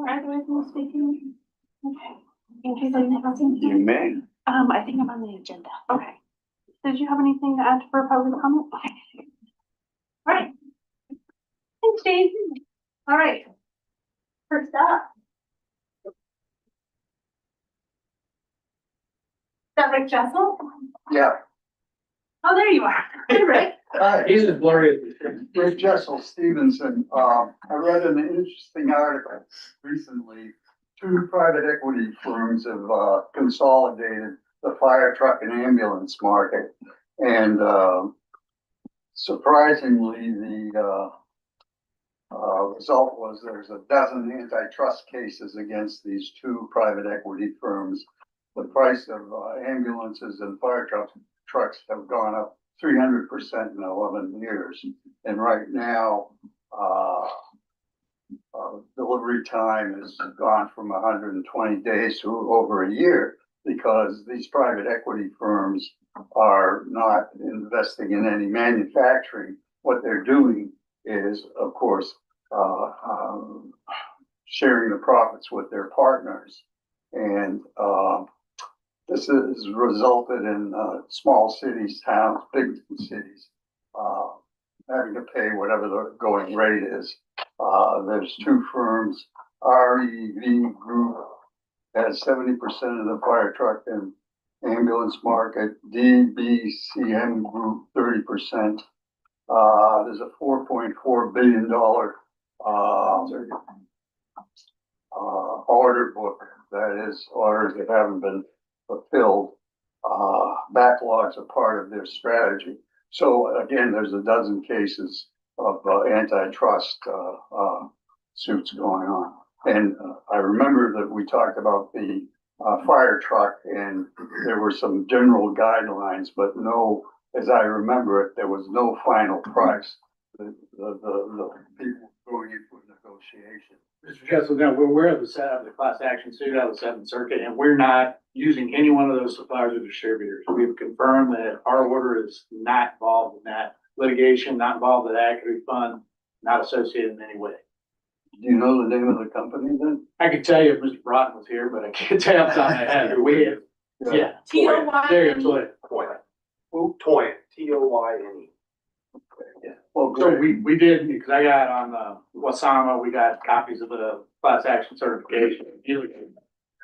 or otherwise I'm speaking? Okay. In case I have something. You may. I think I'm on the agenda. Okay. Did you have anything to add for public comment? Okay. All right. Thanks, Steve. All right. First up. Is that Rick Jessel? Yeah. Oh, there you are. Hey, Rick. Hi. He's as glorious. Rick Jessel, Stevenson. I read an interesting article recently. Two private equity firms have consolidated the fire truck and ambulance market. And surprisingly, the result was there's a dozen antitrust cases against these two private equity firms. The price of ambulances and fire trucks have gone up 300% in 11 years. And right now, delivery time has gone from 120 days to over a year because these private equity firms are not investing in any manufacturing. What they're doing is, of course, sharing the profits with their partners. And this has resulted in small cities, towns, big cities, having to pay whatever the going rate is. There's two firms. REV Group has 70% of the fire truck and ambulance market. DBCM Group 30%. There's a $4.4 billion order book, that is orders that haven't been fulfilled. Backlogs are part of their strategy. So again, there's a dozen cases of antitrust suits going on. And I remember that we talked about the fire truck, and there were some general guidelines, but no, as I remember it, there was no final price. The people going in for negotiation. Mr. Jessel, now we're aware of the setup of the class action suit out of the Seventh Circuit, and we're not using any one of those suppliers or distributors. We've confirmed that our order is not involved in that litigation, not involved with that refund, not associated in any way. Do you know the name of the company then? I could tell you if Mr. Broughton was here, but I can't tell you off the top of my head. We have, yeah. T-O-Y-N-E. There you go. Toyne, T-O-Y-N-E. Yeah. Well, So great. we did, because I got on the Wasama, we got copies of the class action certification. We're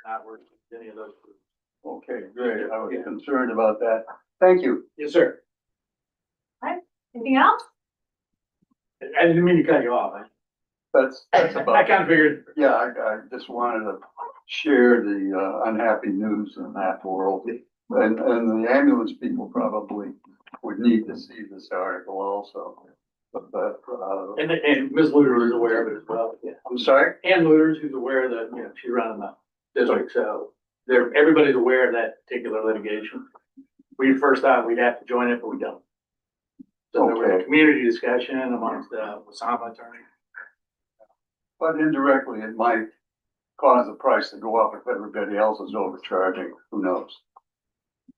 not working with any of those groups. Okay, great. I was Yeah. concerned about that. Thank you. Yes, sir. Anything else? I didn't mean to cut you off. That's I about. kind of figured. Yeah, I just wanted to share the unhappy news in that world. And the ambulance people probably would need to see this article also. But And Ms. Luter is aware of it as well. Yeah. I'm sorry? Ann Luter's who's aware that, you know, she's running the district, so everybody's aware of that particular litigation. We first thought we'd have to join it, but we don't. So there was a Okay. community discussion amongst the Wasama attorney. But indirectly, it might cause the price to go up if everybody else is overcharging. Who knows?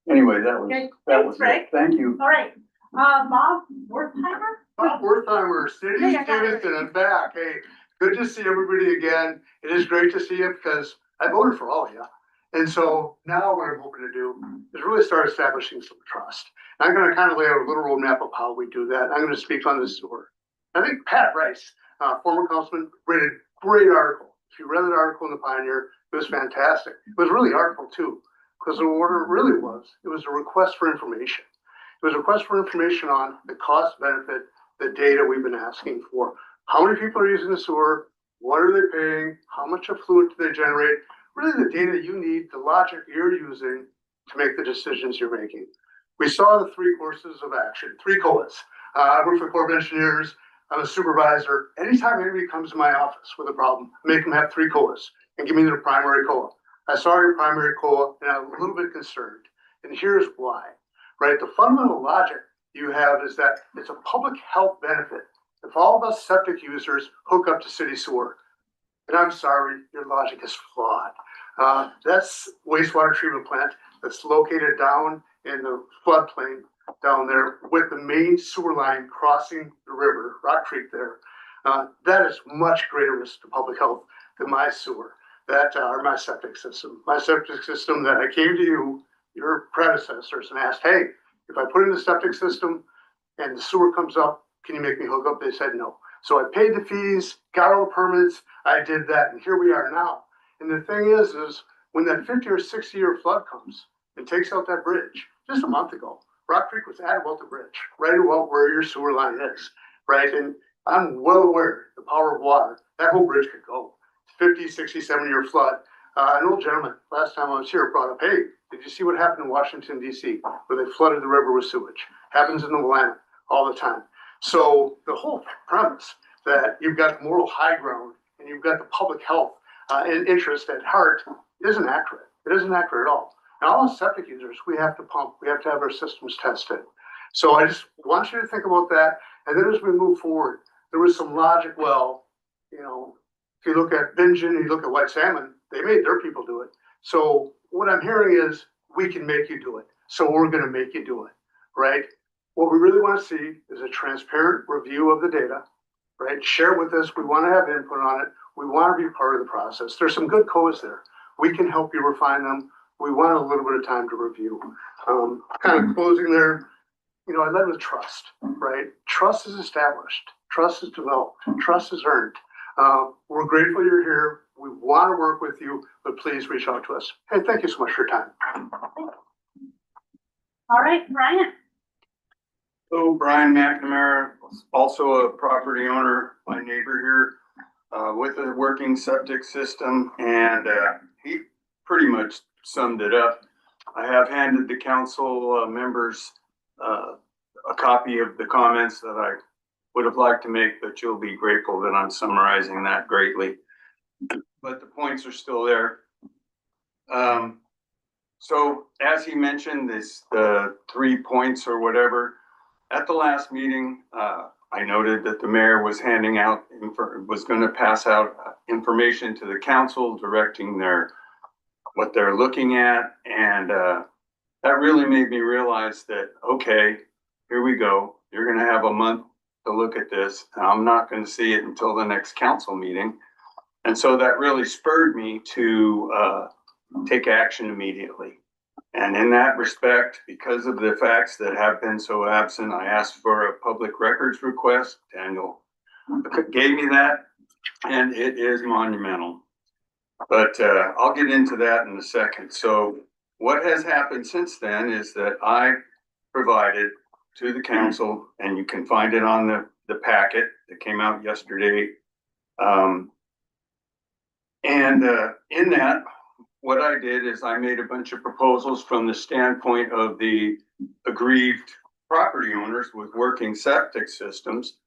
Anyway, Okay, that was thanks, it. Thank you. All right. Bob Wertheimer? Bob Wertheimer, City Hey, I got it. Stevenson, and back. Hey, good to see everybody again. It is great to see you because I voted for all of you. And so now what I'm hoping to do is really start establishing some trust. And I'm gonna kind of lay out a little roadmap of how we do that. I'm gonna speak on the sewer. I think Pat Rice, former councilman, read a great article. If you read that article in the Pioneer, it was fantastic. It was really artful too, because what it really was, it was a request for information. It was a request for information on the cost benefit, the data we've been asking for. How many people are using the sewer? What are they paying? How much effluent do they generate? Really the data you need, the logic you're using to make the decisions you're making. We saw the three courses of action, three COLAs. I work for the Corps of Engineers. I'm a supervisor. Anytime anybody comes to my office with a problem, I make them have three COLAs and give me their primary COLA. I saw your primary COLA and I'm a little bit concerned. And here's why, right? The fundamental logic you have is that it's a public health benefit if all of us septic users hook up to city sewer. And I'm sorry, your logic is flawed. That's wastewater treatment plant that's located down in the floodplain down there with the main sewer line crossing the river, Rock Creek there. That is much greater risk to public health than my sewer, or my septic system. My septic system that I came to you, your predecessors, and asked, hey, if I put in the septic system and the sewer comes up, can you make me hook up? They said no. So I paid the fees, got all the permits, I did that, and here we are now. And the thing is when that 50 or 60 year flood comes and takes out that bridge, just a month ago, Rock Creek was at about the bridge, right about where your sewer line is, right? And I'm well aware the power of water, that whole bridge could go. 50, 60, 70-year flood. An old gentleman, last time I was here, brought up, hey, did you see what happened in Washington, D.C., where they flooded the river with sewage? Happens in the Willamette all the time. So the whole premise that you've got moral high ground and you've got the public health and interest at heart isn't accurate. It isn't accurate at all. And all the septic users, we have to pump, we have to have our systems tested. So I just want you to think about that. And then as we move forward, there was some logic. Well, you know, if you look at Bingen, you look at white salmon, they made their people do it. So what I'm hearing is we can make you do it. So we're going to make you do it, right? What we really want to see is a transparent review of the data, right? Share it with us. We want to have input on it. We want to be part of the process. There's some good codes there. We can help you refine them. We want a little bit of time to review. Kind of closing there, you know, I led with trust, right? Trust is established. Trust is developed. Trust is earned. We're grateful you're here. We want to work with you, but please reach out to us. Hey, thank you so much for your time. All right, Brian. So Brian McNamara, also a property owner, my neighbor here, with a working septic system, and he pretty much summed it up. I have handed the council members a copy of the comments that I would have liked to make, but you'll be grateful that I'm summarizing that greatly. But the points are still there. So as he mentioned, the 3 points or whatever, at the last meeting, I noted that the mayor was handing out, was going to pass out information to the council directing what they're looking at. And that really made me realize that, okay, here we go. You're going to have a month to look at this. And I'm not going to see it until the next council meeting. And so that really spurred me to take action immediately. And in that respect, because of the facts that have been so absent, I asked for a public records request. Daniel gave me that, and it is monumental. But I'll get into that in a second. So what has happened since then is that I provided to the council, and you can find it on the packet that came out yesterday. In that, what I did is I made a bunch of proposals from the standpoint of the aggrieved property owners with working septic systems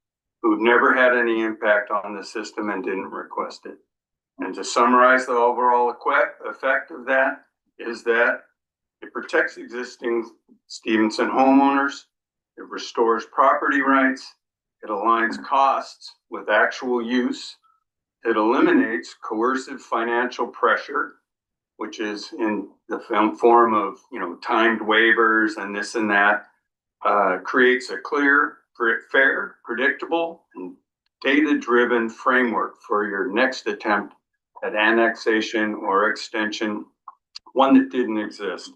who've never had any impact on the system and didn't request it. And to summarize the overall effect of that is that it protects existing Stevenson homeowners, it restores property rights, it aligns costs with actual use, it eliminates coercive financial pressure, which is in the form of, timed waivers and this and that, creates a clear, fair, predictable, and data-driven framework for your next attempt at annexation or extension, one that didn't exist.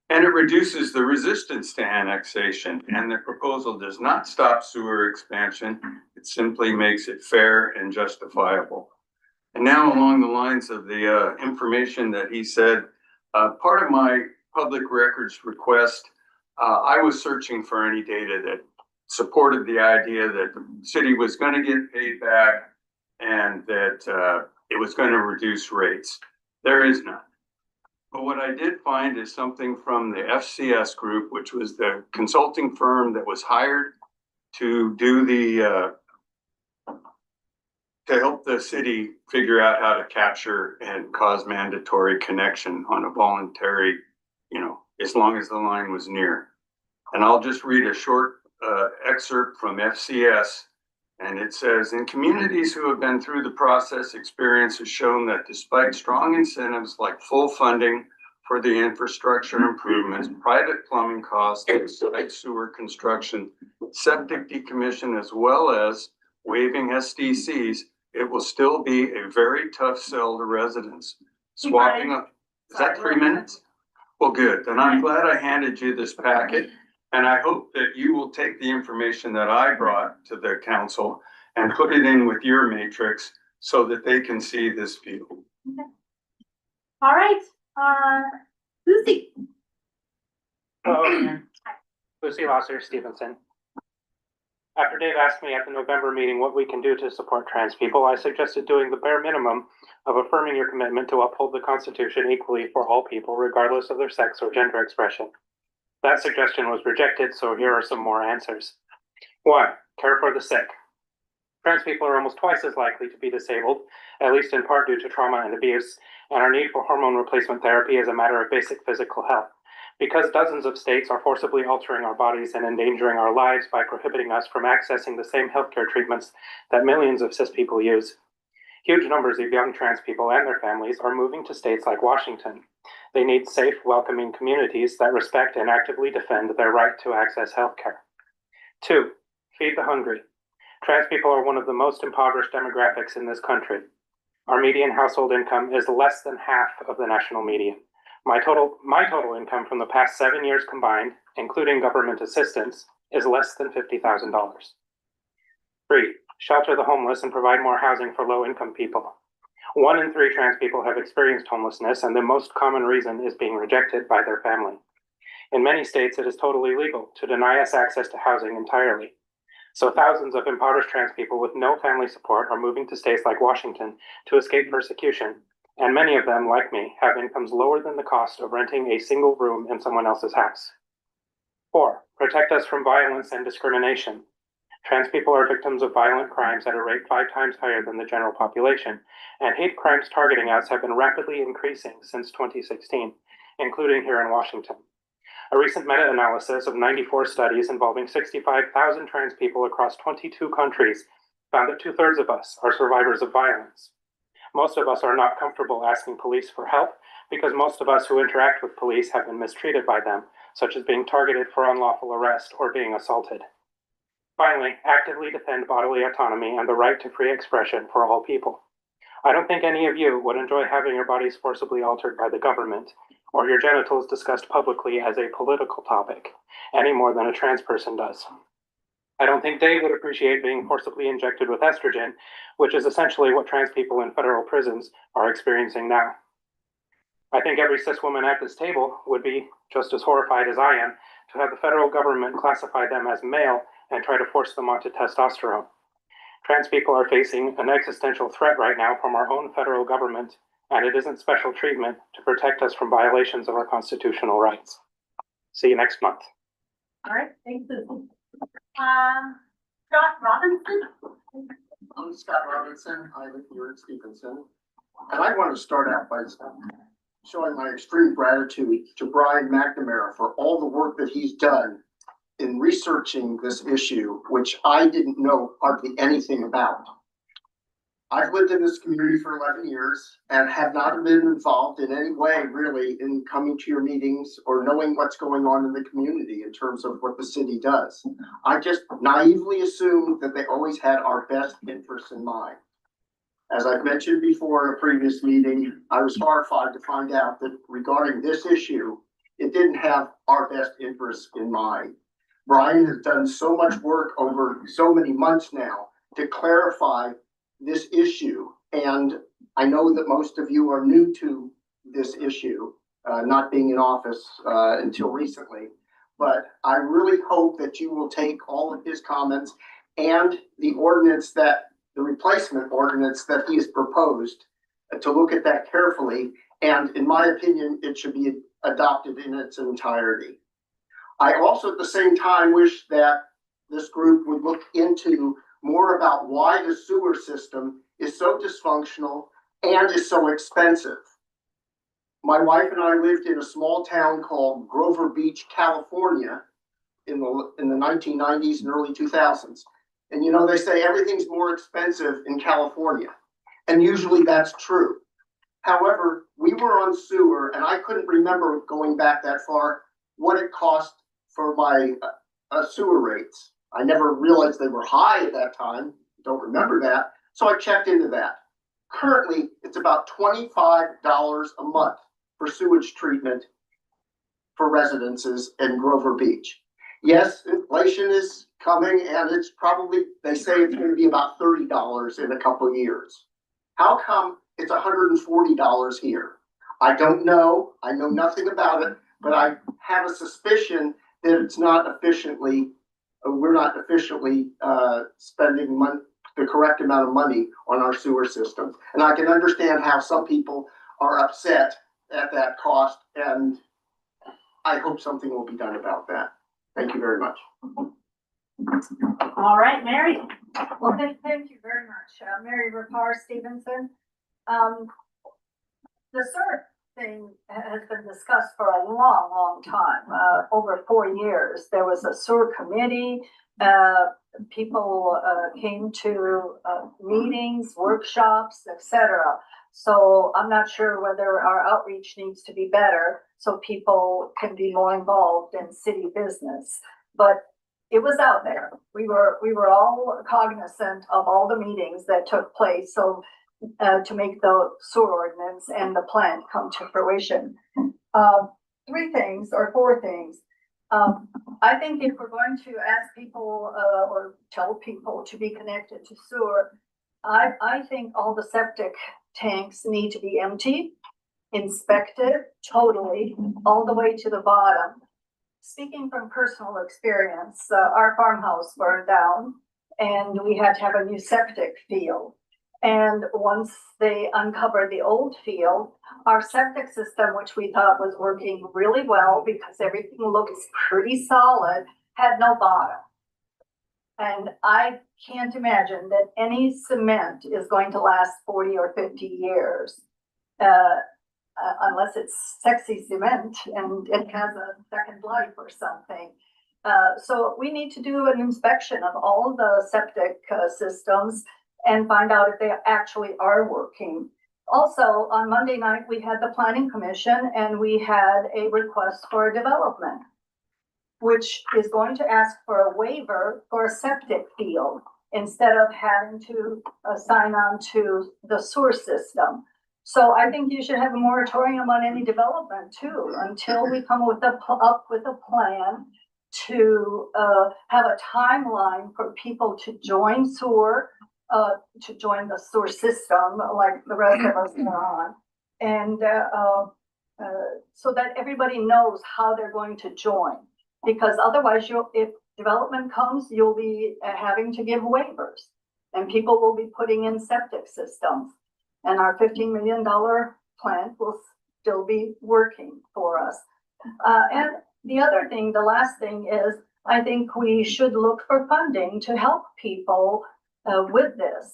And it reduces the resistance to annexation, and the proposal does not stop sewer expansion. It simply makes it fair and justifiable. And now along the lines of the information that he said, part of my public records request, I was searching for any data that supported the idea that the city was going to get paid back and that it was going to reduce rates. There is none. But what I did find is something from the FCS group, which was the consulting firm that was hired to do to help the city figure out how to capture and cause mandatory connection on a voluntary, as long as the line was near. And I'll just read a short excerpt from FCS. And it says, in communities who have been through the process, experience has shown that despite strong incentives like full funding for the infrastructure improvements, private plumbing costs, site sewer construction, septic decommission, as well as waiving SDCs, it will still be a very tough sell to residents. Swapping up, is that 3 minutes? Well, good, then I'm glad I handed you this packet, and I hope that you will take the information that I brought to the council and put it in with your matrix so that they can see this view. All right, Lucy. Hello, Lucy Losser, Stevenson. After Dave asked me at the November meeting what we can do to support trans people, I suggested doing the bare minimum of affirming your commitment to uphold the Constitution equally for all people, regardless of their sex or gender expression. That suggestion was rejected, so here are some more answers. 1. Care for the sick. Trans people are almost twice as likely to be disabled, at least in part due to trauma and abuse, and our need for hormone replacement therapy is a matter of basic physical health. Because dozens of states are forcibly altering our bodies and endangering our lives by prohibiting us from accessing the same healthcare treatments that millions of cis people use. Huge numbers of young trans people and their families are moving to states like Washington. They need safe, welcoming communities that respect and actively defend their right to access healthcare. 2. Feed the hungry. Trans people are one of the most impoverished demographics in this country. Our median household income is less than half of the national median. My total income from the past 7 years combined, including government assistance, is less than $50,000. 3. Shelter the homeless and provide more housing for low-income people. 1 in 3 trans people have experienced homelessness, and the most common reason is being rejected by their family. In many states, it is totally legal to deny us access to housing entirely. So thousands of impoverished trans people with no family support are moving to states like Washington to escape persecution, and many of them, like me, have incomes lower than the cost of renting a single room in someone else's house. 4. Protect us from violence and discrimination. Trans people are victims of violent crimes at a rate 5 times higher than the general population, and hate crimes targeting us have been rapidly increasing since 2016, including here in Washington. A recent meta-analysis of 94 studies involving 65,000 trans people across 22 countries found that 2/3 of us are survivors of violence. Most of us are not comfortable asking police for help because most of us who interact with police have been mistreated by them, such as being targeted for unlawful arrest or being assaulted. Finally, actively defend bodily autonomy and the right to free expression for all people. I don't think any of you would enjoy having your bodies forcibly altered by the government or your genitals discussed publicly as a political topic, any more than a trans person does. I don't think Dave would appreciate being forcibly injected with estrogen, which is essentially what trans people in federal prisons are experiencing now. I think every cis woman at this table would be just as horrified as I am to have the federal government classify them as male and try to force them onto testosterone. Trans people are facing an existential threat right now from our own federal government, and it isn't special treatment to protect us from violations of our constitutional rights. See you next month. All right, thanks, Susan. Scott Robinson. I'm Scott Robinson. I live here in Stevenson. And I want to start out by showing my extreme gratitude to Brian McNamara for all the work that he's done in researching this issue, which I didn't know hardly anything about. I've lived in this community for 11 years and have not been involved in any way really in coming to your meetings or knowing what's going on in the community in terms of what the city does. I just naively assumed that they always had our best interests in mind. As I've mentioned before in a previous meeting, I was horrified to find out that regarding this issue, it didn't have our best interests in mind. Brian has done so much work over so many months now to clarify this issue. And I know that most of you are new to this issue, not being in office until recently. But I really hope that you will take all of his comments and the replacement ordinance that he has proposed to look at that carefully. And in my opinion, it should be adopted in its entirety. I also at the same time wish that this group would look into more about why the sewer system is so dysfunctional and is so expensive. My wife and I lived in a small town called Grover Beach, California in the 1990s and early 2000s. And you know, they say everything's more expensive in California. And usually that's true. However, we were on sewer and I couldn't remember going back that far what it cost for my sewer rates. I never realized they were high at that time don't remember that. So I checked into that. Currently, it's about $25 a month for sewage treatment for residences in Grover Beach. Yes, inflation is coming and it's probably, they say it's gonna be about $30 in a couple of years. How come it's $140 here? I don't know. I know nothing about it, but I have a suspicion that it's not efficiently, we're not efficiently spending the correct amount of money on our sewer systems. And I can understand how some people are upset at that cost, and I hope something will be done about that. Thank you very much. All right, Mary. Well, thank you very much. Mary Rapar Stevenson. The sewer thing has been discussed for a long, long time, over 4 years. There was a sewer committee. People came to meetings, workshops, etc. So I'm not sure whether our outreach needs to be better so people can be more involved in city business. But it was out there. We were all cognizant of all the meetings that took place. So to make the sewer ordinance and the plan come to fruition. 3 things or 4 things. I think if we're going to ask people or tell people to be connected to sewer, I think all the septic tanks need to be emptied, inspected totally, all the way to the bottom. Speaking from personal experience, our farmhouse burned down and we had to have a new septic field. And once they uncovered the old field, our septic system, which we thought was working really well because everything looks pretty solid, had no bottom. And I can't imagine that any cement is going to last 40 or 50 years, unless it's sexy cement and it has a second life or something. So we need to do an inspection of all the septic systems and find out if they actually are working. Also, on Monday night, we had the planning commission and we had a request for a development, which is going to ask for a waiver for a septic field instead of having to sign on to the sewer system. So I think you should have a moratorium on any development too, until we come up with a plan to have a timeline for people to join sewer, to join the sewer system like the rest of us are on. And so that everybody knows how they're going to join. Because otherwise, if development comes, you'll be having to give waivers. And people will be putting in septic systems. And our $15 million plant will still be working for us. And the other thing, the last thing is, I think we should look for funding to help people with this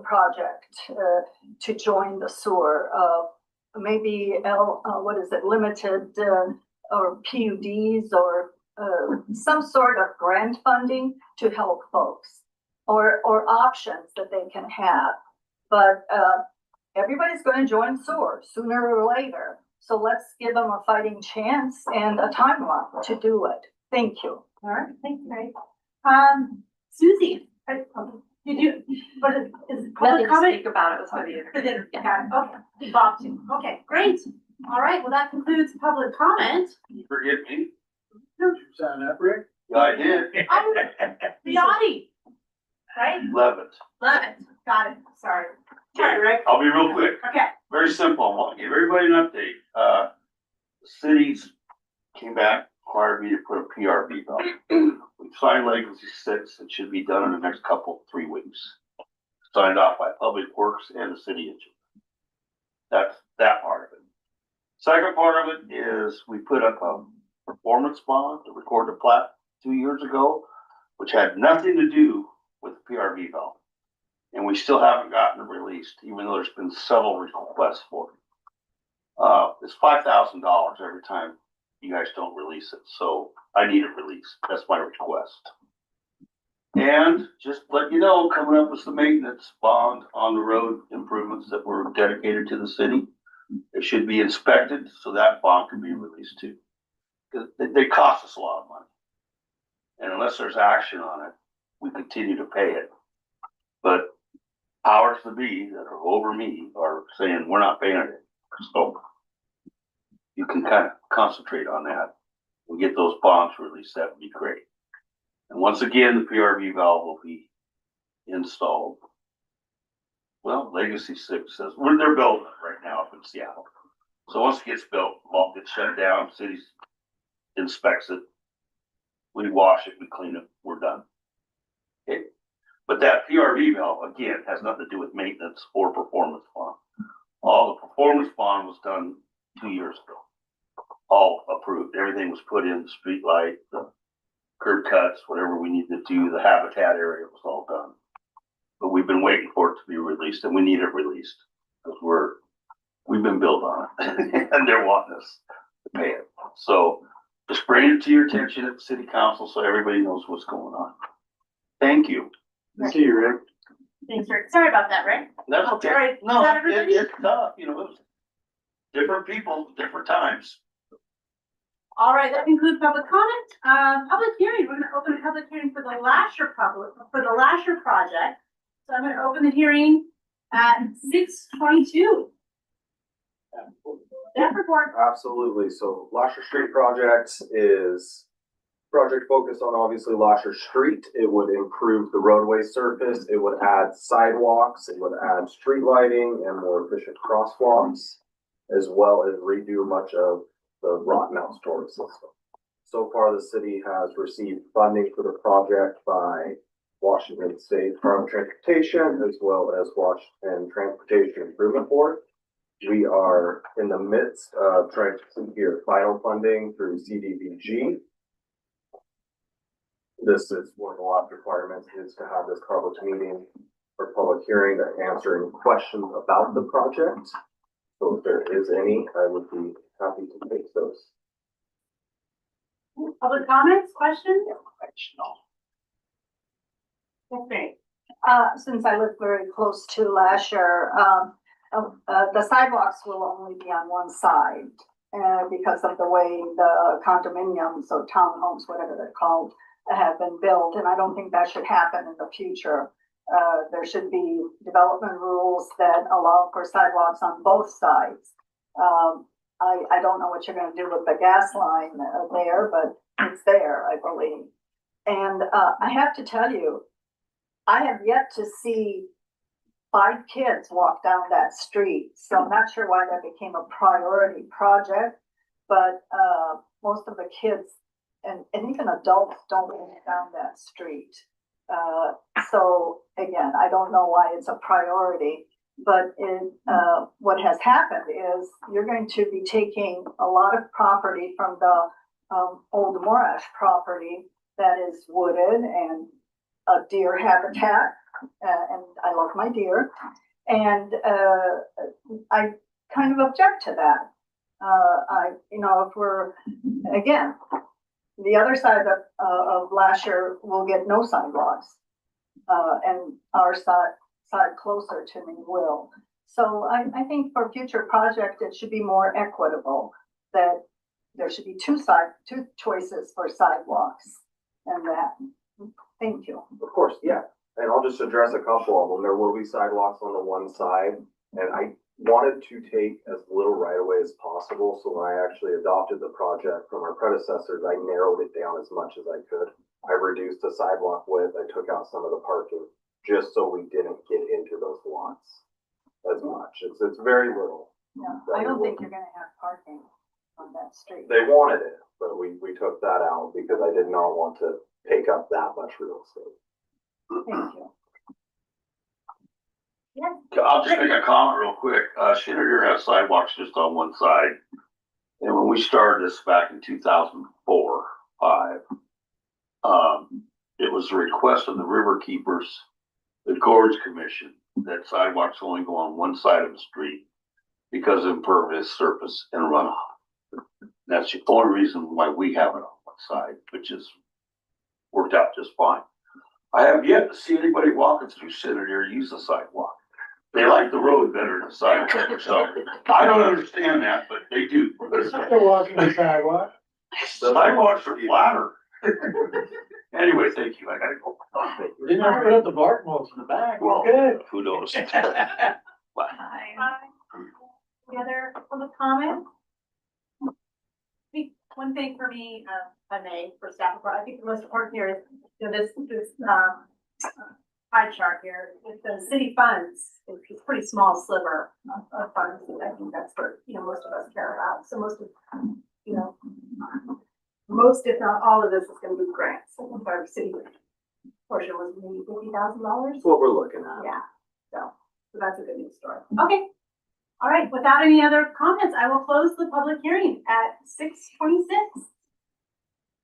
project to join the sewer. Maybe limited or PUDs or some sort of grant funding to help folks, or options that they can have. But everybody's going to join sewer sooner or later. So let's give them a fighting chance and a timeline to do it. Thank you. All right, thanks, Mary. Susie, did you, but is Nothing public to comment? speak about, it was for the interview. Yeah. Okay, Bob too. Okay, great. All right, well, that concludes public comment. You forget me? Did you sign up, Rick? Yeah, I did. Oh, the Audi, right? Love it. Love it. Got it. Sorry. Sorry, Rick. I'll be real quick. Okay. Very simple. I want to give everybody an update. The cities came back, required me to put a PRV valve. We signed Legacy 6. It should be done in the next 3 weeks. Signed off by Public Works and the city engineer. That's that part of it. Second part of it is we put up a performance bond to record the plat 2 years ago, which had nothing to do with the PRV valve. And we still haven't gotten it released, even though there's been several requests for it. It's $5,000 every time you guys don't release it. So I need it released. That's my request. And just let you know, coming up with some maintenance bond on the road improvements that were dedicated to the city. It should be inspected so that bond can be released too. Because they cost us a lot of money. And unless there's action on it, we continue to pay it. But powers to be that are over me are saying, we're not paying it. So you can kind of concentrate on that and get those bonds released. That would be great. And once again, the PRV valve will be installed. Well, Legacy 6 says, they're building it right now up in Seattle. So once it gets built, vault gets shut down, city inspects it. We wash it, we clean it, we're done. Okay. But that PRV valve, again, has nothing to do with maintenance or performance bond. All the performance bond was done 2 years ago. All approved. Everything was put in, the street light, the curb cuts, whatever we needed to do, the habitat area was all done. But we've been waiting for it to be released, and we need it released because we've been billed on it and they're wanting us to pay it. So just bring it to your attention at the city council so everybody knows what's going on. Thank you. See you, Rick. Thanks, Rick. Sorry about that, Rick. That's okay. All right. No, Is that everybody? it's tough, you know, it was different people, different times. All right, that concludes public comment. Public hearing, we're gonna open a public hearing for the Lasher project. So I'm gonna open the hearing at 6:22. That report. Absolutely. So Lasher Street project is project focused on obviously Lasher Street. It would improve the roadway surface. It would add sidewalks. It would add street lighting and more efficient crosswalks, as well as redo much of the rotten out storage system. So far, the city has received funding for the project by Washington State Department of Transportation, as well as Washington Transportation Improvement Board. We are in the midst of trying to secure final funding through CDBG. This is one of the last requirements is to have this public meeting or public hearing to answer any questions about the project. So if there is any, I would be happy to take those. Public comments, questions? That's great. Since I live very close to Lasher, the sidewalks will only be on one side. Because of the way the condominiums or townhomes, whatever they're called, have been built, and I don't think that should happen in the future. There should be development rules that allow for sidewalks on both sides. I don't know what you're gonna do with the gas line there, but it's there, I believe. And I have to tell you, I have yet to see 5 kids walk down that street, so I'm not sure why that became a priority project, but most of the kids and even adults don't walk down that street. So again, I don't know why it's a priority, but what has happened is you're going to be taking a lot of property from the old Morash property that is wooded and a deer habitat, and I love my deer, and I kind of object to that. If we're, again, the other side of Lasher will get no sidewalks, and our side closer to me will. So I think for future projects, it should be more equitable, that there should be two choices for sidewalks and that. Thank you. Of course, yeah. And I'll just address a couple of them. There will be sidewalks on the one side, and I wanted to take as little right of way as possible. So when I actually adopted the project from our predecessors, I narrowed it down as much as I could. I reduced the sidewalk width. I took out some of the parking just so we didn't get into those lots as much. It's very little. Yeah, I don't think you're gonna have parking on that street. They wanted it, but we took that out because I did not want to take up that much real estate. Thank you. I'll just make a comment real quick. Shinnery has sidewalks just on one side. And when we started this back in 2004, 5, it was a request of the River Keepers, the Gorge Commission, that sidewalks only go on one side of the street because of impervious surface and runoff. That's the only reason why we have it on one side, which is worked out just fine. I have yet to see anybody walking through Shinnery or use the sidewalk. They like the road better than the sidewalk, so I don't understand that, but they do. They're walking the sidewalk. The sidewalks are flatter. Anyway, thank you, I gotta go. We didn't have to put up the bark mulch in the back. We're Well, good. who knows? Bye. Any other public comment? I think one thing for me, if I may, for staff report, I think the most important here is, you know, this pie chart here, with the city funds, it's a pretty small sliver of funds, and I think that's what, you know, most of us care about. So most of, you know, most, if not all of this is gonna be grants. I think our city portion was maybe $50,000. That's what we're looking at. Yeah, so that's a good news story. Okay. All right, without any other comments, I will close the public hearing at 6:26.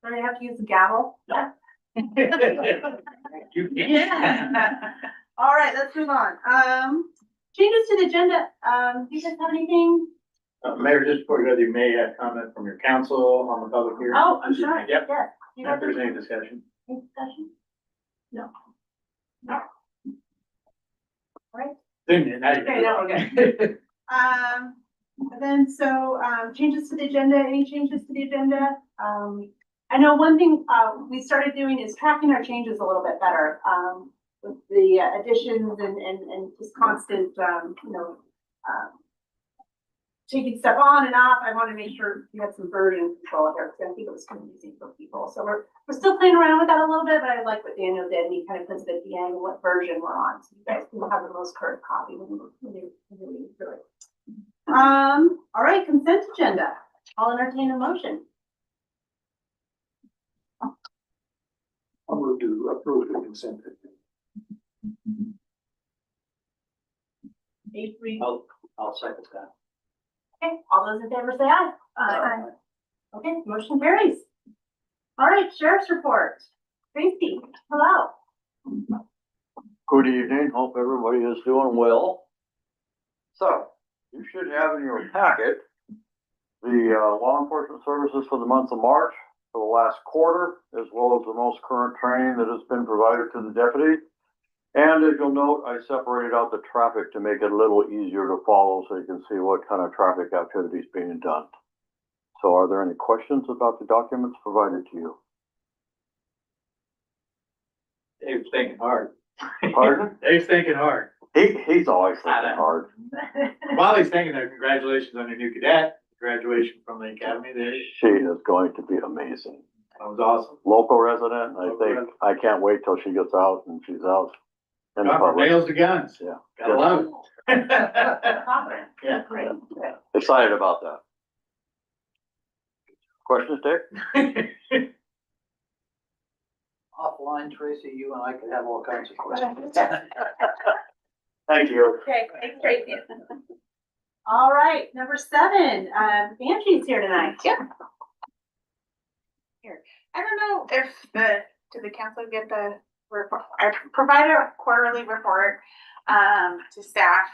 Do I have to use the gavel? Yeah. You can. All right, let's move on. Changes to the agenda. Do you guys have anything? Mayor, just before you go, you may have comment from your council on the public hearing. Oh, I'm sorry. Yep, Yes. Do you if have there's any any discussion. discussion? No. No. All right. Okay, now we're good. And then changes to the agenda, any changes to the agenda? I know one thing, we started doing is tracking our changes a little bit better, with the additions and just constant, taking stuff on and off. I want to make sure we have some version control here, because I think it was confusing for people. So we're still playing around with that a little bit, but I like what Daniel did. He kind of puts it at the end of what version we're on, so you guys can have the most current copy when you're reading through it. All right, consent agenda. I'll entertain a motion. I'll move to approve the consent. I'll second that. Okay, all those in favor say aye. Aye. Okay, motion carries. All right, sheriff's report. Tracy, hello. Good evening, hope everybody is doing well. So, you should have in your packet the law enforcement services for the month of March, for the last quarter, as well as the most current training that has been provided to the deputy. And as you'll note, I separated out the traffic to make it a little easier to follow, so you can see what kind of traffic activity is being done. So are there any questions about the documents provided to you? Dave's thinking hard. Pardon? Dave's thinking hard. He's always thinking hard. While he's thinking that, congratulations on your new cadet, graduation from the academy there. She is going to be amazing. That was awesome. Local resident, I Local think, resident. I can't wait till she gets out and she's out in the Gone from public. nails to guns. Yeah. Gotta love it. Yeah, great. Excited about that. Questions, Dick? Offline, Tracy, you and I could have all kinds of questions. Thank you. Okay, thanks, Tracy. All right, number 7, Angie's here tonight. Yep. Here, I don't know if did the council get the report? I provided a quarterly report to staff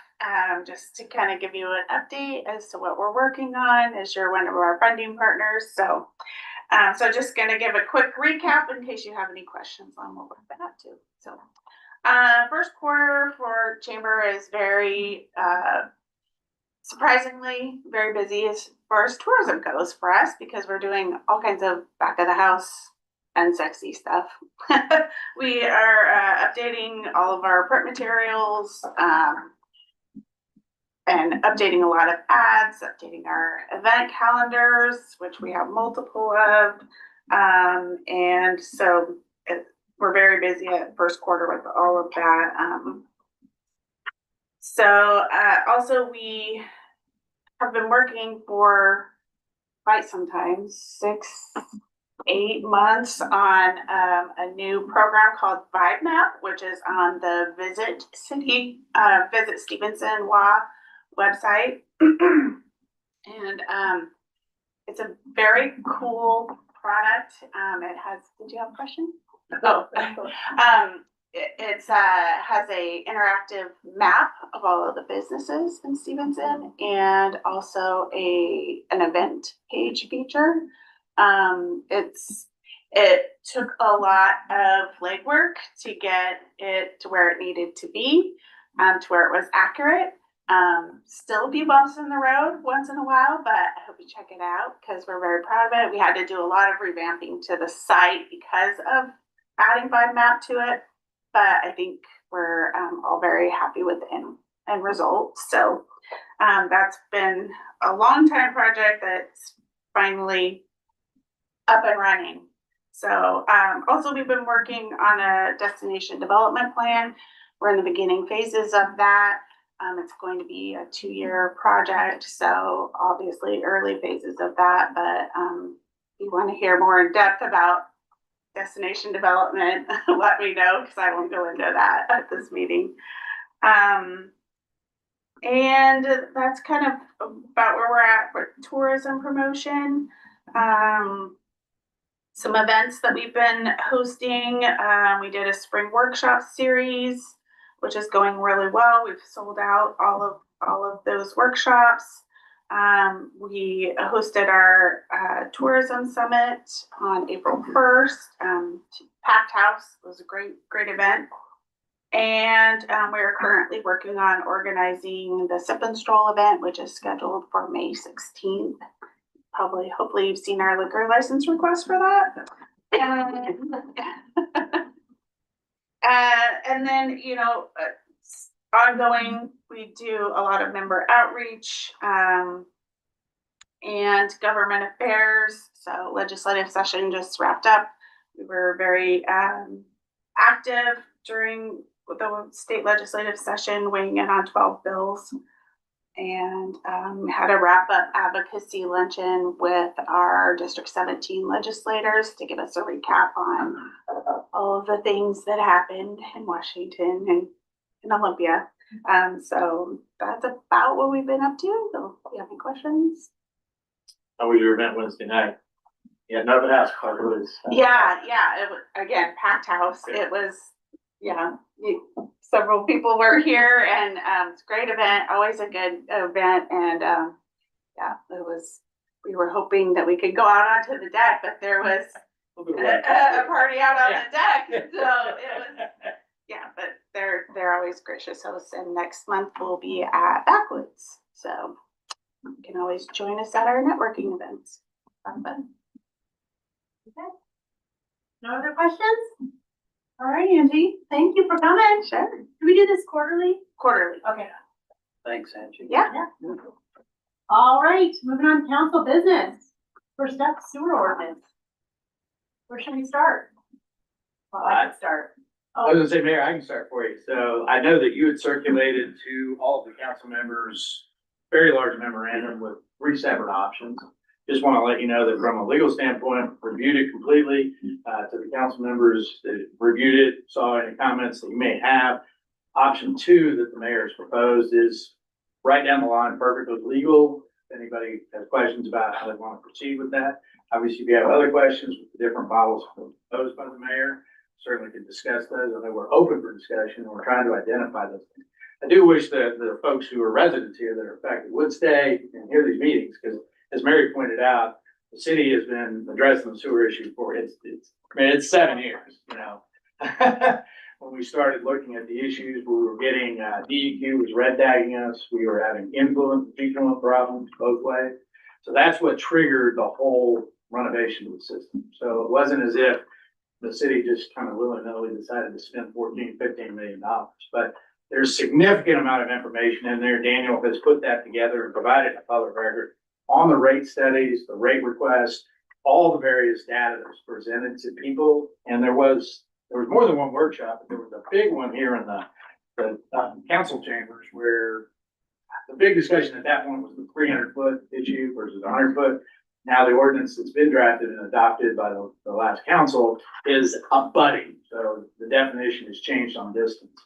just to kind of give you an update as to what we're working on as you're one of our funding partners. So just gonna give a quick recap in case you have any questions on what we've been up to. So first quarter for Chamber is very surprisingly very busy as far as tourism goes for us, because we're doing all kinds of back of the house and sexy stuff. We are updating all of our print materials and updating a lot of ads, updating our event calendars, which we have multiple of. And so we're very busy at first quarter with all of that. Also we have been working for quite some time, 6-8 months on a new program called Vibe Map, which is on the Visit Stevenson website. And it's a very cool product. It has, did you have a question? Oh, it has a interactive map of all of the businesses in Stevenson, and also an event page feature. It took a lot of legwork to get it to where it needed to be, to where it was accurate. Still a few bumps in the road once in a while, but I hope you check it out because we're very proud of it. We had to do a lot of revamping to the site because of adding 5-map to it, but I think we're all very happy with the end result. So that's been a long time project that's finally up and running. So also we've been working on a destination development plan. We're in the beginning phases of that. It's going to be a 2-year project, so obviously early phases of that, but if you want to hear more in depth about destination development, let me know, because I won't go into that at this meeting. And that's kind of about where we're at for tourism promotion. Some events that we've been hosting. We did a spring workshop series, which is going really well. We've sold out all of those workshops. We hosted our tourism summit on April 1st. Packed house. It was a great event. And we are currently working on organizing the Sip and Stroll event, which is scheduled for May 16th. Hopefully you've seen our liquor license request for that. And then, ongoing, we do a lot of member outreach and government affairs. So legislative session just wrapped up. We were very active during the state legislative session, weighing in on 12 bills. And had a wrap-up advocacy luncheon with our District 17 legislators to give us a recap on all of the things that happened in Washington and in Olympia. So that's about what we've been up to. So if you have any questions. How was your event Wednesday night? Yeah, nothing else. It was. Yeah. It was, again, packed house. It was, several people were here, and it's a great event, always a good event. And it was, we were hoping that we could go out onto the deck, but there was a party out on the deck. So it was, but they're always gracious hosts. And next month we'll be at Backwoods. So you can always join us at our networking events. Fun. Okay. No other questions? All right, Angie, thank you for coming. Sure. Do we do this quarterly? Quarterly. Okay. Thanks, Angie. Yeah. All right, moving on to council business. First up, sewer ordinance. Where should we start? Well, I can start. I was gonna say, Mayor, I can start for you. So I know that you had circulated to all of the council members, very large memorandum with 3 separate options. Just want to let you know that from a legal standpoint, reviewed it completely, to the council members that reviewed it, saw any comments that you may have. Option 2 that the mayor has proposed is right down the line, perfectly legal. If anybody has questions about how they want to proceed with that. Obviously, if you have other questions with the different models proposed by the mayor, certainly can discuss those. I know we're open for discussion and we're trying to identify those things. I do wish that the folks who are residents here that are affected would stay and hear these meetings, because as Mary pointed out, the city has been addressing the sewer issue for it's 7 years, When we started looking at the issues, we were getting, DEQ was red tagging us. We were having effluent problems both ways. So that's what triggered the whole renovation of the system. So it wasn't as if the city just kind of willy-nilly decided to spend $14-15 million, but there's significant amount of information in there. Daniel has put that together and provided a public record on the rate studies, the rate requests, all the various data that was presented to people. And there was more than one workshop, but there was a big one here in the council chambers where the big discussion at that point was the 300-foot issue versus 100-foot. Now the ordinance that's been drafted and adopted by the last council is abutting. So the definition has changed on distance.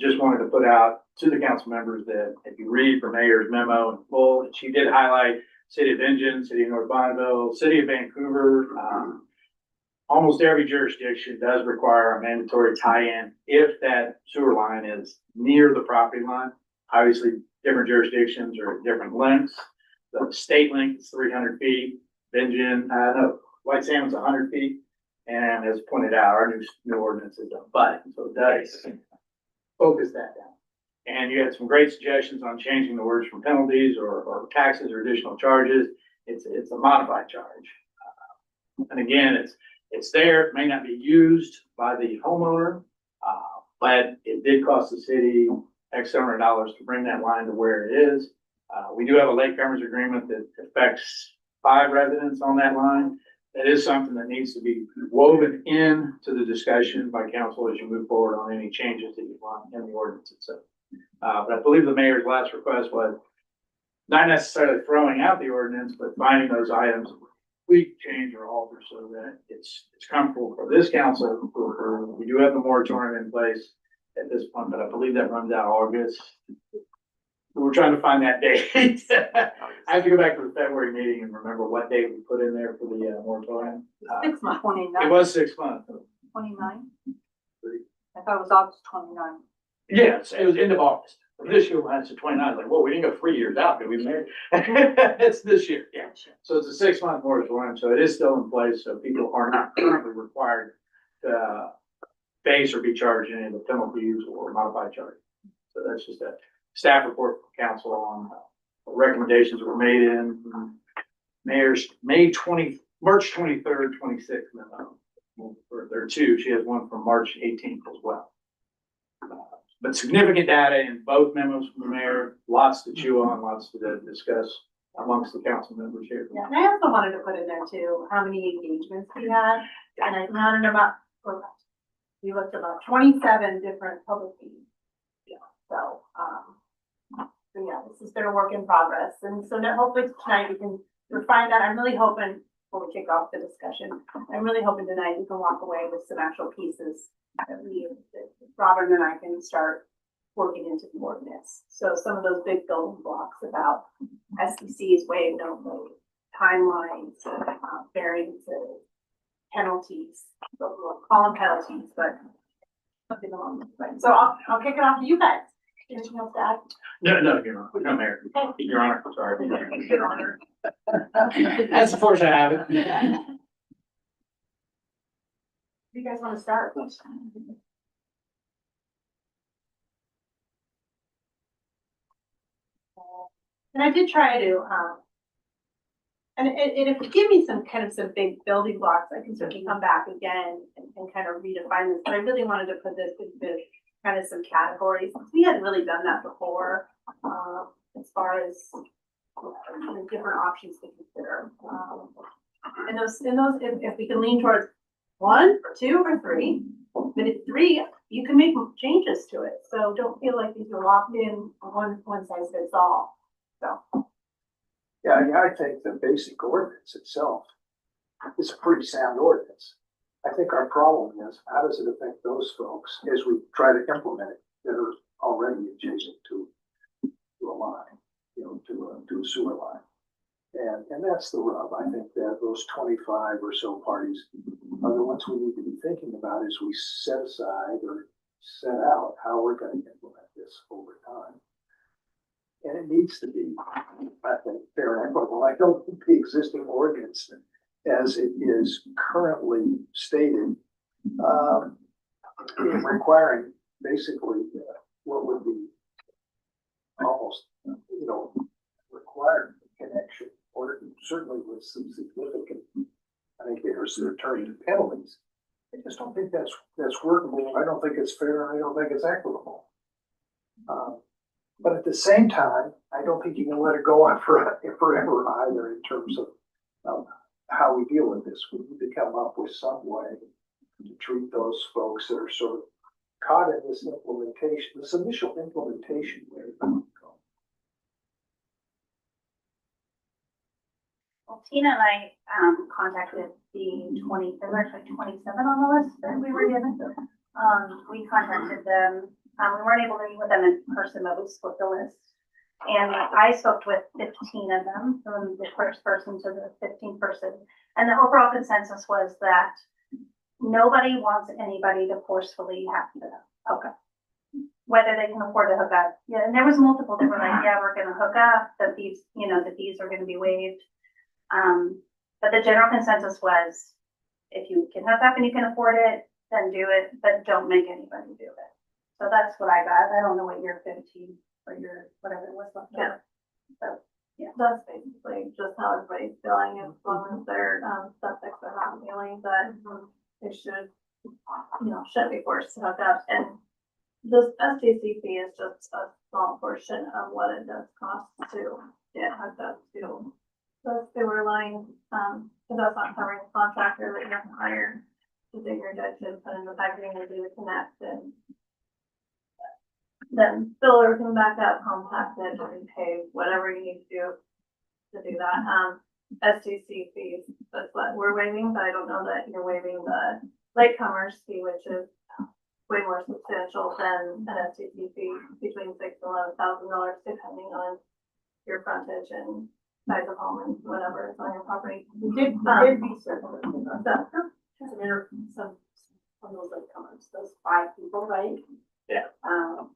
Just wanted to put out to the council members that if you read the mayor's memo in full, and she did highlight City of Engine, City of North Bonneville, City of Vancouver, almost every jurisdiction does require a mandatory tie-in if that sewer line is near the property line. Obviously, different jurisdictions are at different lengths. The state length is 300 feet. White Salmon's 100 feet. And as pointed out, our new ordinance is abutting, so it does focus that down. And you had some great suggestions on changing the words from penalties or taxes or additional charges. It's a modified charge. And again, it's there, it may not be used by the homeowner, but it did cost the city X number of dollars to bring that line to where it is. We do have a latecomers agreement that affects 5 residents on that line. That is something that needs to be woven into the discussion by council as you move forward on any changes that you want in the ordinance itself. But I believe the mayor's last request was not necessarily throwing out the ordinance, but finding those items we change or alter so that it's comfortable for this council to approve. We do have the moratorium in place at this point, but I believe that runs out August. We're trying to find that date. I have to go back to the February meeting and remember what date we put in there for the moratorium. 6 months, It 29, was 6 months. 29. I thought it was August 29. Yes, it was end of August. This year, when it's the 29th, like, whoa, we didn't go 3 years out, did we, Mayor? It's this year, yeah. So it's a 6-month moratorium, so it is still in place, so people are not currently required to face or be charged any of the penalties or modified charges. So that's just a staff report from council on recommendations that were made in Mayor's March 23rd, 26th memo. There are 2, she has one from March 18th as well. But significant data in both memos from the mayor, lots to chew on, lots to discuss amongst the council members here. Yeah, and I also wanted to put in there too, how many engagements we had, and I counted about, we looked at about 27 different public meetings. Yeah, so yeah, this has been a work in progress, and so now hopefully tonight we can refine that. I'm really hoping, before we kick off the discussion, I'm really hoping tonight we can walk away with some actual pieces that Robert and I can start working into the ordinance. So some of those big building blocks about SDCs, waive, no vote, timelines, variances, penalties, we'll call them penalties, but something along those lines. So I'll kick it off to you guys. Anything else to add? No, Your Honor. No, Mayor. Your Honor, sorry. Your Honor. That's the force I have it. You guys want to start? And I did try to, and if you give me some big building blocks, I can certainly come back again and kind of redefine this, but I really wanted to put this into kind of some categories. We hadn't really done that before, as far as the different options to consider. And those, if we can lean towards 1 or 2 or 3, but at 3, you can make changes to it. So don't feel like these are locked in one size fits all. So. Yeah, I think the basic ordinance itself is a pretty sound ordinance. I think our problem is, how does it affect those folks as we try to implement it that are already adjacent to a line, to a sewer line? And that's the rub. I think that those 25 or so parties are the ones we need to be thinking about as we set aside or set out how we're going to implement this over time. And it needs to be, I think, fair and equitable. I don't think the existing ordinance, as it is currently stated, requiring basically what would be almost, required connection, or certainly with some significant, I think there's attorney penalties. I just don't think that's workable. I don't think it's fair, and I don't think it's equitable. But at the same time, I don't think you can let it go on forever either in terms of how we deal with this. We need to come up with some way to treat those folks that are sort of caught in this implementation, this initial implementation wave. Well, Tina and I contacted the 20, there were actually 27 on the list that we were given. We contacted them. We weren't able to meet with them in person, but we split the list. And I spoke with 15 of them, from the first person to the 15th person. And the overall consensus was that nobody wants anybody to forcefully have to hook up, whether they can afford to hook up. Yeah, and there was multiple that were like, yeah, we're going to hook up, that these, the fees are going to be waived. But the general consensus was, if you can hook up and you can afford it, then do it, but don't make anybody do it. So that's what I got. I don't know what your 15 or your whatever it was. Yeah. So Yeah, that's basically just how everybody's feeling, as long as their, septics are not feeling that they should, shouldn't be forced to hook up, and this SDC fee is just a small portion of what it does cost to get hooked up to the sewer line, cause that's not covering the contractor that you have to hire to dig your ditch and put in the piping and do the connect and then fill everything back up, compact it, repave, whatever you need to do that. SDC fees, that's what we're waiving, but I don't know that you're waiving the latecomers fee, which is way more substantial than an SDC fee, between $6,000 and $11,000, depending on your frontage and size of home and whatever is on your property. We did be certain of that. Some of those latecomers, those 5 people, right? Yeah.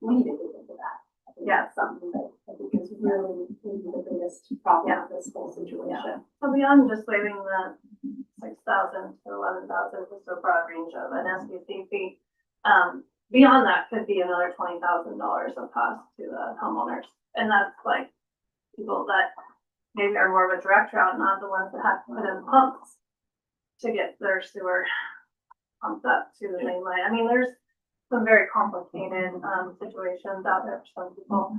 We need to get into that. I think that's something that I think is really the biggest problem with this whole situation. So beyond just waiving the 6,000 to 11,000, just a broad range of an SDC fee. Beyond that could be another $20,000 of cost to the homeowners. And that's like people that maybe are more of a direct route, not the ones that have to put in pumps to get their sewer pumped up to the main line. I mean, there's some very complicated, situations out there for some people.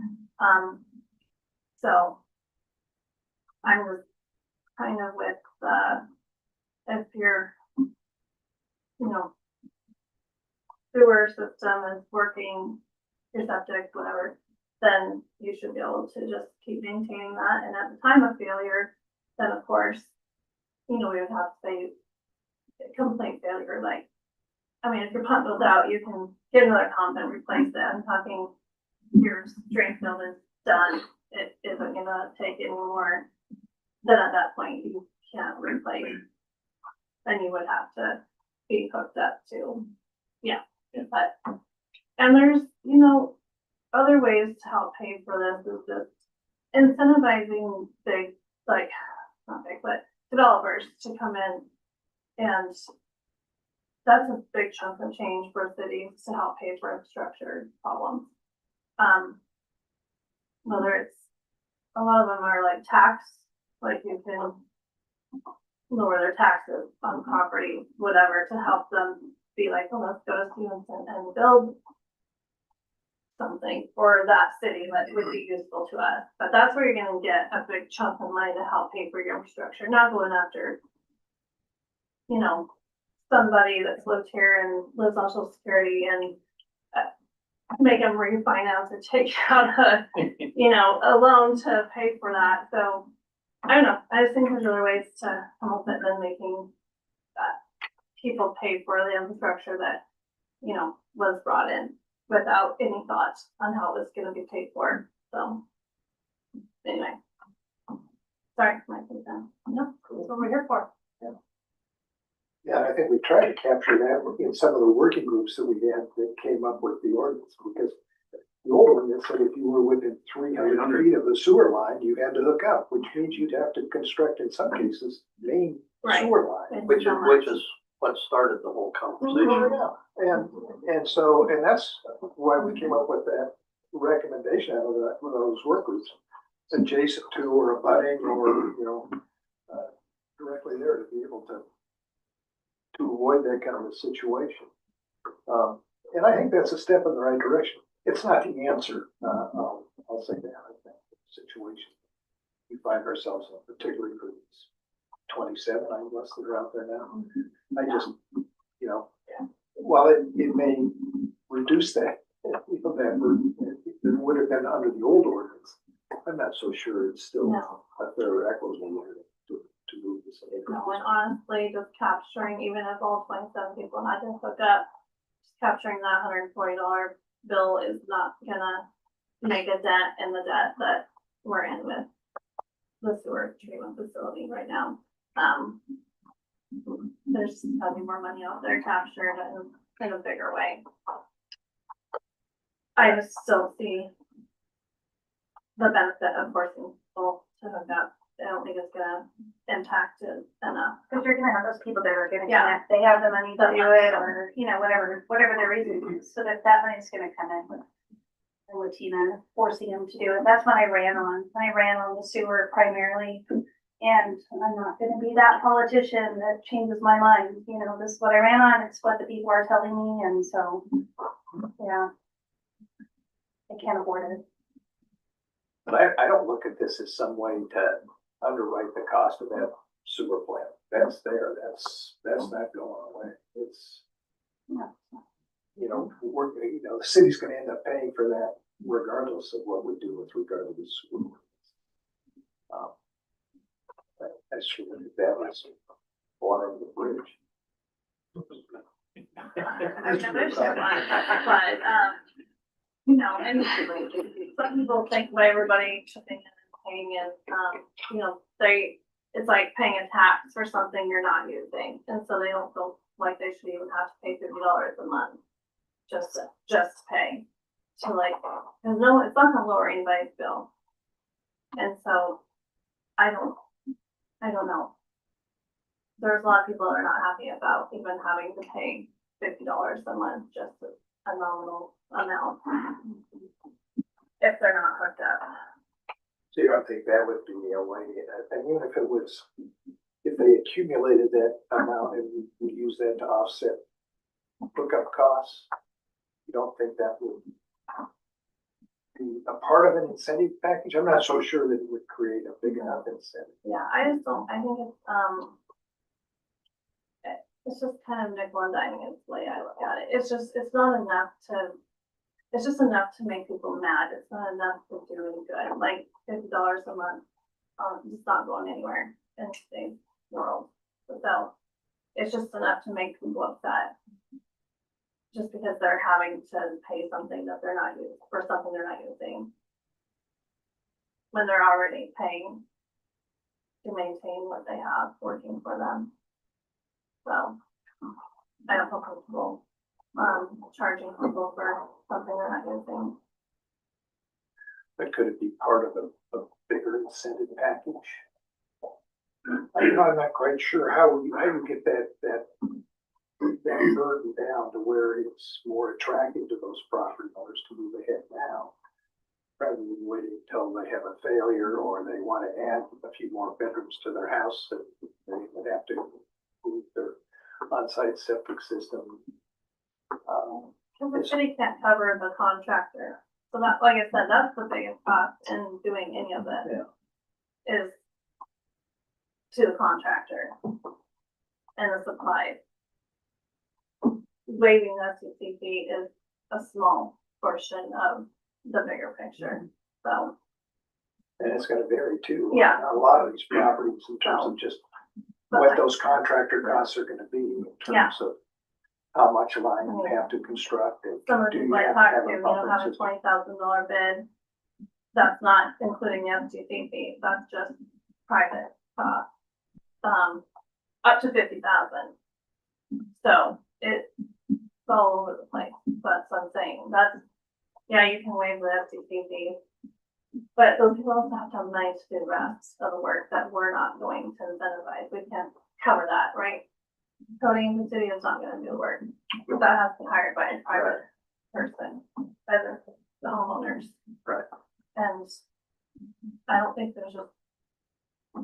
So I was kind of with, if your, sewer system is working, your septic, whatever, then you should be able to just keep maintaining that. And at the time of failure, then of course, we would have to say complaint failure. Like, I mean, if your pump goes out, you can get another pump and replace it. I'm talking your drain field is done. It isn't gonna take any more. Then at that point, you can't replace. Then you would have to be hooked up to, but, and there's, other ways to help pay for this is just incentivizing big, like, not big, but developers to come in, and that's a big chunk of change for cities to help pay for infrastructure problems. Whether it's, a lot of them are like tax, like you can lower their taxes on property, whatever, to help them be like, oh, let's go to Stevenson and build something for that city that would be useful to us. But that's where you're gonna get a big chunk of money to help pay for your infrastructure, not going after, somebody that's lived here and lives on Social Security and make them refinance or take out a loan to pay for that. So I don't know. I just think there's other ways to help it than making people pay for the infrastructure that, was brought in without any thought on how it was going to be paid for. So anyway, sorry for my thing then. No, that's what we're here for. Yeah, I think we tried to capture that in some of the working groups that we had that came up with the ordinance, because the old ordinance said if you were within 300 feet of the sewer line, you had to hook up, which means you'd have to construct, in some cases, main sewer line. Which is what started the whole conversation. Yeah, and that's why we came up with that recommendation out of that, one of those work groups, adjacent to or abutting or, directly there to be able to avoid that kind of a situation. And I think that's a step in the right direction. It's not the answer, I'll say that, I think, the situation we find ourselves in, particularly for these 27, I guess, that are out there now. I just, while it may reduce that, that burden, it would have been under the old ordinance, I'm not so sure it's still a fair or equitable way to move this. No, and honestly, just capturing, even if all 27 people had to hook up, just capturing that $140 bill is not gonna make a dent in the debt that we're in with the sewer treatment facility right now. There's gotta be more money out there captured in a bigger way. I just still see the benefit of forcing people to hook up. I don't think it's gonna impact it enough. Cause you're gonna have those people that are gonna connect, they have the money to do it, or, whatever their reason is, so that money's gonna come in. and Latina forcing them to do it. That's what I ran on. I ran on the sewer primarily. And I'm not gonna be that politician that changes my mind. You know, this is what I ran on. It's what the people are telling me. And so, yeah. I can't afford it. But I don't look at this as some way to underwrite the cost of that sewer plant. That's there, that's not going away. It's, you know, the city's gonna end up paying for that regardless of what we do with regard to the sewer. I should look at that as water on the bridge. I know there's so much, but, you know, and some people think why everybody chipping in and paying in, you know, it's like paying a tax for something you're not using, and so they don't feel like they should even have to pay $50 a month just to pay. So like, it's not gonna lower anybody's bill. And so, I don't know. There's a lot of people that are not happy about even having to pay $50 a month, just a nominal amount. If they're not hooked up. So you don't think that would be a way, and even if they accumulated that amount and we use that to offset hookup costs, you don't think that would be a part of an incentive package? I'm not so sure that it would create a big enough incentive. Yeah, I just don't, I think it's just kind of nickel and diming is the way I look at it. It's just enough to make people mad. It's not enough to do any good. Like $50 a month, it's not going anywhere in today's world. So it's just enough to make people upset. Just because they're having to pay something that they're not using, for something they're not using. When they're already paying to maintain what they have working for them. So I don't feel comfortable charging people for something they're not using. But could it be part of a bigger incentive package? I'm not quite sure how you get that burden down to where it's more attractive to those property owners to move ahead now, rather than waiting until they have a failure or they want to add a few more bedrooms to their house that they would have to move their on-site septic system. Because the city can't cover the contractor. So that, like I said, that's the biggest cost in doing any of it. Is to the contractor and the supplies. Waiving the FCC is a small portion of the bigger picture, so. And it's gonna vary too. Yeah. On a lot of these properties in terms of just what those contractor costs are gonna be in terms of how much line you have to construct. And some of the do people you I have talked to, a you bumping have a system? $20,000 bid. That's not including the FCC fee, that's just private cost. Up to 50,000. So it's all over the place, that's what I'm saying, yeah, you can waive the FCC fee. But those people also have to have money to do the rest of the work that we're not going to incentivize, we can't cover that, right? Cody in the city is not gonna do the work, that has to be hired by a private person, by the homeowners. Right. And I don't think there's a, I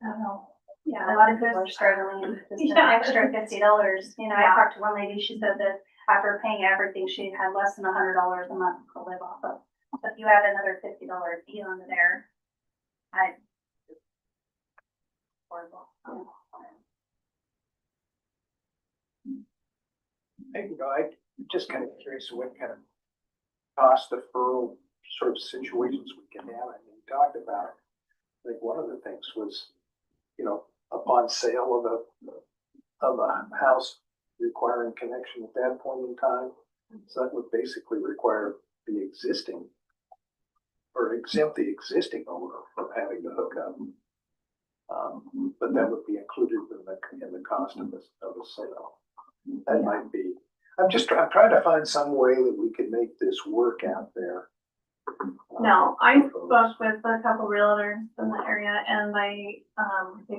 don't know. Yeah, a lot of people are struggling with this extra $50. You know, I talked to one lady, she said that after paying everything, she had less than $100 a month to live off of. So if you add another $50 fee onto there, horrible. I'm just kind of curious what kind of cost deferral sort of situations we can have. I mean, we talked about, I think one of the things was, you know, upon sale of a house requiring connection at that point in time. So that would basically require the existing or exempt the existing owner from having to hook up. But that would be included in the cost of the sale. That might be, I'm trying to find some way that we could make this work out there. No, I spoke with a couple realtors in the area and they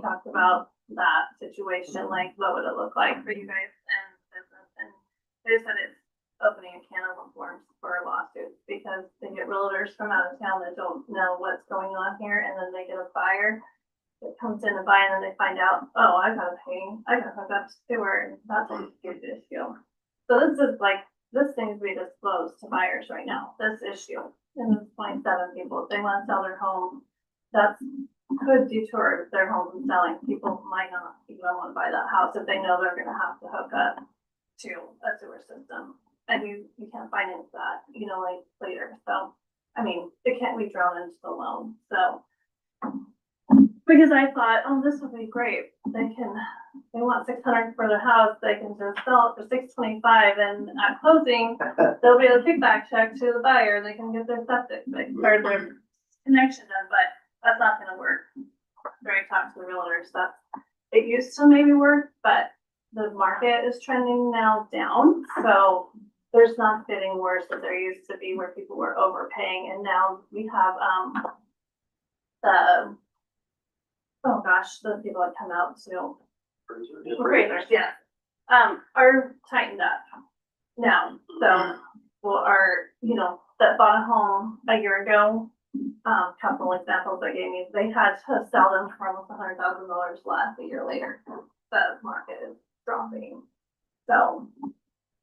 talked about that situation, like what would it look like for you guys and business, and they said it's opening a can of worms for a lawsuit. because they get realtors from out of town that don't know what's going on here, and then they get a buyer that comes in and buy, and then they find out, oh, I gotta hook up to sewer, and that's a huge issue. So this needs to be disclosed to buyers right now, this issue, and this 27 people, if they wanna sell their home, that's could detour their home from selling. People might not even wanna buy that house if they know they're gonna have to hook up to a sewer system. And you can't finance that, like later, so, I mean, it can't be drawn into the loan, so. Because I thought, oh, this would be great, they want 600 for their house, they can just sell it for 625, and at closing, there'll be a kickback check to the buyer, they can get their septic, like, or their connection done, but that's not gonna work. Very talk to the realtors, it used to maybe work, but the market is trending now down, so there's not getting worse as there used to be where people were overpaying, and now we have, the people that come out to appraisers, yeah, are tightened up now, so, that bought a home a year ago, couple examples I gave you, they had to sell them for almost $100,000 less a year later. The market is dropping, so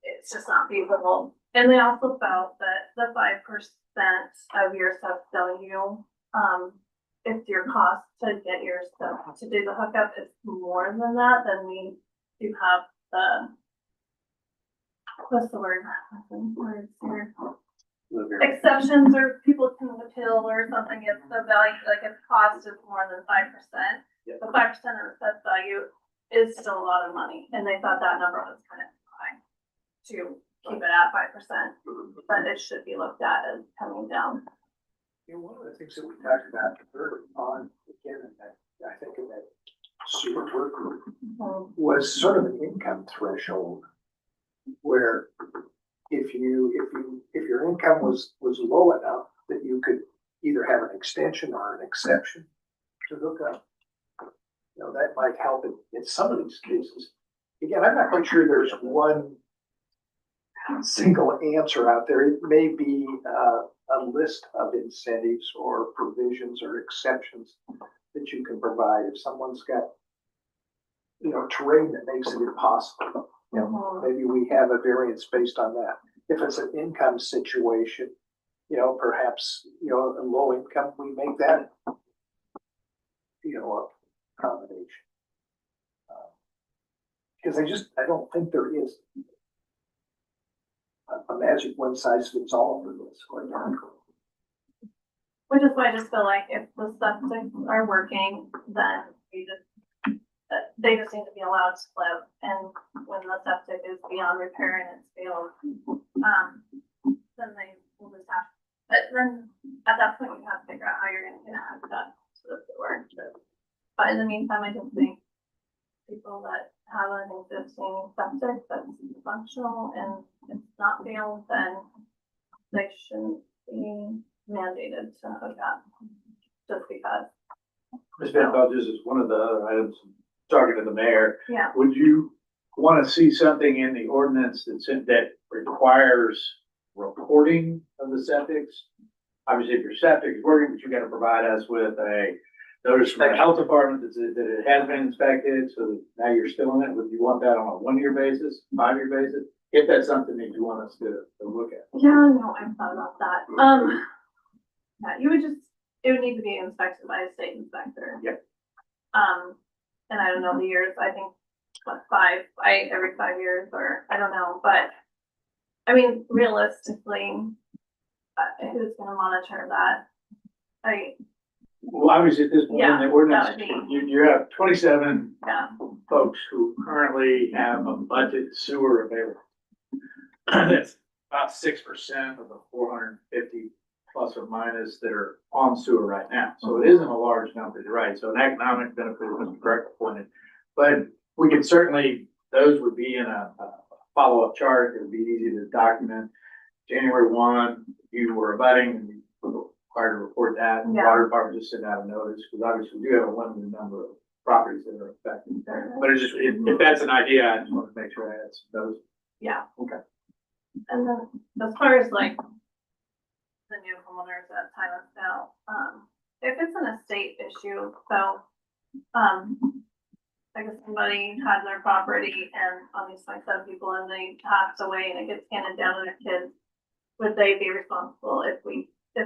it's just not feasible. And they also felt that the 5% of your stuff value, if your cost to get your stuff to do the hookup is more than that, then we do have what's the word? Words here. Exceptions, or people can appeal or something if the value, like if cost is more than 5%. The 5% of the set value is still a lot of money, and they thought that number was kind of high to keep it at 5%, but it should be looked at as coming down. One of the things that we talked about early on, again, in that, I think in that sewer work group, was sort of an income threshold where if your income was low enough that you could either have an extension or an exception to hook up, that might help in some of these cases. Again, I'm not quite sure there's one single answer out there. It may be a list of incentives or provisions or exceptions that you can provide if someone's got, terrain that makes it impossible. Maybe we have a variance based on that. If it's an income situation, perhaps, a low income, we make that, a accommodation. Because I don't think there is a magic one size fits all for this, quite frankly. Which is why I just feel like if the septic are working, then they just need to be allowed to live, and when the septic is beyond repair and it's failed, then they will just have, but then at that point you have to figure out how you're gonna get that so that it works. But in the meantime, I just think people that have an existing septic that's functional and it's not failed, then they shouldn't be mandated to hook up just because. Ms. Van Pelt, this is one of the other items, talking to the mayor. Yeah. Would you want to see something in the ordinance that requires reporting of the septics? Obviously, if your septic is working, but you got to provide us with a notice from the health department that it has been inspected, so that now you're still in it. Would you want that on a 1-year basis, 5-year basis? If that's something that you want us to look at. Yeah, no, I've thought about that. Yeah, it would need to be inspected by a state inspector. Yep. And I don't know the years, I think, every 5 years, or I don't know, but I mean, realistically, who's gonna monitor that? Well, obviously, at this point in the ordinance, that would be- you have 27 Yeah. folks who currently have a budget sewer available. That's about 6% of the 450 plus or minus that are on sewer right now. So it isn't a large number, you're right? So an economic benefit is correct pointed. But we could certainly, those would be in a follow-up chart. It would be easy to document. January 1, you were abutting and you were required to report that. And the water department just sent out a notice, because obviously we do have a limited number of properties that are affected. But it's just, if that's an idea, I just want to make sure I had those. Yeah. Okay. And then as far as like that silence now. If it's an estate issue, so, like if somebody has their property and obviously like 7 people and they pass away and it gets handed down to their kids, would they be responsible if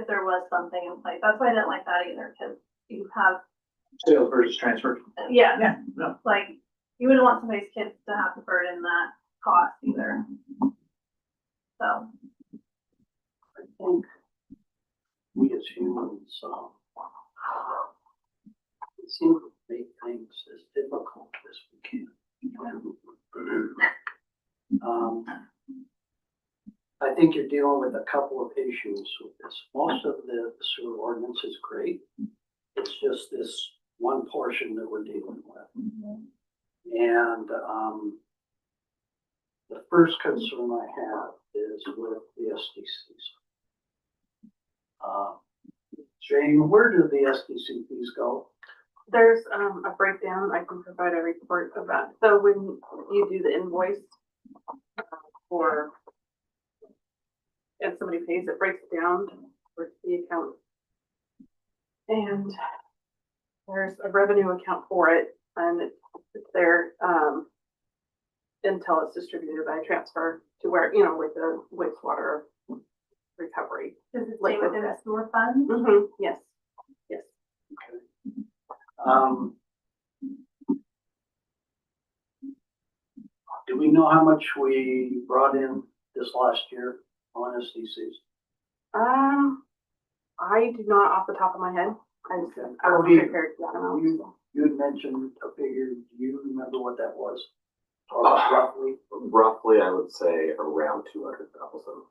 there was something in place? That's why I didn't like that either, because you have, Sale versus transfer. yeah, Yeah, no. like, you wouldn't want somebody's kids to have to burden that cost either. So, I think we as humans, it seems to make things as difficult as we can. I think you're dealing with a couple of issues with this. Most of the sewer ordinance is great. It's just this one portion that we're dealing with. And, the first concern I have is with the SDCs. Jane, where do the SDC fees go? there's a breakdown. I can provide a report of that. So when you do the invoice for, and somebody pays, it breaks it down for the account. And there's a revenue account for it, and it's there until it's distributed by transfer to where, you know, with the wastewater recovery. Does it stay within the sewer fund? Mm-hmm, yes, yes. Do we know how much we brought in this last year on SDCs? I do not off the top of my head. I was prepared for that amount. You had mentioned a figure. Do you remember what that was? Or roughly? Roughly, I would say around 200,000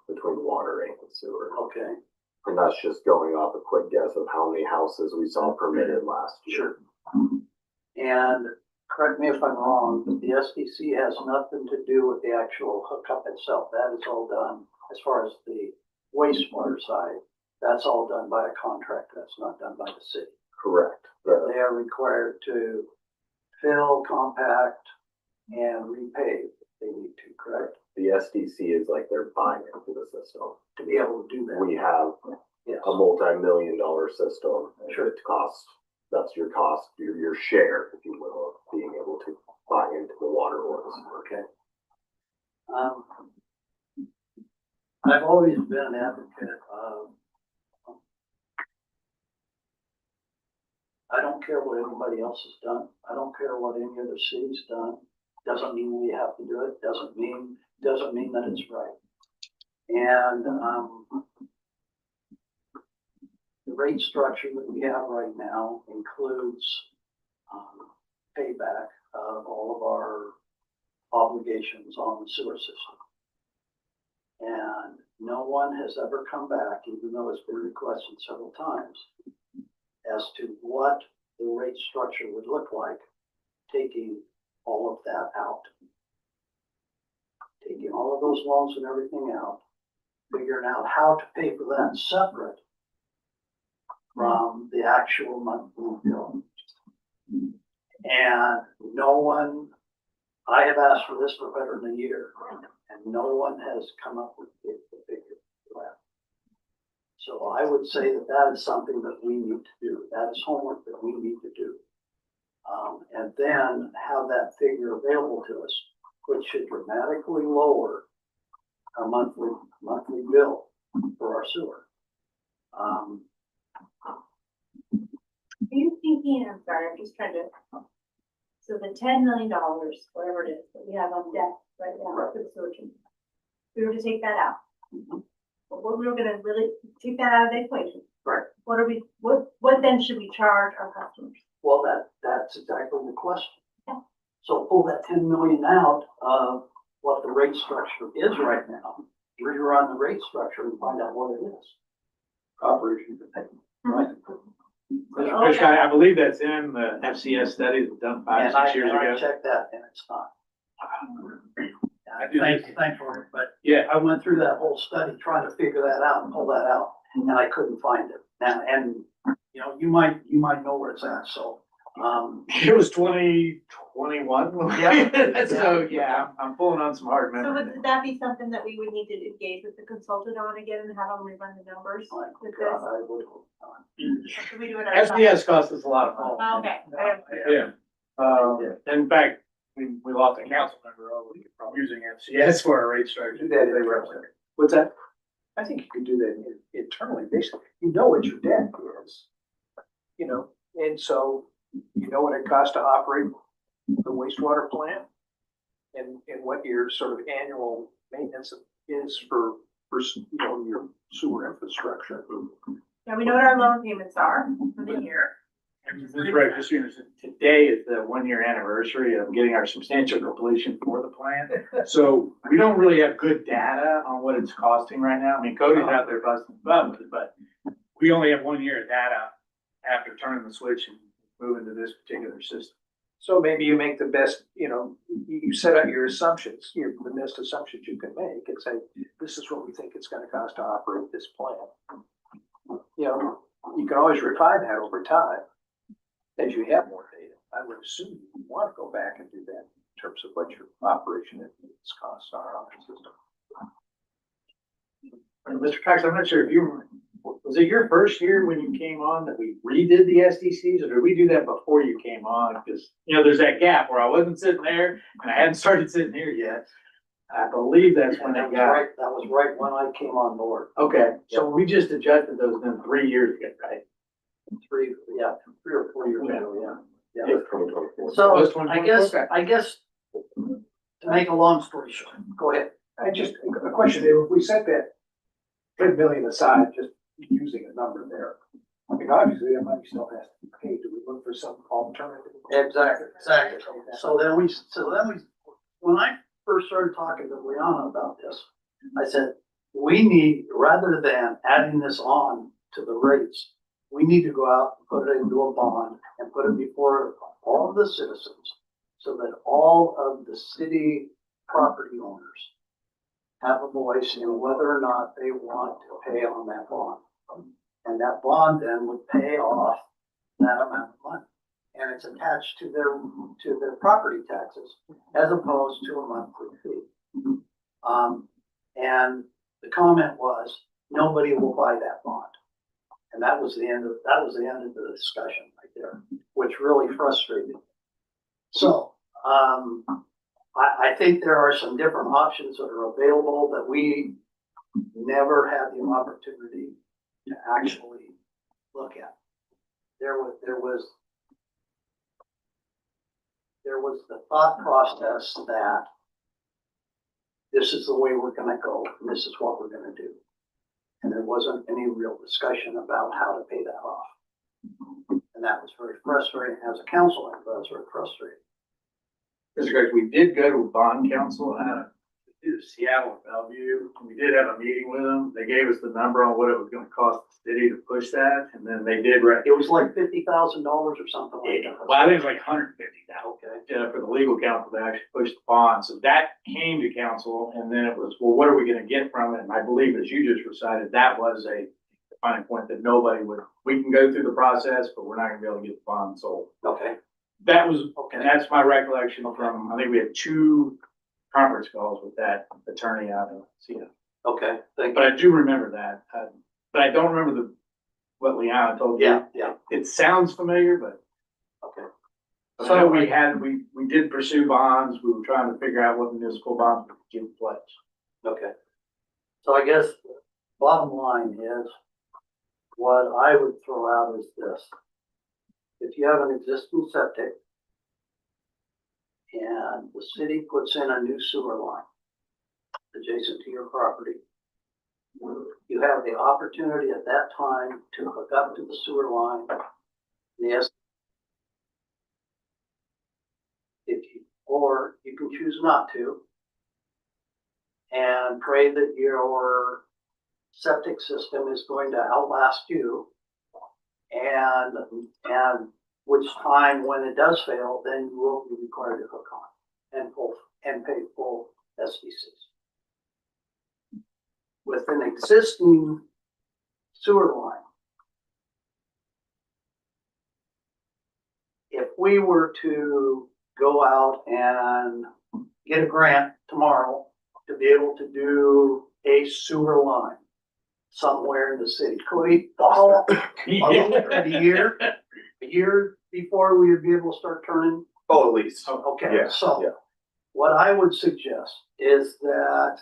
between water and sewer. Okay. And that's just going off a quick guess of how many houses we saw permitted last year. Sure. And correct me if I'm wrong, but the SDC has nothing to do with the actual hookup itself. That is all done as far as the wastewater side. That's all done by a contractor. That's not done by the city. Correct. They are required to fill, compact, and repave if they need to, correct? The SDC is like they're buying into the system. To be able to do that. We have Yes. a multi-million-dollar system. And Sure. it costs, that's your cost, your share, if you will, of being able to buy into the water oils. Okay. I've always been an advocate of, I don't care what anybody else has done. I don't care what any other city's done. Doesn't mean we have to do it. Doesn't mean that it's right. And, the rate structure that we have right now includes, payback of all of our obligations on the sewer system. And no one has ever come back, even though it's been requested several times, as to what the rate structure would look like, taking all of that out. Taking all of those loans and everything out, figuring out how to pay for that separate from the actual monthly bill. And no one, I have asked for this for better than a year, and no one has come up with the figure for that. So I would say that that is something that we need to do. That is homework that we need to do. And then have that figure available to us, which should dramatically lower our monthly bill for our sewer. Are you thinking, I'm sorry, I'm just trying to, so the $10 million, whatever it is, that we have on debt right now for the sewer treatment, we were to take that out. But what we were gonna really take that out of the equation. Right. What then should we charge our customers? Well, that's exactly the question. Yeah. So pull that 10 million out of what the rate structure is right now, rerun the rate structure and find out what it is. Corporation to pay, right? Mr. Fishkind, I believe that's in the FCS study that was done 5, 6 years I ago. checked that and it's not. Thanks for it, but Yeah, I went through that whole study trying to figure that out and pull that out, and I couldn't find it. And you know, you might know where it's at, so It was 2021. Yeah. So, yeah, I'm pulling on some hard So memory. would that be something that we would need to engage with the consultant on again and have them rerun the numbers with this? I would hope not. Or should we do it ourselves? SDS cost us a lot of money. Oh, okay. Yeah. In fact, we lost a council member over using FCS for our rate structure. Do that internally. What's that? I think you could do that internally, basically, you know what your debt is. You know, and so you know what it costs to operate the wastewater plant. And what your sort of annual maintenance is for, you know, your sewer infrastructure. Yeah, we know what our loan payments are for the year. Right, just, you know, today is the 1 year anniversary of getting our substantial completion for the plant. So we don't really have good data on what it's costing right now. I mean, Cody's out there busting bubbles, but we only have 1 year of data after turning the switch and moving to this particular system. So maybe you make the best, you know, you set out your assumptions, the best assumptions you can make and say, this is what we think it's gonna cost to operate this plant. You know, you can always refine that over time as you have more data. I would assume you want to go back and do that in terms of what your operation and its costs are on the system. Mr. Cox, I'm not sure if you, was it your first year when you came on that we redid the SDCs, or did we do that before you came on? Because, you know, there's that gap where I wasn't sitting there and I hadn't started sitting here yet. I believe that's when it got. That was right when I came on board. Okay, so we just adjusted those then 3 years ago, right? 3 or 4 years ago, yeah. Yeah. So Was I 2024? guess, to make a long story short, go ahead. I just, a question, if we set that 10 million aside, just using a number there. I mean, obviously, that money still has to be paid. Do we look for some alternative? Exactly. So then we, when I first started talking to Liana about this, I said, we need, rather than adding this on to the rates, we need to go out and put it into a bond and put it before all of the citizens so that all of the city property owners have a voice in whether or not they want to pay on that bond. And that bond then would pay off that amount of money. And it's attached to their property taxes as opposed to a monthly fee. And the comment was, nobody will buy that bond. And that was the end of the discussion right there, which really frustrated me. So, I think there are some different options that are available that we never had the opportunity to actually look at. There was the thought process that this is the way we're gonna go, and this is what we're gonna do. And there wasn't any real discussion about how to pay that off. And that was very frustrating. As a council member, that was very frustrating. Mr. Cox, we did go to a bond council out of Seattle, Bellevue. We did have a meeting with them. They gave us the number on what it was gonna cost the city to push that, and then they did. It was like $50,000 or something like that. Well, I think it was like 150,000. Okay. For the legal counsel to actually push the bond. So that came to council, and then it was, well, what are we gonna get from it? And I believe, as you just recited, that was a defining point that nobody would, we can go through the process, but we're not gonna be able to get the bond sold. Okay. That was, and that's my recollection from, I think we had 2 conference calls with that attorney out of Seattle. Okay, thank you. But I do remember that, but I don't remember what Liana told you. Yeah. It sounds familiar, but. Okay. So I know we did pursue bonds. We were trying to figure out what municipal bonds we could give pledge. Okay. So I guess bottom line is, what I would throw out is this. If you have an existing septic and the city puts in a new sewer line adjacent to your property, you have the opportunity at that time to hook up to the sewer line. Yes. Or you can choose not to and pray that your septic system is going to outlast you, and which time when it does fail, then you will be required to hook on and pay full SDCs. With an existing sewer line, if we were to go out and get a grant tomorrow to be able to do a sewer line somewhere in the city, Cody, a year before we would be able to start turning. Oh, at least. Okay, Yeah, so yeah. what I would suggest is that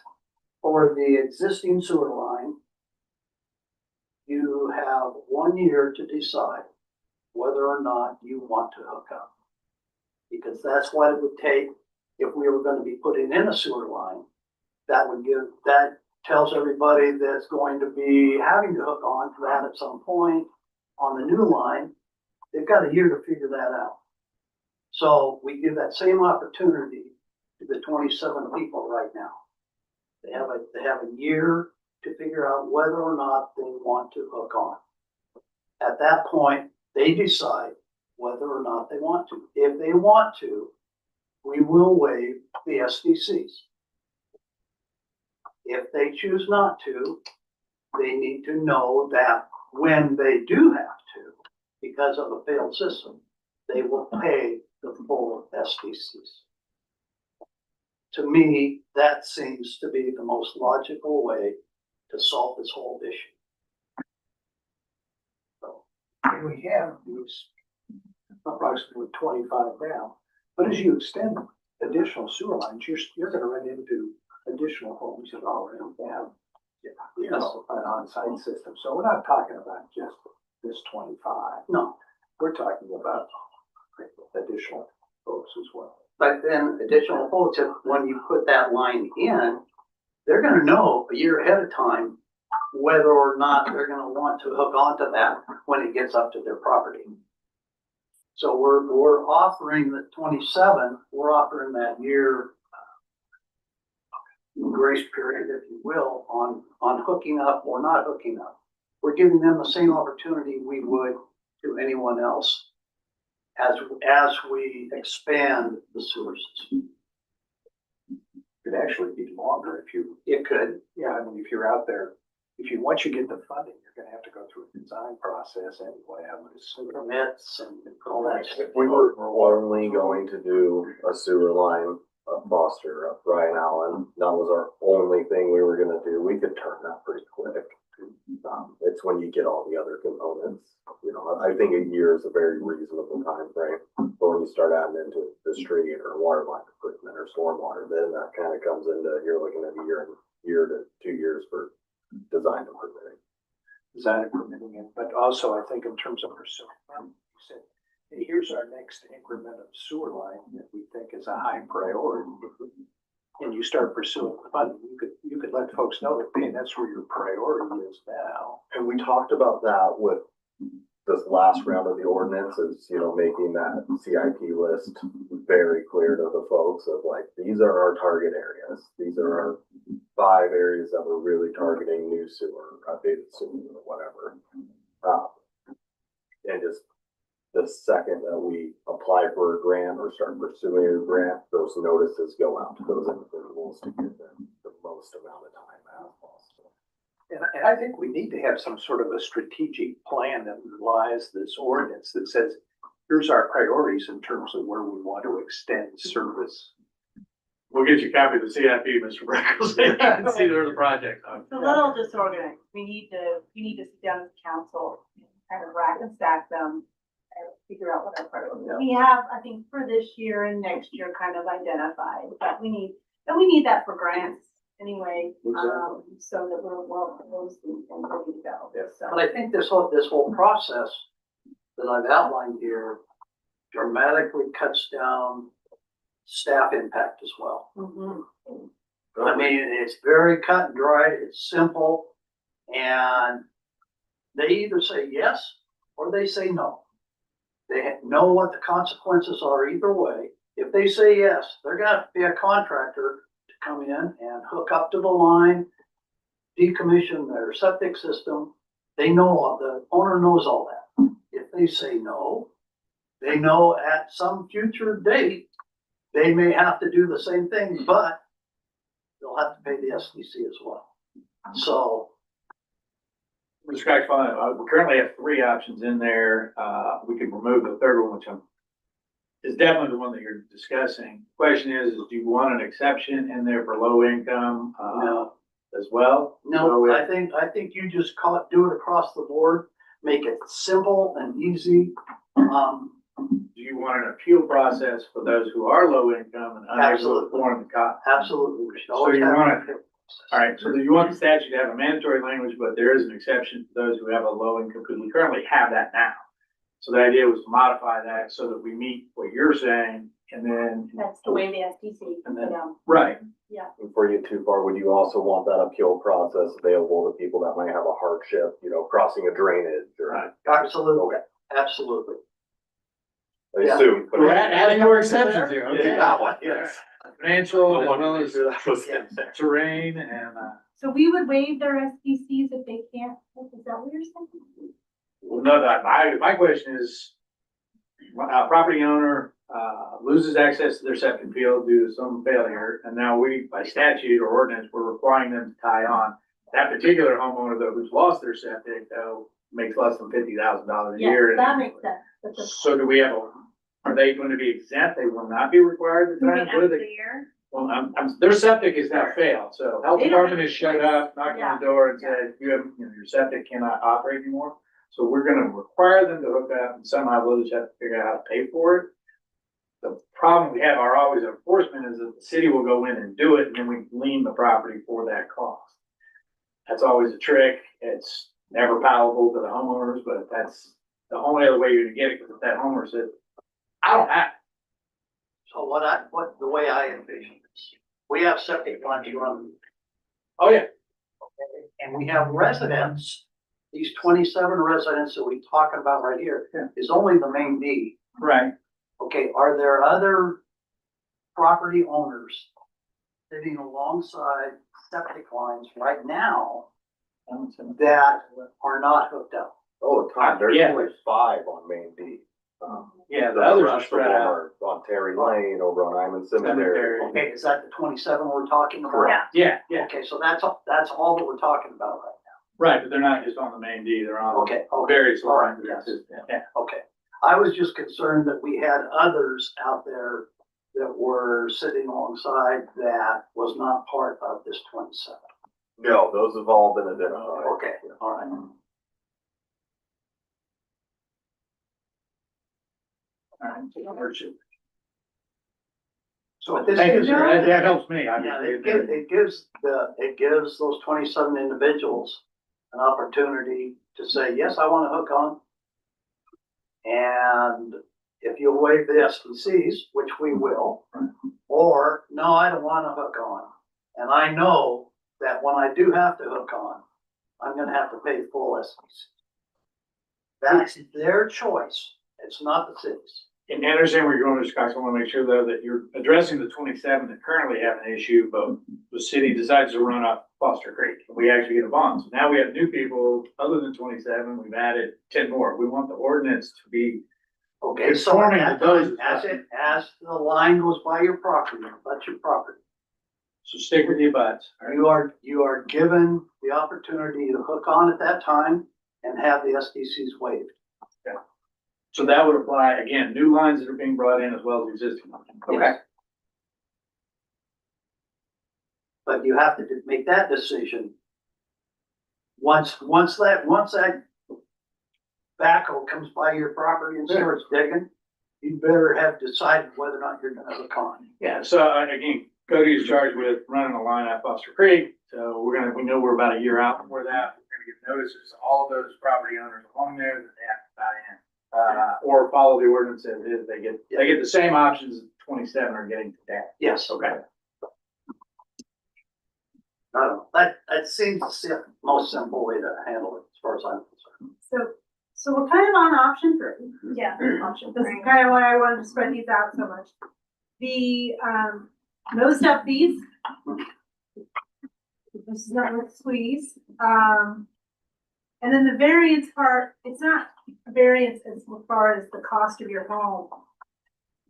for the existing sewer line, you have 1 year to decide whether or not you want to hook up. Because that's what it would take if we were gonna be putting in a sewer line. That tells everybody that's going to be having to hook on to that at some point on the new line, they've got a year to figure that out. So we give that same opportunity to the 27 people right now. They have a year to figure out whether or not they want to hook on. At that point, they decide whether or not they want to. If they want to, we will waive the SDCs. If they choose not to, they need to know that when they do have to, because of a failed system, they will pay the full SDCs. To me, that seems to be the most logical way to solve this whole issue. So, we have these approximately 25 now, but as you extend additional sewer lines, you're gonna run into additional homes that already have, you know, an on-site system. So we're not talking about just this 25. No, We're talking about additional folks as well. but then additional folks, when you put that line in, they're gonna know a year ahead of time whether or not they're gonna want to hook onto that when it gets up to their property. So we're offering the 27, we're offering that year grace period, if you will, on hooking up or not hooking up. We're giving them the same opportunity we would to anyone else as we expand the sewer system. Could actually be longer if you, It could. yeah, I mean, if you're out there, once you get the funding, you're gonna have to go through a design process anyway, I would assume. Permits and all that. If we were only going to do a sewer line up Foster, up Ryan Allen, that was our only thing we were gonna do, we could turn that pretty quick. It's when you get all the other components, you know, I think a year is a very reasonable time frame. But when you start adding into the street or water line equipment or stormwater, then that kind of comes into, you're looking at a year to 2 years for design and permitting. Design and permitting it, but also I think in terms of pursuing, you said, hey, here's our next increment of sewer line that we think is a high priority. And you start pursuing the funding, you could let folks know that, hey, that's where your priority is now. And we talked about that with this last round of the ordinances, you know, making that CIP list very clear to the folks of like, these are our target areas. These are our 5 areas that we're really targeting: new sewer, updated sewer, or whatever. And just the second that we apply for a grant or start pursuing a grant, those notices go out to those individuals to give them the most amount of time as possible. And I think we need to have some sort of a strategic plan that underlies this ordinance that says, here's our priorities in terms of where we want to extend service. We'll get you a copy of the CIP, Mr. Freckles, so you can see there's a project on. It's a little disorganized. You need to sit down as council, kind of rack and stack them, and figure out what our priorities are. We have, I think, for this year and next year kind of identified, but we need that for grants anyway. Exactly. So that we're well close and ready to go. So. But I think this whole process that I've outlined here dramatically cuts down staff impact as well. I mean, it's very cut and dry, it's simple, and they either say yes or they say no. They know what the consequences are either way. If they say yes, they're gonna have to be a contractor to come in and hook up to the line, decommission their septic system. They know, the owner knows all that. If they say no, they know at some future date, they may have to do the same thing, but they'll have to pay the SDC as well. So. Mr. Cox, we currently have 3 options in there. We could remove the third one, which I'm is definitely the one that you're discussing. Question is do you want an exception in there for low income, No. as well? No, So I think you just call it, do it across the board, make it simple and easy. do you want an appeal process for those who are low income and unable to Absolutely. afford the cost? Absolutely. We should So always you have want an All right, so do you want the statute to have a mandatory language, but there is an exception for those who have a low income, because we currently have that now. So the idea was to modify that so that we meet what you're saying, and then. That's the way the SDC And put then- down. Right, Before you get too far, would you also want that appeal process available to people that might have a hardship, you know, crossing a drainage or? right. Absolutely, Okay, absolutely. I Yeah. assume. but- We're adding more exceptions here, Yeah, okay. that one, yes. Financial I as wanted to well make as sure that was in there. terrain and, So we would waive their SDCs if they can't, is that what you're saying? well, no, my question is, property owner, loses access to their septic field due to some failure, and now we, by statute or ordinance, we're requiring them to tie on. That particular homeowner though, who's lost their septic, though, makes less than $50,000 a Yes, year. that makes sense. But the- So do we have are they going to be exempt? They will not be required to tie? What are they? year? Well, their septic has now failed, so health They don't department has showed up, knocked on the door and said, your septic cannot operate anymore. So we're gonna require them to hook up, and somehow we'll just have to figure out how to pay for it. The problem we have, our always enforcement, is that the city will go in and do it, and then we lien the property for that cost. That's always a trick. It's never palatable to the homeowners, but that's the only other way you're gonna get it, because if that homeowner said, I don't have it. So the way I envision this, we have septic lines running. Oh, yeah. Okay, and we have residents, these 27 residents that we talking about right here, is only the main D. Right. Okay, are there other property owners sitting alongside septic lines right now that are not hooked up? Oh, Tom, there's Yeah. only 5 on Main D. Yeah, the others are rest of spread them out. are on Terry Lane, over on Iman Cemetery. Okay, is that the 27 we're talking about? Correct. Yeah, yeah, Okay, so that's all that we're talking about right right, but they're not just on the main D, they're on now. Okay, various all right, lines. yes. Yeah. Okay, I was just concerned that we had others out there that were sitting alongside that was not part of this 27. No, those have all been identified. Okay, all right. So this Thank you, is, sir. That helps me, yeah, obviously. it gives those 27 individuals an opportunity to say, yes, I want to hook on. And if you waive the SDCs, which we will, or no, I don't want to hook on. And I know that when I do have to hook on, I'm gonna have to pay full SDC. That's their choice. It's not the city's. And I understand where you're going, Mr. Cox. I want to make sure though that you're addressing the 27 that currently have an issue, but the city decides to run up Foster Creek. We actually get a bond. So now we have new people other than 27. We've added 10 more. We want the ordinance to be Okay, so conforming at to those. as the line goes by your property, that's your property. So stick with your butts. You are given the opportunity to hook on at that time and have the SDCs waived. So that would apply, again, new lines that are being brought in as well as existing lines. Okay. But you have to make that decision. Once that backhoe comes by your property and starts digging, you better have decided whether or not you're gonna hook on. Yeah, so again, Cody is charged with running a line at Foster Creek. So we know we're about a year out before that. We're gonna give notices to all of those property owners along there that they have to tie in. Or follow the ordinance as is. They get the same options that 27 are getting today. Yes. Okay. I don't know, that seems the most simple way to handle it as far as I'm concerned. So we're kind of on option 3. Yeah. Option. This is kind of why I wanted to spread these out so much. The, no step fees. This is not with squeeze. And then the variance part, it's not a variance as far as the cost of your home.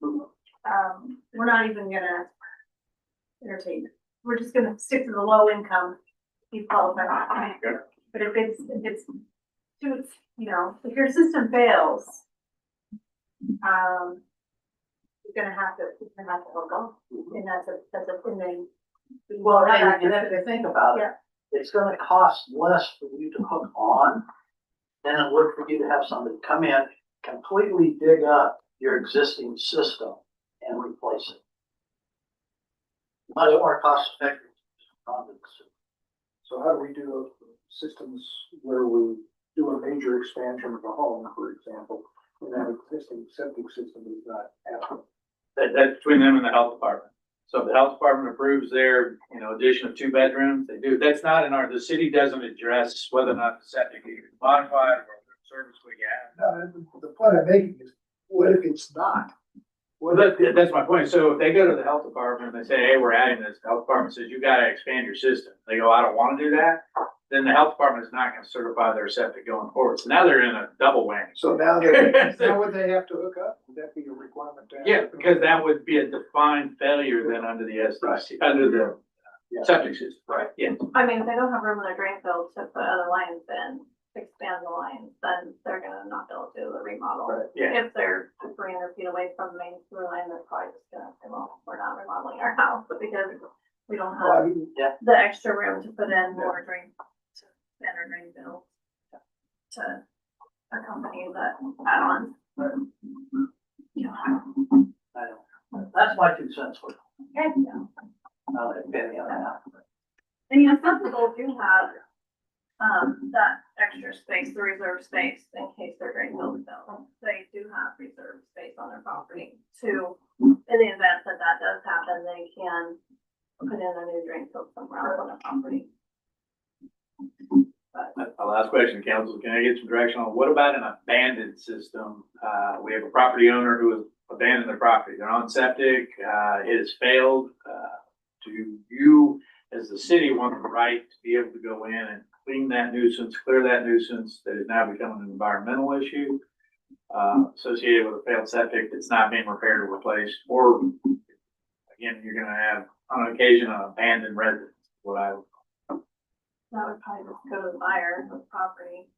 We're not even gonna entertain it. We're just gonna stick to the low income. You qualify. But if it's too, if your system fails, gonna have to hook up, and that's a, and then. Well, and if you think about it, Yeah. it's gonna cost less for you to hook on than it would for you to have somebody come in, completely dig up your existing system and replace it. Much more cost effective. So how do we do those systems where we do a major expansion of a home, for example, and that existing septic system is not adequate? That's between them and the health department. So if the health department approves their, addition of 2 bedrooms, they do. That's not the city doesn't address whether or not the septic is modified or the service we have. No, the point I'm making is, what if it's not? What if, That's my point. So if they go to the health department and they say, hey, we're adding this, the health department says, you gotta expand your system. They go, I don't wanna do that. Then the health department is not gonna certify their septic going forward. So now they're in a double whammy. so now would they have to hook up? Would that be a requirement? to have Yeah, to hook because up? that would be a defined failure then under the SDC, under the septic system. Right. Yeah. I mean, if they don't have room in their drain field to put other lines in, expand the lines, then they're gonna not be able to do the remodel. Right. Yeah. If they're 300 feet away from the main sewer line, they're probably just gonna say, well, we're not remodeling our house, but because we don't Well, I have mean, the extra room to put in more drain, to expand our drain field to accompany that add-on. Yeah. I don't, that's my 2 cents worth. Okay. Not a penny on that. And some people do have, that extra space, the reserve space, in case their drain field is down. They do have reserve space on their property to, in the event that that does happen, they can put in a new drain field somewhere else on their property. But, My last question, council, can I get some direction on what about an abandoned system? We have a property owner who has abandoned their property. They're on septic, it has failed. Do you, as the city, want the right to be able to go in and clean that nuisance, clear that nuisance that is now becoming an environmental issue? Associated with a failed septic that's not being repaired or replaced, or again, you're gonna have on occasion an abandoned residence, what I would. that would probably just go to the buyer of the property.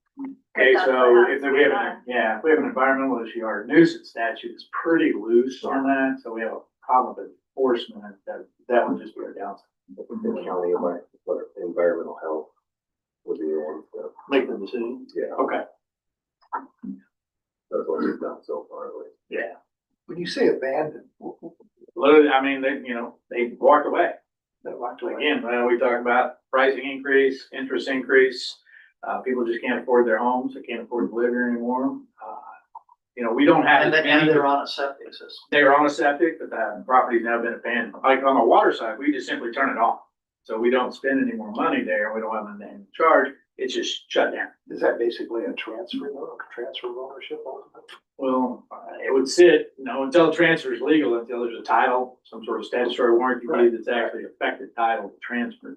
Okay, That's so what if has to we be have, done. if we have an environmental issue, our nuisance statute is pretty loose on that, so we have a problem with enforcement, that would just be our downside. The county environmental health would be the one to, Make the decision. yeah, Okay, that's what we've done so far, at least. yeah. when you say abandoned, Literally, I mean, they walked away. They walked away. Again, we talk about pricing increase, interest increase. People just can't afford their homes, they can't afford to live here anymore. We don't have. And they're on a septic system. They're on a septic, but that property's now been abandoned. Like on the water side, we just simply turn it off. So we don't spend any more money there, we don't have a name charge, it's just shut down. is that basically a transfer of ownership ultimately? Well, it would sit, until the transfer is legal, until there's a title, some sort of statutory warranty deed that's actually effective title to transfer.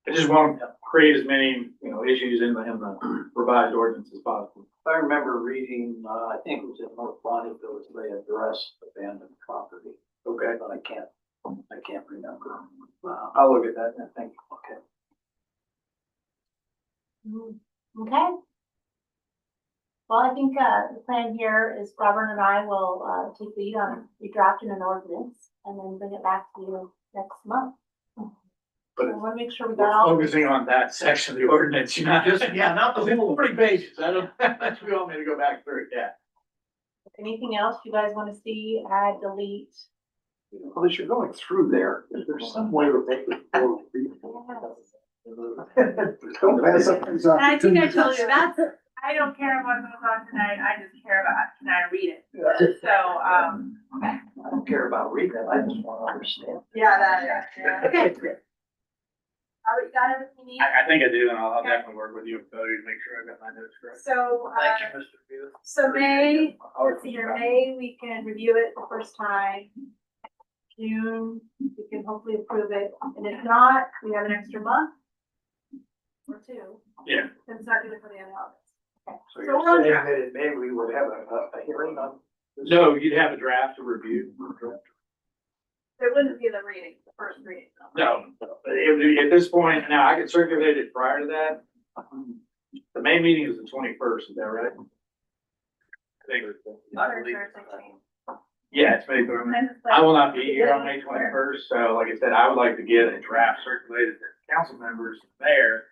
I just want to create as many, issues in the revised ordinance as possible. I remember reading, I think it was in North Bonneville, they addressed abandoned property. Okay. But I can't remember. I'll look at that, thank you. Okay. Okay. Well, I think, the plan here is Robert and I will, take lead on redrafting an ordinance and then bring it back to you next month. But I wanna make sure we got all. focusing on that section of the ordinance, not not the whole 40 pages, I don't, we all need to go back through it, yeah. Anything else you guys wanna see, add, delete? Well, as you're going through there, if there's some way to make it more readable. Don't pass up these And I think I opportunities. told you, I don't care what goes on tonight, I just care about, can I read it? Yeah. So, I don't care about reading it, I just want to understand. yeah. Okay. You got everything you need? I think I do, and I'll definitely work with you, Cody, to make sure I got my notes correct. So, Thank you, Mr. Booth. So May, let's see here, May, we can review it the first time. June, we can hopefully approve it, and if not, we have an extra month or 2. Yeah. Then start doing it for the end of August. So you're saying that in May we would have a hearing on this? No, you'd have a draft to review. It wouldn't be the reading, the first reading. No, at this point, now I could circulate it prior to that. The main meeting is the 21st, is that right? I believe. Yeah, it's May 3rd. I will not be here on May 21st, so like I said, I would like to get a draft circulated to council members there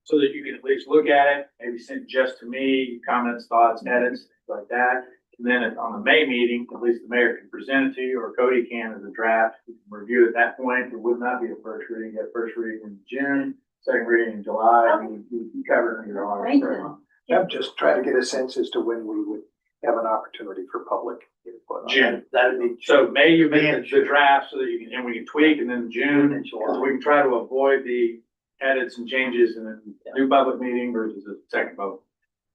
so that you can at least look at it, maybe send just to me, comments, thoughts, edits, things like that. And then on the May meeting, at least the mayor can present it to you, or Cody can as a draft. You can review it at that point. It would not be a first reading. You have first reading in June, second reading in July. You cover it in your August. I'm just trying to get a sense as to when we would have an opportunity for public input. on June. That'd be. So May, you make the draft so that you can, and we can tweak, and then June, so we can try to avoid the edits and changes and then do public meeting versus a second vote.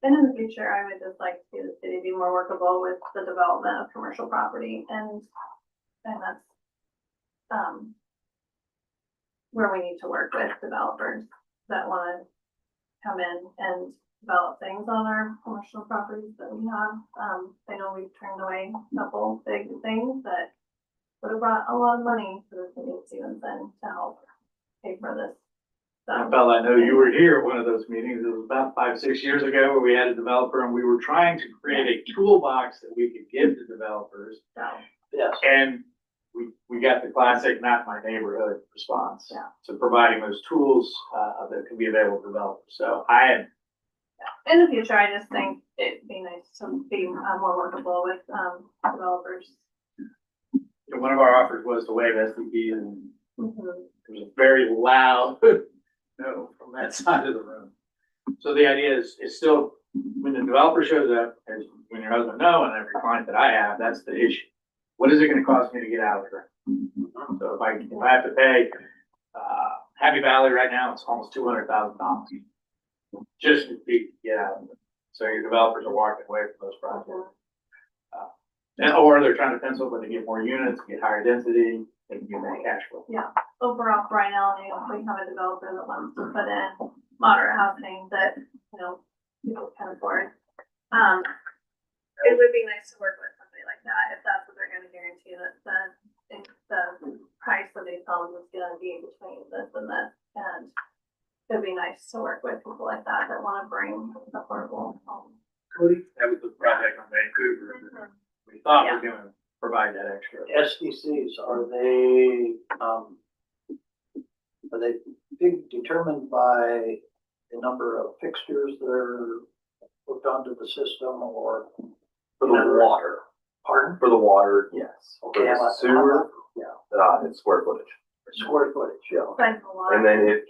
And in the future, I would just like to see the city be more workable with the development of commercial property and that's, where we need to work with developers that wanna come in and develop things on our commercial properties that we have. I know we've turned away a couple big things that would have brought a lot of money to the city of Stevenson to help pay for this. Well, I know you were here at one of those meetings. It was about 5-6 years ago where we had a developer and we were trying to create a toolbox that we could give to developers. So, Yes. And we got the classic, not my neighborhood response. Yeah. So providing those tools, that can be available to developers. So in the future, I just think it'd be nice to be more workable with developers. one of our offers was to waive SDPs and Mhm. there was a very loud no from that side of the room. So the idea is still, when the developer shows up, and when your husband knows, and every client that I have, that's the issue. What is it gonna cost me to get out of here? So if I have to pay, Happy Valley right now, it's almost $200,000. Just to get out of it. So your developers are walking away from those projects. Or they're trying to pencil, but they get more units, get higher density, they can get more cash flow. Yeah, overall, right now, we have a developer that wants to put in moderate housing that, people can afford. It would be nice to work with somebody like that, if that's what they're gonna guarantee that the price of these homes is gonna be between this and this. And it'd be nice to work with people like that wanna bring affordable homes. Cody? That was the project on Vancouver. We thought was gonna provide that extra. SDCs, are they determined by the number of fixtures that are hooked onto the system or? For the water. Pardon? For the water, yes. Okay, For how the about- sewer, Yeah, it's square footage. square footage. Yeah. Size of lot. And then it's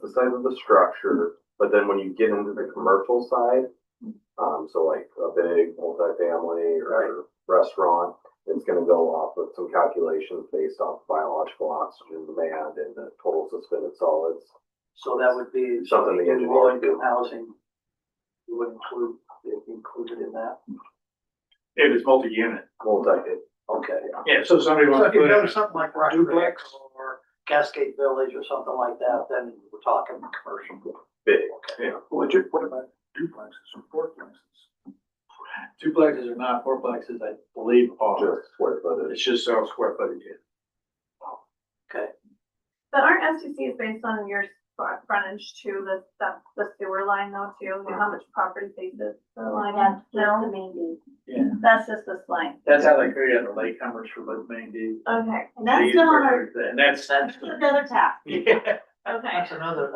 the size of the structure, but then when you get into the commercial side, so like a big multifamily or restaurant, it's gonna go off with some calculations based off biological oxygen demand and the total suspended solids. So that would be. Something the engineer Low would do. income housing, you would included in that? If it's multi-unit. Okay. Yeah, so somebody So wants if to you put go in, to something like duplex or Cascade Village or something like that, then we're talking commercial. Big. yeah, What about duplexes or fourplexes? duplexes are not fourplexes, I believe are. Just square footage. It's just so square footage. Okay. But aren't STCs based on your frontage to the sewer line though too, how much property faces the line? That's the main deed. Yeah. That's just this line. That's how they create the latecomers for both main D. Okay, And that's still on our, And that's, another tap. yeah. okay. That's another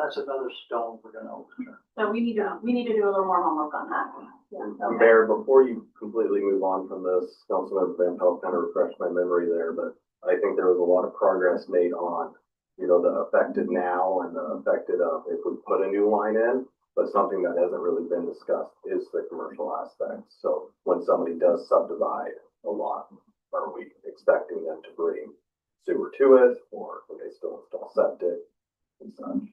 stone we're gonna overturn. So we need to do a little more homework on that. Okay. Mayor, before you completely move on from this, Councilmember Van Pelt kind of refreshed my memory there, but I think there was a lot of progress made on, the affected now and the affected if we put a new line in, but something that hasn't really been discussed is the commercial aspect. So when somebody does subdivide a lot, are we expecting them to bring sewer to it, or can they still install septic and such?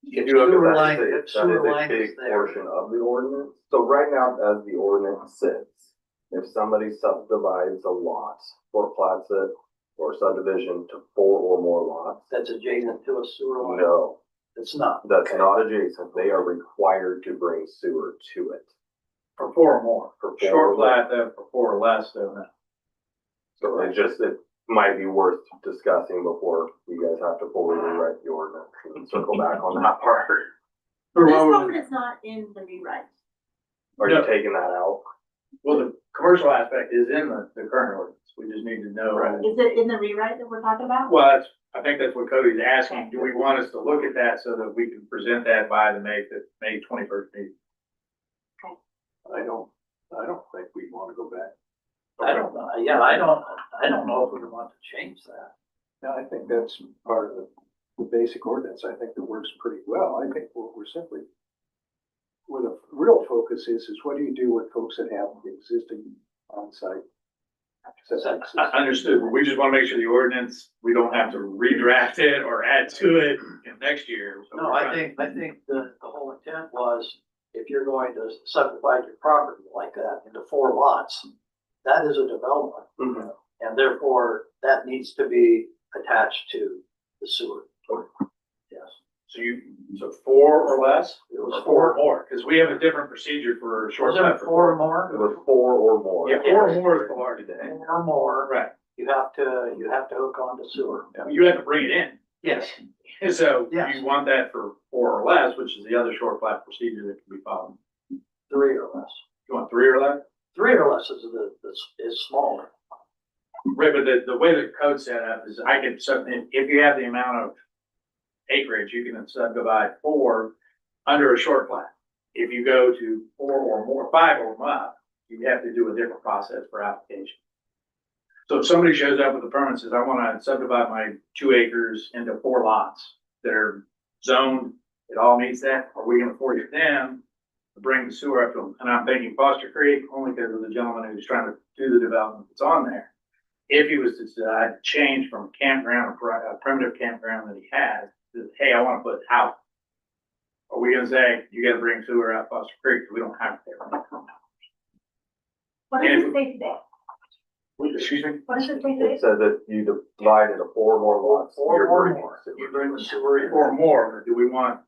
If you look Sewer at line- that, that is sewer a line is big there. portion of the ordinance. So right now, as the ordinance sits, if somebody subdivides a lot, or plats it, or subdivision to 4 or more lots, That's adjacent to a sewer line? no, It's not. that's not adjacent. They are required to bring sewer to it. For 4 or more. For 4 Short or plat, for 4 or less, though. So it might be worth discussing before you guys have to fully rewrite the ordinance and circle back on that part. This one is not in the rewrite. Are you taking that out? Well, the commercial aspect is in the current ordinance. We just need to know. Is it in the rewrite that we're talking about? Well, I think that's what Cody's asking. Do we want us to look at that so that we can present that by the May 21st meeting? I don't think we want to go back. I don't know, yeah, I don't know if we want to change that. No, I think that's part of the basic ordinance. I think that works pretty well. I think what we're simply, where the real focus is what do you do with folks that have the existing on-site septic system? Understood. We just want to make sure the ordinance, we don't have to redraft it or add to it next year. So No, I think the whole intent was, if you're going to subdivide your property like that into 4 lots, that is a development. Mhm. And therefore, that needs to be attached to the sewer. Yes. So 4 or less? It was 4 or more, because we have a different procedure for short. Was it 4 or more? It was 4 or more. Yeah, 4 or more is the large today. 4 or more, Right. you have to hook onto sewer. You have to bring it in. Yes. And so Yes. you want that for 4 or less, which is the other short plat procedure that can be followed. 3 or less. You want 3 or less? 3 or less is smaller. Right, but the way the code set up is if you have the amount of acreage, you can subdivide 4 under a short plat. If you go to 4 or more, 5 or more, you have to do a different process for application. So if somebody shows up with a permit and says, I want to subdivide my 2 acres into 4 lots that are zoned, it all meets that, are we gonna force them to bring the sewer up to them? And I'm thinking Foster Creek, only because of the gentleman who's trying to do the development that's on there. If he was to decide to change from a campground, a primitive campground that he has, to, hey, I want to put a house. Are we gonna say, you gotta bring sewer out Foster Creek, we don't have to pay for that? What does it say today? Excuse me? What does it say today? It said that you divide into 4 more lots. 4 You're or bringing more. sewer. You bring the sewer in. Or more, or do we want to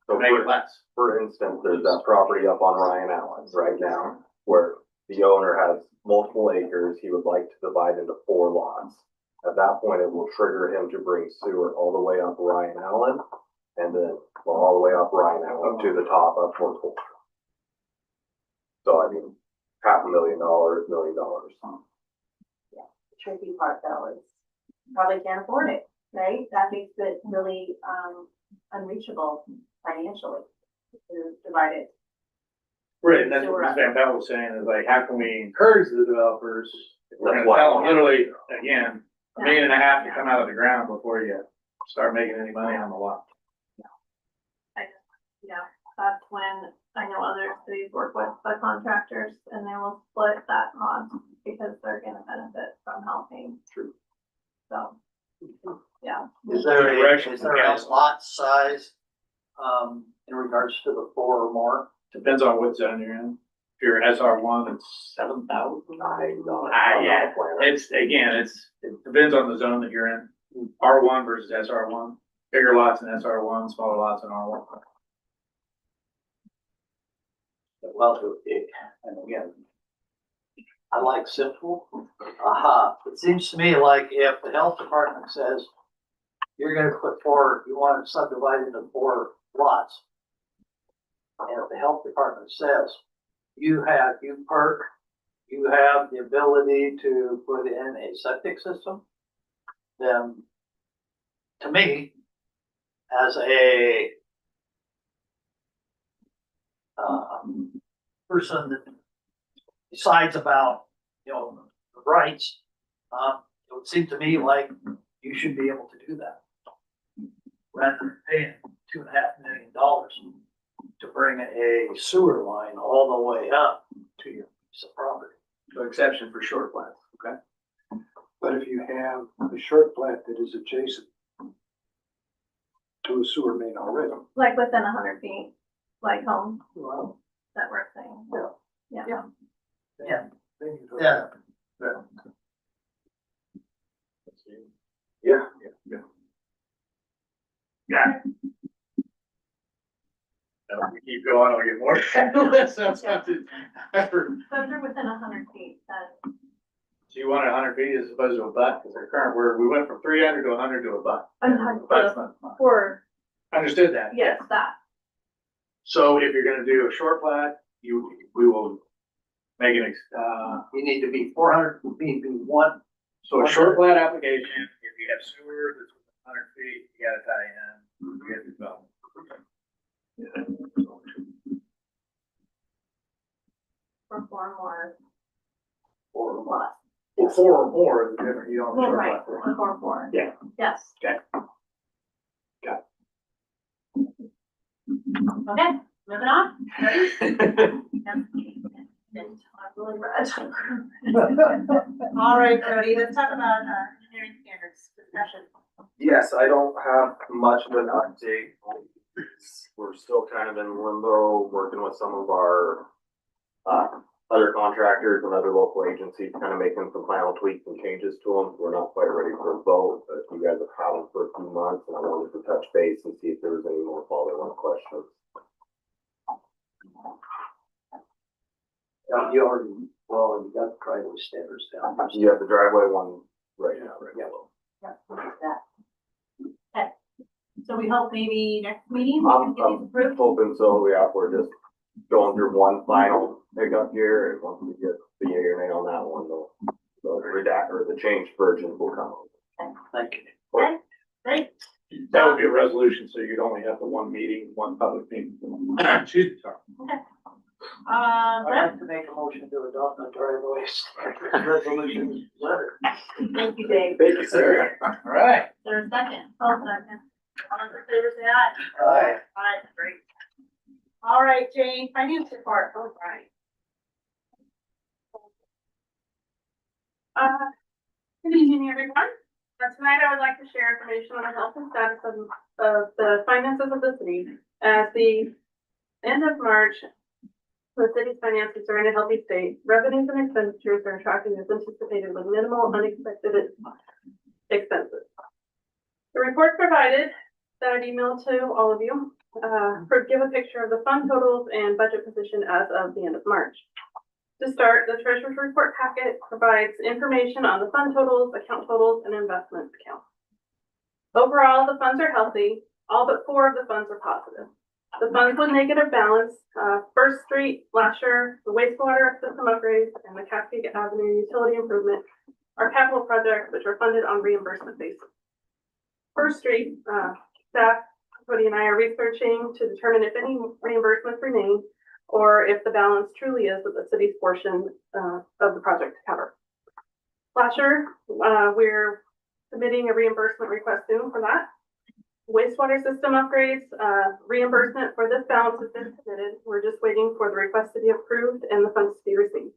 So make it less? for instance, there's that property up on Ryan Allen right now, where the owner has multiple acres, he would like to divide into 4 lots. At that point, it will trigger him to bring sewer all the way up Ryan Allen, and then all the way up Ryan Allen to the top of Fort Fulton. So I mean, $500,000, $1 million. The tricky part though is probably can't afford it, right? That makes it really, unreachable financially to divide it. Right, and that's what Ms. Van Pelt was saying, is like, how can we encourage the developers? If we're That's gonna why- tell them literally, again, $1.5 million to come out of the ground before you start making any money on the lot. Yeah, that's when I know other cities work with the contractors and they will split that cost because they're gonna benefit from helping. True. So, yeah. Is there Direction a from council. lot size, in regards to the 4 or more? Depends on what zone you're in. If you're SR1, it's 7,000. Yeah, it depends on the zone that you're in. R1 versus SR1, bigger lots in SR1, smaller lots in R1. Well, and again, I like simple. It seems to me like if the health department says, you're gonna put 4, you want to subdivide into 4 lots. And if the health department says, you have the ability to put in a septic system, then to me, as a person that decides about, the rights, it would seem to me like you should be able to do that. Rather than paying $2.5 million to bring a sewer line all the way up to your piece of property. So exception for short plats, okay? But if you have a short plat that is adjacent to a sewer main already, Like within 100 feet, like home, well, that we're saying. yeah. Yeah. Yeah. Then you don't- Yeah. Yeah. Yeah. If we keep going, I'll get more. Sounds something. So So if they're within 100 feet, then you want 100 feet as opposed to a butt, because our current, we went from 300 to 100 to a butt. Butt's not- for, Understood that. yes, that. So if you're gonna do a short plat, we will Make it, You need to be 400, you need to be one. so a short plat application, if you have sewer that's within 100 feet, you gotta tie in, you have to develop. For four more. Or Plus. four or more is different, you don't. Well, right, for four. Yeah. Yes. Okay. Okay, moving on. Ready? I've really read. All right, Cody, let's talk about engineering standards discussion. Yes, I don't have much of an update. We're still kind of in limbo, working with some of our other contractors and other local agencies, kind of making some final tweaks and changes to them. We're not quite ready for a vote, but you guys have had them for a few months, and I wanted to touch base and see if there was any more follow-on questions. You already, well, you got the driveway standards down. You have the driveway one right now, right? Yeah. Yeah, we'll do that. Okay, so we hope maybe next meeting we can get these I'm approved. hoping so. We're just going through one final pickup here, and once we get the yay or nay on that one, the redact or the changed versions will come. Thank you. Okay, great. That would be a resolution, so you'd only have the one meeting, one public meeting. Excuse me, sorry. Okay. I'd Brett? like to make a motion to adopt the driveway standards resolution letter. Thank you, Dave. Thank you, sir. All right. There's a second. Oh, second. All those in favor say aye. Aye. Aye, great. All right, Jane, finance report. All right. Good evening, everyone. Tonight I would like to share information on the health and status of the finances of the city. At the end of March, the city's finances are in a healthy state. Revenues and expenditures are tracking as anticipated with minimal unexpected expenses. The report provided that I'd emailed to all of you give a picture of the fund totals and budget position as of the end of March. To start, the treasurer's report packet provides information on the fund totals, account totals, and investment accounts. Overall, the funds are healthy. All but 4 of the funds are positive. The funds with negative balance, First Street, Lasher, the wastewater system upgrades, and the Cascade Avenue utility improvement are capital projects which are funded on reimbursement basis. First Street, staff, Cody and I are researching to determine if any reimbursements remain or if the balance truly is of the city's portion of the project to cover. Lasher, we're submitting a reimbursement request soon for that. Wastewater system upgrades, reimbursement for this balance has been submitted. We're just waiting for the request to be approved and the funds to be received.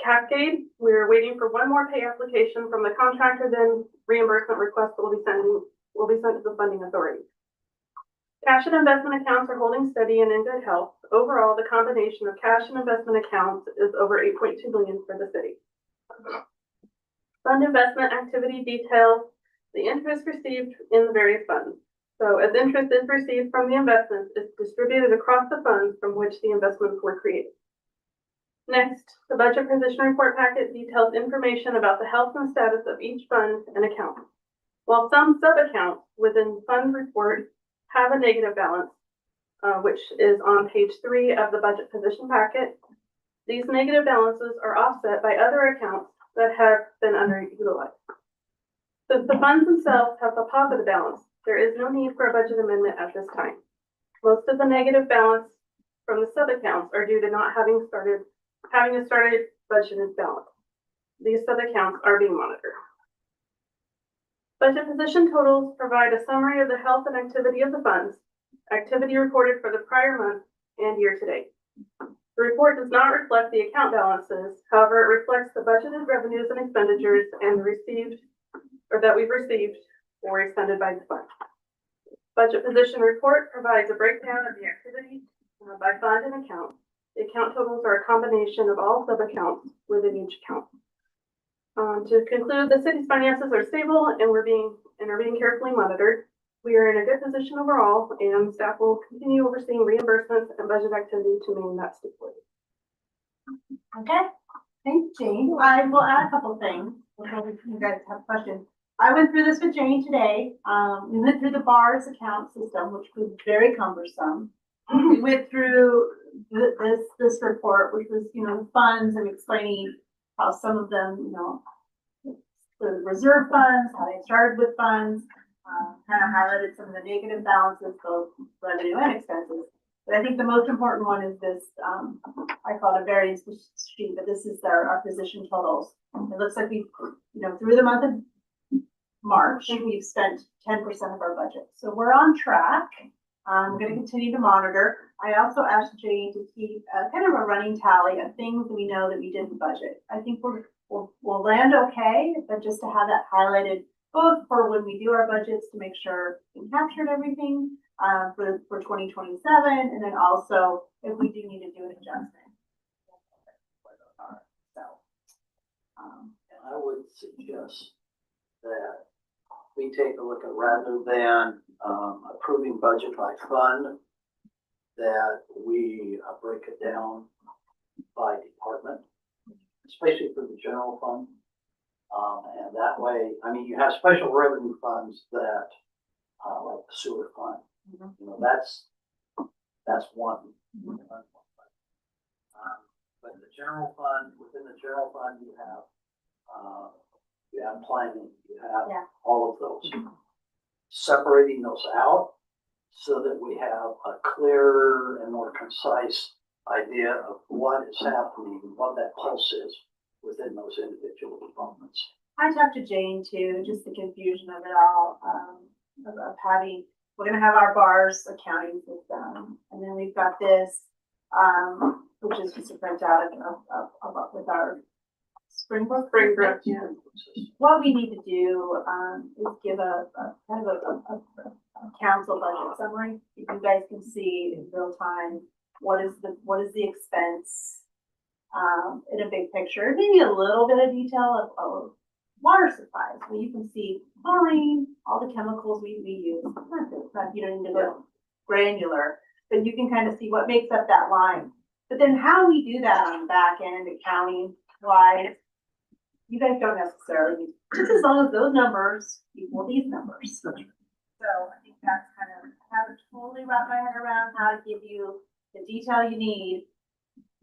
Cascade, we're waiting for one more pay application from the contractor, then reimbursement request will be sent to the funding authority. Cash and investment accounts are holding steady and in good health. Overall, the combination of cash and investment accounts is over 8.2 million for the city. Fund investment activity details the interest received in the various funds. So as interest is received from the investments, it's distributed across the funds from which the investments were created. Next, the budget position report packet details information about the health and status of each fund and account. While some sub-accounts within the fund report have a negative balance, which is on page 3 of the budget position packet, these negative balances are offset by other accounts that have been underutilized. Since the funds themselves have a positive balance, there is no need for a budget amendment at this time. Most of the negative balance from the sub-accounts are due to not having a started budgeted balance. These sub-accounts are being monitored. Budget position totals provide a summary of the health and activity of the funds, activity reported for the prior month and year to date. The report does not reflect the account balances, however, it reflects the budgeted revenues and expenditures and that we've received or expended by the fund. Budget position report provides a breakdown of the activity by fund and account. The account totals are a combination of all sub-accounts within each account. To conclude, the city's finances are stable and are being carefully monitored. We are in a good position overall, and staff will continue overseeing reimbursements and budget activity to maintain that stability. Okay, thanks, Jane. I will add a couple things before you guys have questions. I went through this with Jane today. We went through the BARS account system, which was very cumbersome. We went through this report, which was, you know, funds and explaining how some of them, you know, the reserve funds, how they started with funds, kind of highlighted some of the negative balances, both revenue and expenses. But I think the most important one is this, I call it a variance sheet, but this is our position totals. It looks like we, you know, through the month of March, we've spent 10% of our budget. So we're on track. I'm going to continue to monitor. I also asked Jane to keep kind of a running tally of things we know that we didn't budget. I think we'll land okay, but just to have that highlighted both for when we do our budgets to make sure we captured everything for 2027, and then also if we do need to do an adjustment. So, I would suggest that we take a look at, rather than approving budget by fund, that we break it down by department, especially for the general fund. And that way, I mean, you have special revenue funds that, like the sewer fund, you know, that's one. But the general fund, within the general fund, you have planning, you have all of those. Separating those out so that we have a clearer and more concise idea of what is happening, what that pulse is within those individual departments. I talked to Jane too, just the confusion of it all, of having, we're gonna have our bars accounting system, and then we've got this, which is just a printout of with our Springbrook. Yeah. What we need to do, is give a kind of a council budget summary. You guys can see in real time, what is the expense, in a big picture, maybe a little bit of detail of water supplies, where you can see chlorine, all the chemicals we use. You don't need to go granular, but you can kind of see what makes up that line. But then how we do that on the back end, accounting wise, you guys don't necessarily need, just as long as those numbers equal these numbers. So I think that's kind of, I haven't totally wrapped my head around how to give you the detail you need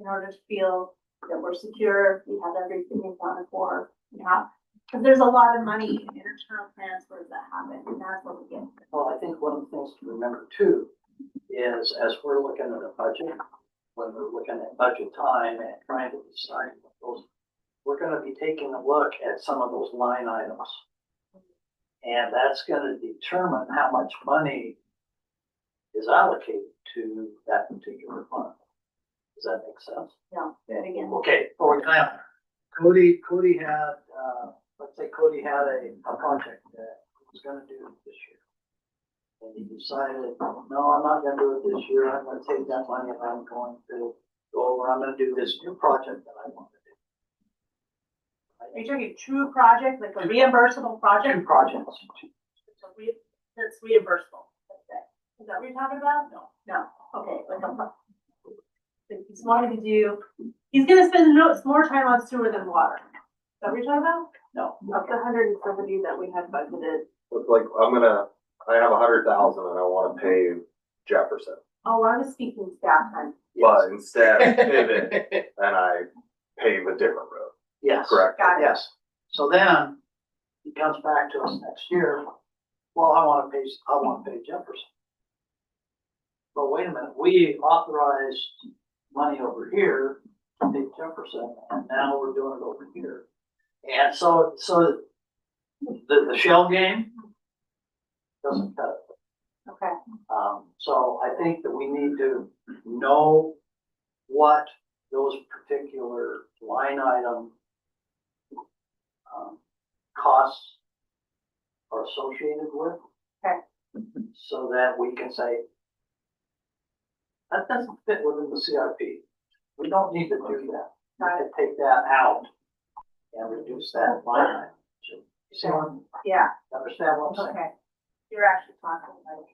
in order to feel that we're secure, we have everything accounted for, you know, because there's a lot of money in internal transfers that happen, and that's what we get. Well, I think one of the things to remember too is, as we're looking at a budget, when we're looking at budget time and trying to decide what those, we're gonna be taking a look at some of those line items. And that's gonna determine how much money is allocated to that particular fund. Does that make sense? No, again. Okay, for example, Cody had, let's say Cody had a project that he was gonna do this year. And he decided, no, I'm not gonna do it this year, I'm gonna take that money and I'm going to go over, I'm gonna do this new project that I want to do. Are you talking true project, like a reimbursable project? Two projects. That's reimbursable, let's say. Is that what you're talking about? No, okay, like he's wanting to do, he's gonna spend more time on sewer than water. Is that what you're talking about? No. Of the 170 that we had budgeted. It's like, I have 100,000 and I wanna pave Jefferson, Oh, I was speaking staff time. but instead I pivot and I pave a different road, Yes. correct? Got it. Yes. So then he comes back to us next year. Well, I want to pay Jefferson. But wait a minute, we authorized money over here to pay Jefferson, and now we're doing it over here. And so the shell game doesn't cut it. Okay. So I think that we need to know what those particular line item costs are associated with. Okay. So that we can say, that doesn't fit within the CRP. We don't need to do that. We can take that out and reduce that line item. You see what, Yeah, understand what I'm saying? okay. You're actually talking like.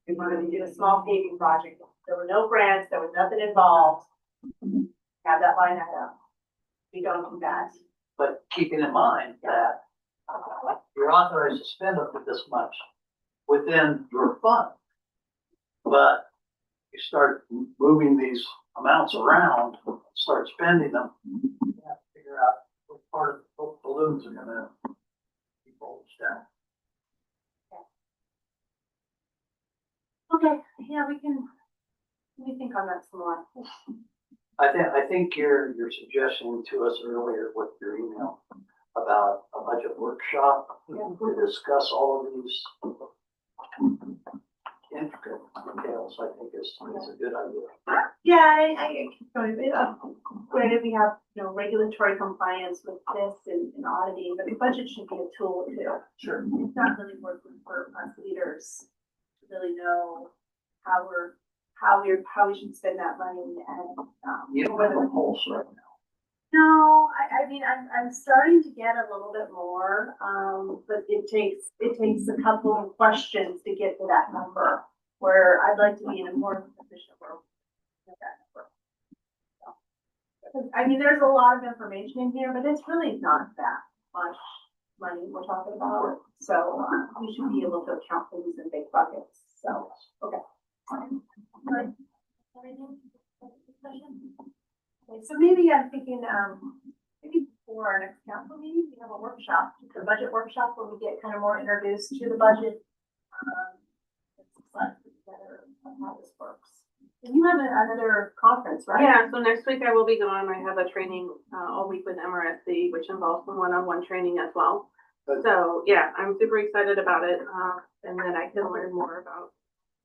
We wanted to do a small paving project. There were no grants, there was nothing involved. Have that line item. We don't do that. But keeping in mind that you're authorized to spend up to this much within your fund. But you start moving these amounts around, start spending them, you have to figure out what part of the balloons are gonna be bulged down. Okay, yeah, we think on that some more. I think your suggestion to us earlier with your email about a budget workshop to discuss all of these intricate details, I think is a good idea. Yeah, I granted, we have, regulatory compliance with this and auditing, but the budget should be a tool too. Sure. It's not really working for us leaders to really know how we should spend that money and, You don't have a pulse right now. No, I mean, I'm starting to get a little bit more, but it takes a couple of questions to get to that number, where I'd like to be in a more efficient world. With that number. So, I mean, there's a lot of information in here, but it's really not that much money we're talking about, so, we should be able to account for these in big buckets, so, okay. Alright. Okay, so maybe I'm thinking, maybe before our next council meeting, we have a workshop, a budget workshop where we get kind of more introduced to the budget. Together on how this works. And you have another conference, right? Yeah, so next week I will be gone. I have a training all week with MRSC, which involves some one-on-one training as well. So yeah, I'm super excited about it. And then I can learn more about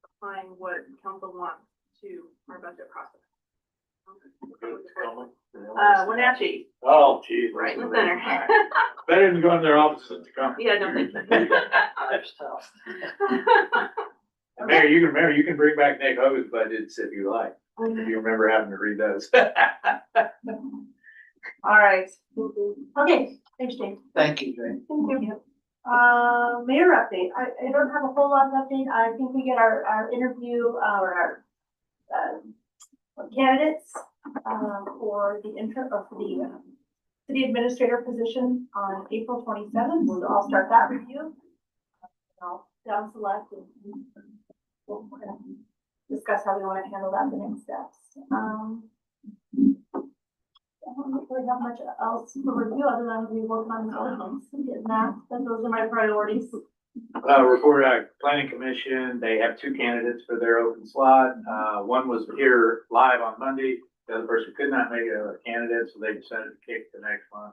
applying what council wants to our budget process. Wenatchee, Oh, geez. right in the center. Better than going to their office at Tacoma. Yeah, don't think. Life's tough. And Mayor, you can bring back Nick Hogan's budgets if you like. If you remember having to read those. All right. Okay, thanks, Jane. Thank you, Jane. Thank you. Mayor update. I don't have a whole lot of update. I think we get our interview, or our, candidates, for the city administrator position on April 27th. So I'll start that review. I'll down select and we'll discuss how we want to handle that, the next steps. I don't really have much else to review other than we working on the ordinance and getting that. Those are my priorities. Report out, planning commission, they have 2 candidates for their open slot. One was here live on Monday. The other person could not make it a candidate, so they decided to kick the next one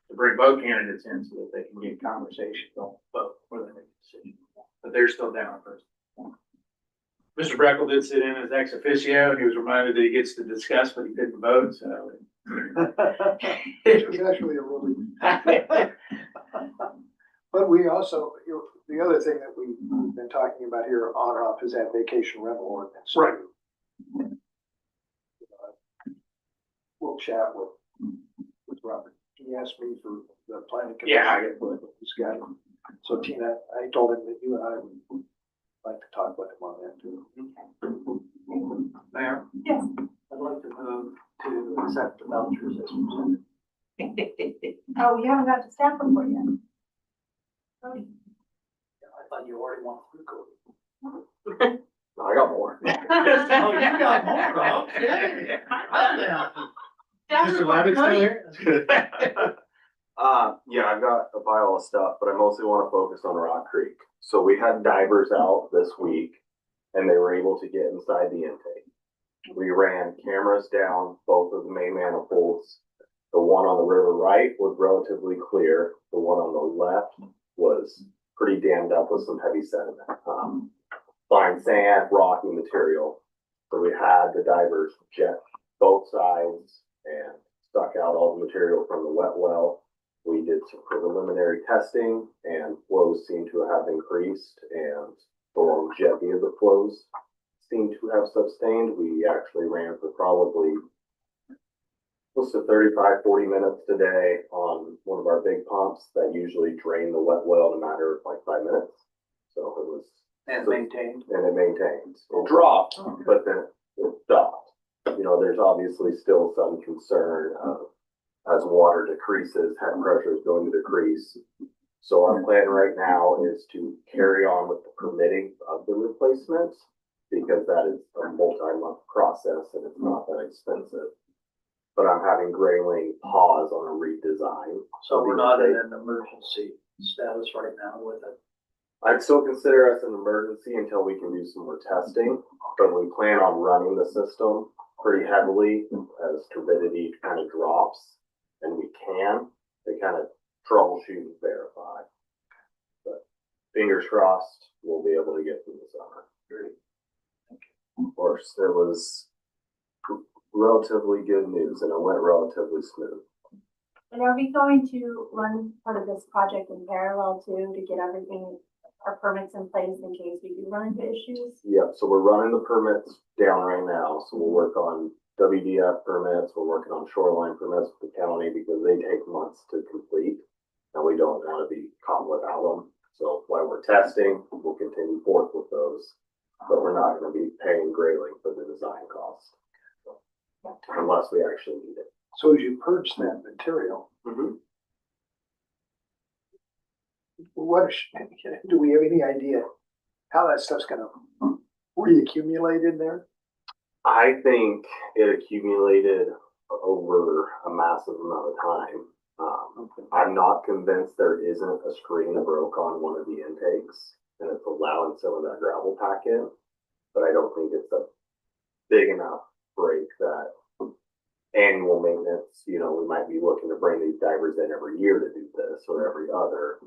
to bring both candidates in so that they can get conversation going both before they make a decision. But they're still down first. Mr. Breckle did sit in as ex officio, and he was reminded that he gets to discuss, but he couldn't vote, so. Which was actually a relief. But we also, the other thing that we've been talking about here on and off is that vacation rental ordinance. Right. We'll chat with Robert. He asked me for the planning commission. Yeah, I get it. He's got him. So Tina, I told him that you and I would like to talk with him on that too. Mayor? Yes. I'd like to move to accept the vouchers as presented. Oh, we haven't got to staff report yet. Oh, I thought you already went through code. I got more. Oh, you got more, okay. Mr. Levitt's still here? Yeah, I've got a pile of stuff, but I mostly want to focus on Rock Creek. So we had divers out this week and they were able to get inside the intake. We ran cameras down both of the main manifolds. The one on the river right was relatively clear. The one on the left was pretty dammed up with some heavy sediment. Fine sand, rocky material. So we had the divers jet both sides and stuck out all the material from the wet well. We did some preliminary testing and flows seem to have increased and the longevity of the flows seem to have sustained. We actually ran for probably close to 35-40 minutes today on one of our big pumps that usually drain the wet well in a matter of like 5 minutes. So it was maintained. And it maintained. It dropped, but then it stopped. You know, there's obviously still some concern of as water decreases, head pressure is going to decrease. So our plan right now is to carry on with the permitting of the replacements because that is a multi-month process and it's not that expensive. But I'm having Grayling pause on a redesign. So we're not in an emergency status right now with it. I'd still consider us an emergency until we can do some more testing, but we plan on running the system pretty heavily as turbidity kind of drops, and we can to kind of troubleshoot and verify. But fingers crossed, we'll be able to get through the summer. Of course, it was relatively good news and it went relatively smooth. And are we going to run part of this project in parallel too, to get everything, our permits in place in case we do run into issues? Yep, so we're running the permits down right now, so we'll work on WDF permits, we're working on shoreline permits with the county because they take months to complete. And we don't want to be caught without them, so while we're testing, we'll continue forth with those. But we're not gonna be paying Grayling for the design cost. Unless we actually need it. So as you purge that material, what is, do we have any idea how that stuff's gonna reaccumulate in there? I think it accumulated over a massive amount of time. I'm not convinced there isn't a screen that broke on one of the intakes and it's allowing some of that gravel pack in, but I don't think it's a big enough break that annual maintenance, you know, we might be looking to bring these divers in every year to do this or every other.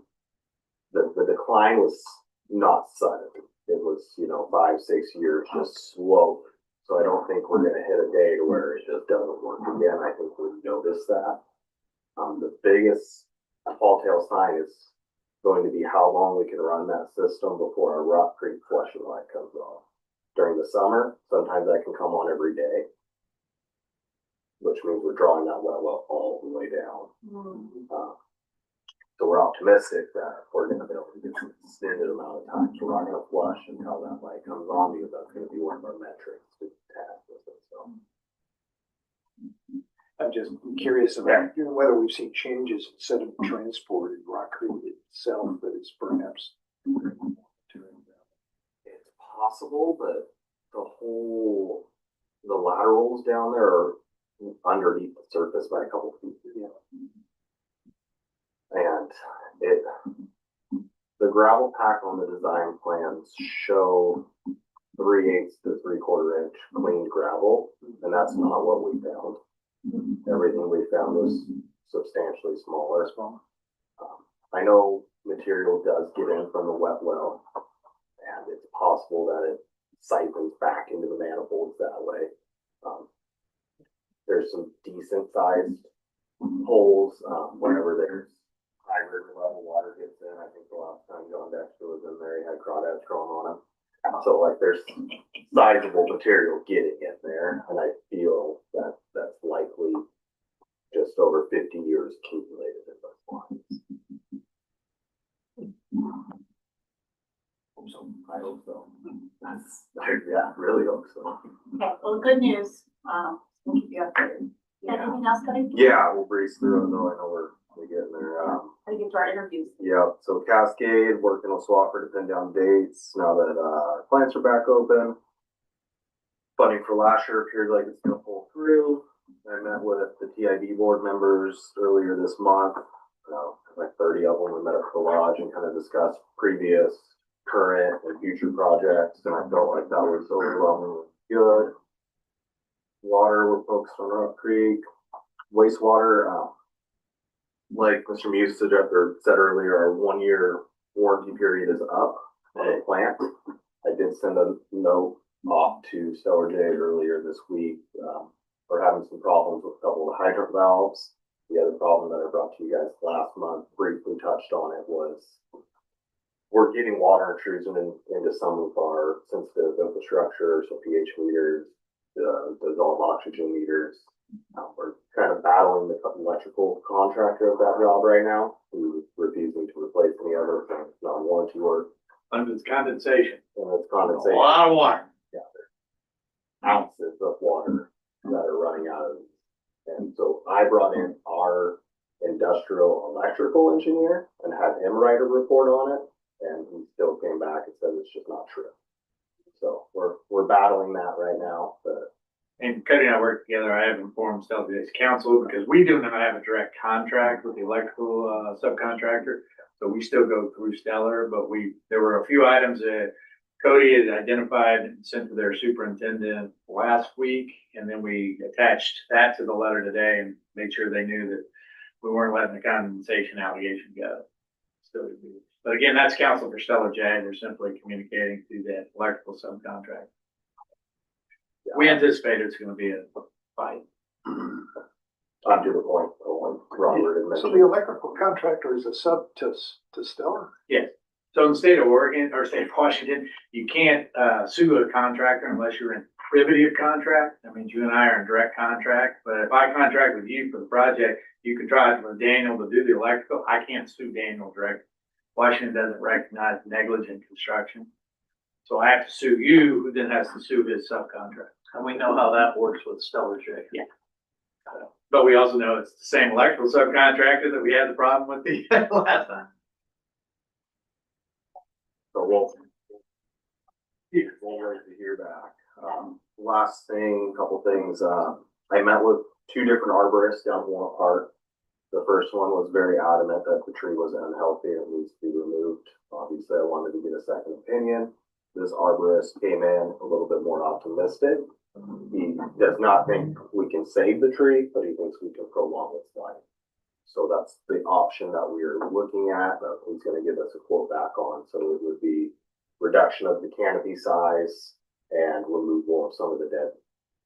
The decline was not sudden. It was, you know, 5-6 years just slow. So I don't think we're gonna hit a day to where it just doesn't work again. I think we've noticed that. The biggest telltale sign is going to be how long we can run that system before our Rock Creek flushing light comes off. During the summer, sometimes that can come on every day, which means we're drawing that well all the way down. So we're optimistic that we're gonna be able to get an extended amount of time. So we're not gonna flush until that light comes on because that's gonna be one of our metrics to test with it, so. I'm just curious about whether we've seen changes in sediment transport in Rock Creek itself that is perhaps. It's possible, but the laterals down there are underneath the surface by a couple feet. And the gravel pack on the design plans show 3/8 to 3/4 inch cleaned gravel, and that's not what we found. Everything we found was substantially smaller. I know material does get in from the wet well, and it's possible that it siphons back into the manifolds that way. There's some decent sized holes, whenever there's high river level water gets in. I think the last time John Dexter was in there, he had crawdads growing on him. So like there's sizable material getting in there, and I feel that that's likely just over 50 years accumulated in those lines. So I hope so. Yeah, really hope so. Okay, well, good news, we'll keep you updated. Anything else, Cody? Yeah, we'll breeze through it though. I know we're getting there. How to get to our interviews? Yeah, so Cascade, working with Swofford to pin down dates now that plants are back open. Funding for last year appears like it's gonna pull through. I met with the TIB board members earlier this month. Like 30 of them. We met at the lodge and kind of discussed previous, current, and future projects, and I felt like that was overwhelmingly good. Water, we're focused on Rock Creek. Wastewater, like Mr. Muse said earlier, our 1-year warranty period is up on the plant. I did send a note off to Stellar J earlier this week. We're having some problems with a couple of the hydrant valves. The other problem that I brought to you guys last month, briefly touched on it, was we're getting water intrusion into some of our sensitive infrastructure, so pH meters, dissolved oxygen meters. We're kind of battling the electrical contractor of that job right now, who's refusing to replace any other non-warranty work. And it's condensation. And it's condensation. A lot of water. Yeah, there's ounces of water that are running out of. And so I brought in our industrial electrical engineer and had him write a report on it, and he still came back and said it's just not true. So we're battling that right now, but. And Cody and I work together. I have informed Stellar Jay's council because we do not have a direct contract with the electrical subcontractor. So we still go through Stellar, but there were a few items that Cody had identified and sent to their superintendent last week. And then we attached that to the letter today and made sure they knew that we weren't letting the condensation allegation go. So, but again, that's counsel for Stellar J. They're simply communicating through that electrical subcontract. We anticipate it's gonna be a fight. Up to the point, like Robert had So mentioned. the electrical contractor is a sub to Stellar? Yes. So in the state of Oregon or state of Washington, you can't sue a contractor unless you're in privity of contract. That means you and I are in direct contract. But if I contract with you for the project, you can try with Daniel to do the electrical. I can't sue Daniel direct. Washington doesn't recognize negligent construction. So I have to sue you, who then has to sue his subcontract. And we know how that works with Stellar J. Yeah. But we also know it's the same electrical subcontractor that we had the problem with the last time. So we'll wait to hear back. Last thing, couple things, I met with two different arborists down in Walnut Park. The first one was very adamant that the tree was unhealthy and needs to be removed. Obviously, I wanted to get a second opinion. This arborist came in a little bit more optimistic. He does not think we can save the tree, but he thinks we can prolong its life. So that's the option that we are looking at, that he's gonna give us a quote back on. So it would be reduction of the canopy size and removal of some of the dead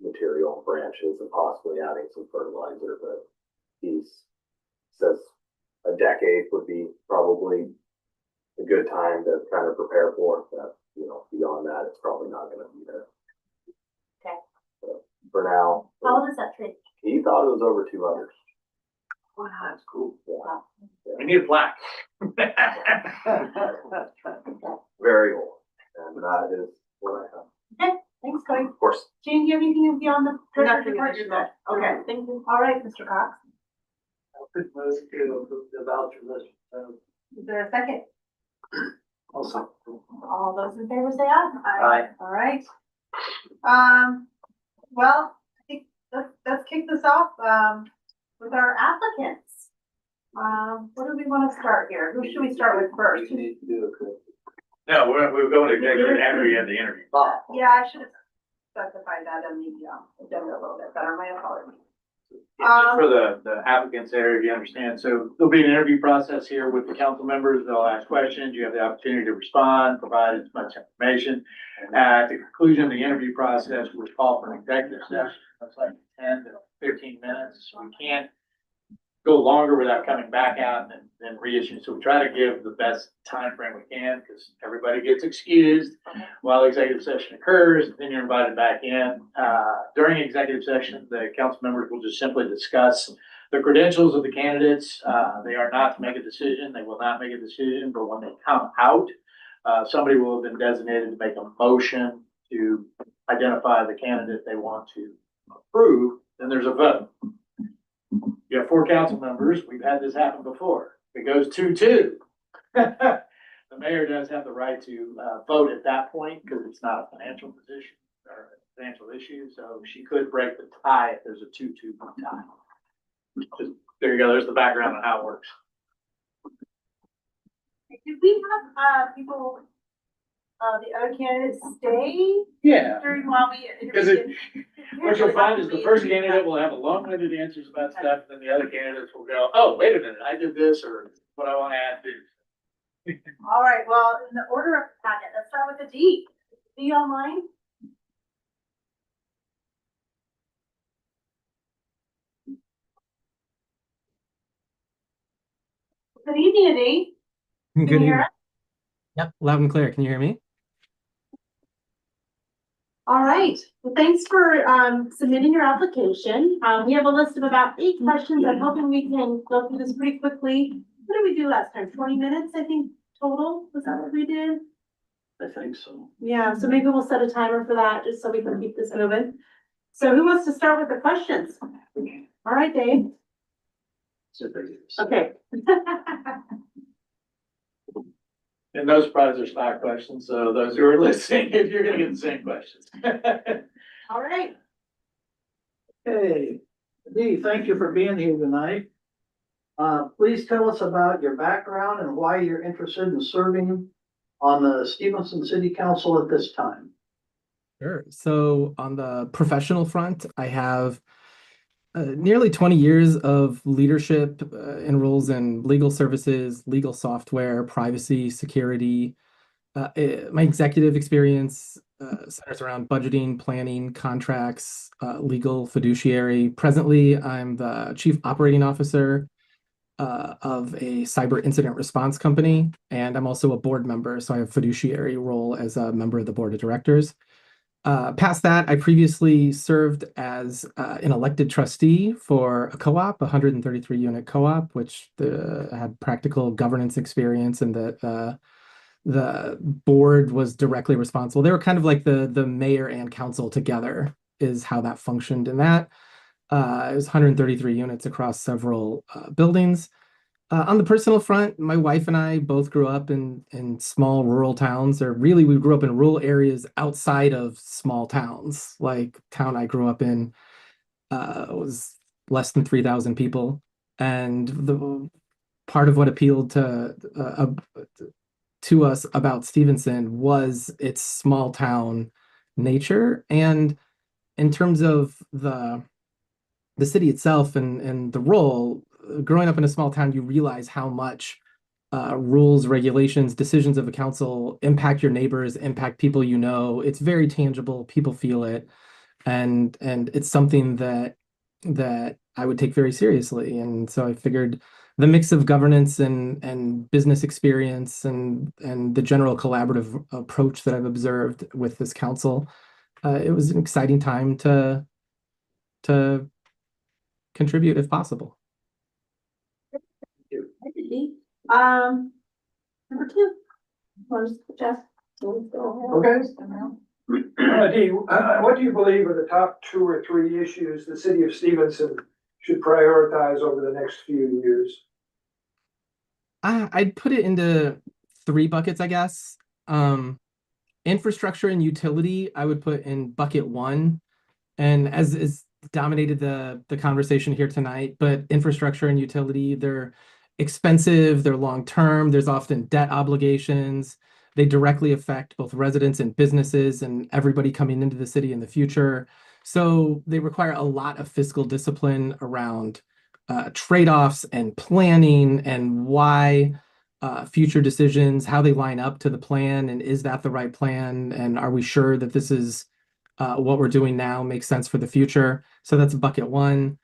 material and branches and possibly adding some fertilizer, but says a decade would be probably a good time to kind of prepare for that. You know, beyond that, it's probably not gonna be there. Okay. But for now. How old is that tree? He thought it was over 200. Wow, that's cool. Yeah. We need a plaque. Very old, and that is what I have. Okay, thanks, Cody. Of course. Jane, do you have anything beyond the treasurer's Nothing report? additional. Okay, thank you. All right, Mr. Cox. Move to approve the voucher list. Is there a second? Also. All those in favor say aye. Aye. All right. Well, I think let's kick this off, with our applicants. Where do we want to start here? Who should we start with first? No, we're going to executive after we have the interview. Yeah, I should have specified that in the agenda a little bit better. My apologies. Just for the applicants there, if you understand, so there'll be an interview process here with the council members, they'll ask questions, you have the opportunity to respond, provide as much information. At the conclusion of the interview process, we'll call for an executive session, that's like 10 to 15 minutes, we can't go longer without coming back out and then reissue, so we try to give the best time frame we can, because everybody gets excused while executive session occurs, then you're invited back in. During executive session, the council members will just simply discuss the credentials of the candidates. They are not to make a decision, they will not make a decision, but when they come out, somebody will have been designated to make a motion to identify the candidate they want to approve, then there's a vote. You have 4 council members, we've had this happen before, if it goes 2-2. The mayor does have the right to vote at that point, because it's not a financial position or a financial issue, so she could break the tie if there's a 2-2 tie. Just, there you go, there's the background on how it works. Did we have, people, the other candidates stay Yeah. during while we? Because what you'll find is the first candidate will have a long-winded answers about stuff, and then the other candidates will go, oh, wait a minute, I did this, or what I want to add to. All right, well, in the order of the packet, let's start with the D. D online? Good evening, D. Good Can you hear evening. us? Yep, loud and clear. Can you hear me? All right, well, thanks for submitting your application. We have a list of about 8 questions. I'm hoping we can go through this pretty quickly. What did we do last time? 20 minutes, I think, total? Was that what we did? I think so. Yeah, so maybe we'll set a timer for that, just so we can keep this moving. So who wants to start with the questions? All right, Dave. Okay. And no surprise, there's 5 questions, so those who are listening, if you're gonna get the same questions. All right. Hey, Dee, thank you for being here tonight. Please tell us about your background and why you're interested in serving on the Stevenson City Council at this time. Sure. So on the professional front, I have nearly 20 years of leadership in roles in legal services, legal software, privacy, security. My executive experience centers around budgeting, planning, contracts, legal, fiduciary. Presently, I'm the chief operating officer of a cyber incident response company, and I'm also a board member, so I have fiduciary role as a member of the board of directors. Past that, I previously served as an elected trustee for a co-op, 133 unit co-op, which had practical governance experience, and that the board was directly responsible. They were kind of like the mayor and council together is how that functioned in that. It was 133 units across several buildings. On the personal front, my wife and I both grew up in small rural towns, or really we grew up in rural areas outside of small towns. Like town I grew up in was less than 3,000 people. And the part of what appealed to us about Stevenson was its small town nature. And in terms of the city itself and the role, growing up in a small town, you realize how much rules, regulations, decisions of a council impact your neighbors, impact people you know. It's very tangible. People feel it, and it's something that I would take very seriously. And so I figured the mix of governance and business experience and the general collaborative approach that I've observed with this council, it was an exciting time to contribute if possible. Number 2. Want to suggest? Okay. Dee, what do you believe are the top 2 or 3 issues the city of Stevenson should prioritize over the next few years? I'd put it into 3 buckets, I guess. Infrastructure and utility, I would put in bucket 1. And as is dominated the conversation here tonight, but infrastructure and utility, they're expensive, they're long-term, there's often debt obligations. They directly affect both residents and businesses and everybody coming into the city in the future. So they require a lot of fiscal discipline around trade-offs and planning and why future decisions, how they line up to the plan, and is that the right plan? And are we sure that this is what we're doing now makes sense for the future? So that's bucket 1.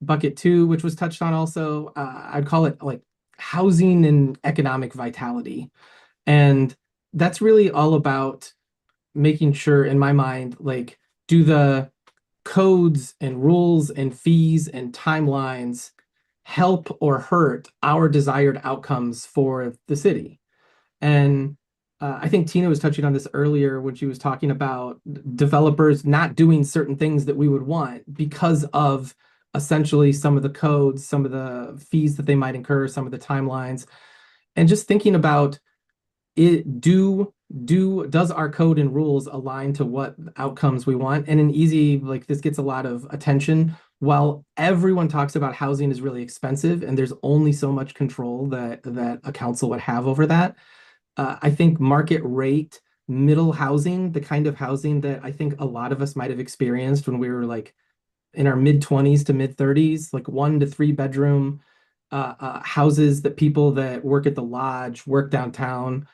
Bucket 2, which was touched on also, I'd call it like housing and economic vitality. And that's really all about making sure, in my mind, like, do the codes and rules and fees and timelines help or hurt our desired outcomes for the city? And I think Tina was touching on this earlier when she was talking about developers not doing certain things that we would want because of essentially some of the codes, some of the fees that they might incur, some of the timelines, and just thinking about it. Does our code and rules align to what outcomes we want? And an easy, like, this gets a lot of attention. While everyone talks about housing is really expensive and there's only so much control that a council would have over that, I think market rate middle housing, the kind of housing that I think a lot of us might have experienced when we were like in our mid-20s to mid-30s, like 1 to 3 bedroom houses that people that work at the lodge, work downtown,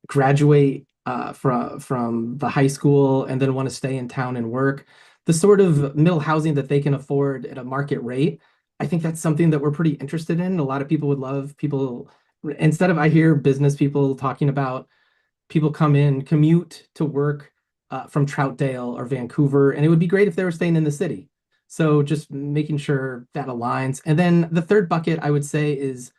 graduate from the high school, and then want to stay in town and work. The sort of middle housing that they can afford at a market rate. I think that's something that we're pretty interested in. A lot of people would love. People, instead of, I hear business people talking about people come in, commute to work from Troutdale or Vancouver, and it would be great if they were staying in the city. So just making sure that aligns. And then the third bucket I would say is